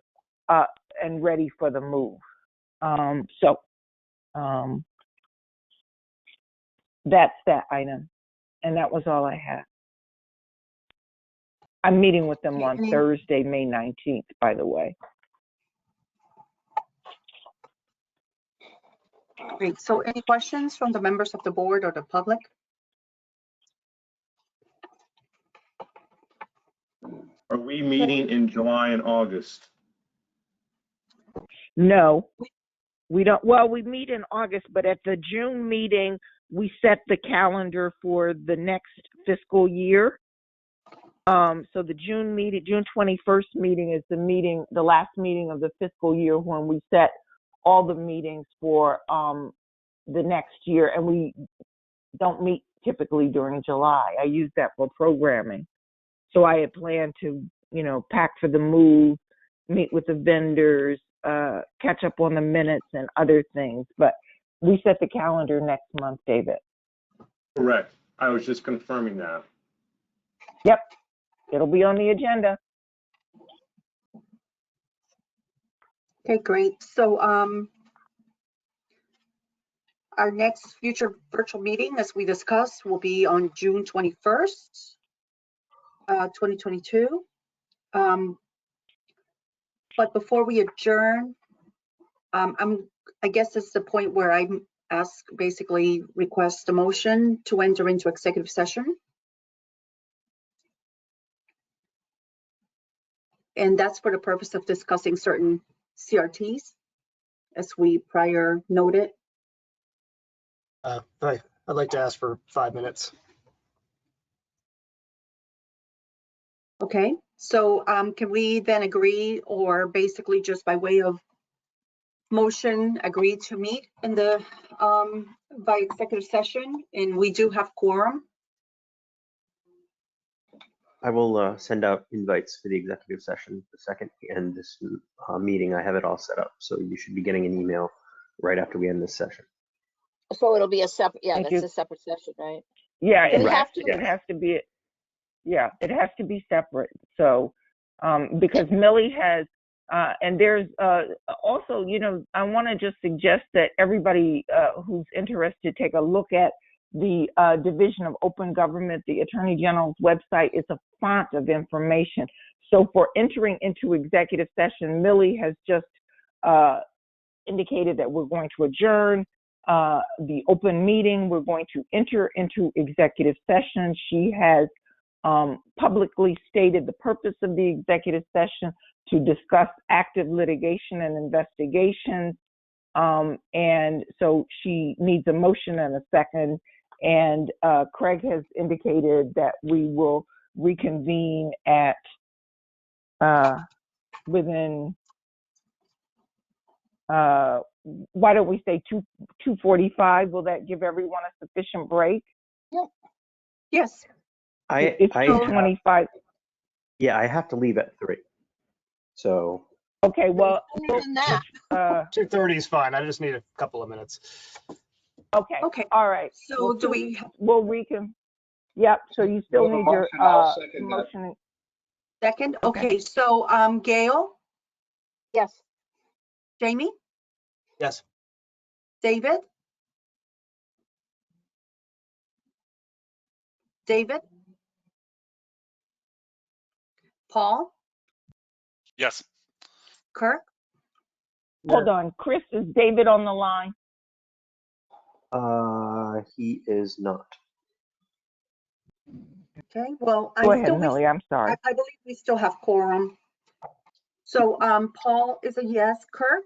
and ready for the move. That's that item. And that was all I had. I'm meeting with them on Thursday, May 19th, by the way. Great. So any questions from the members of the board or the public? Are we meeting in July and August? No, we don't. Well, we meet in August, but at the June meeting, we set the calendar for the next fiscal year. So the June meeting, June 21st meeting is the last meeting of the fiscal year when we set all the meetings for the next year, and we don't meet typically during July. I use that for programming. So I had planned to, pack for the move, meet with the vendors, catch up on the minutes and other things. But we set the calendar next month, David. Correct. I was just confirming that. Yep. It'll be on the agenda. Okay, great. So our next future virtual meeting, as we discussed, will be on June 21st, 2022. But before we adjourn, I guess it's the point where I request a motion to enter into executive session. And that's for the purpose of discussing certain CRTs, as we prior noted. I'd like to ask for 5 minutes. Okay, so can we then agree, or basically just by way of motion, agree to meet in the by executive session? And we do have quorum. I will send out invites for the executive session the second we end this meeting. I have it all set up, so you should be getting an email right after we end this session. So it'll be a separate, Thank that's you. a separate session, right? Yeah, Do we it have to? has to be. Yeah, it has to be separate. So, because Millie has, and there's also, I want to just suggest that everybody who's interested take a look at the Division of Open Government, the Attorney General's website. It's a font of information. So for entering into executive session, Millie has just indicated that we're going to adjourn the open meeting. We're going to enter into executive session. She has publicly stated the purpose of the executive session to discuss active litigation and investigations. And so she needs a motion and a second. And Craig has indicated that we will reconvene at within, why don't we say 2:45? Will that give everyone a sufficient break? Yep. Yes. It's 2:25. Yeah, I have to leave at 3. So. Okay, well, Sooner than that. 2:30 is fine. I just need a couple of minutes. Okay. Okay. All right. So do we? We'll recon. Yep. So you still We have a need your motion. I'll second that. motion. Second. Okay. So Gail, Yes. Jamie, Yes. David, David? Paul? Yes. Kirk? Hold on, Chris, is David on the line? He is not. Okay, well, Go ahead, Millie, I'm sorry. I believe we still have quorum. So Paul is a yes. Kirk?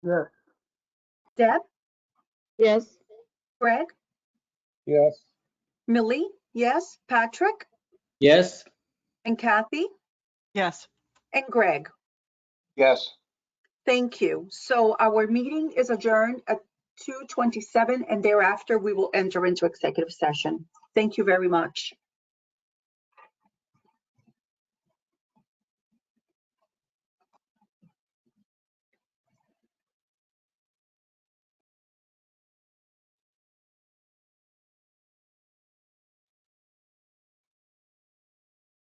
Yes. Deb? Yes, Greg? Yes. Millie? Yes. Patrick? Yes, And Kathy? Yes. And Greg? Yes. Thank you. So our meeting is adjourned at 2:27, and thereafter we will enter into executive session. Thank you very much.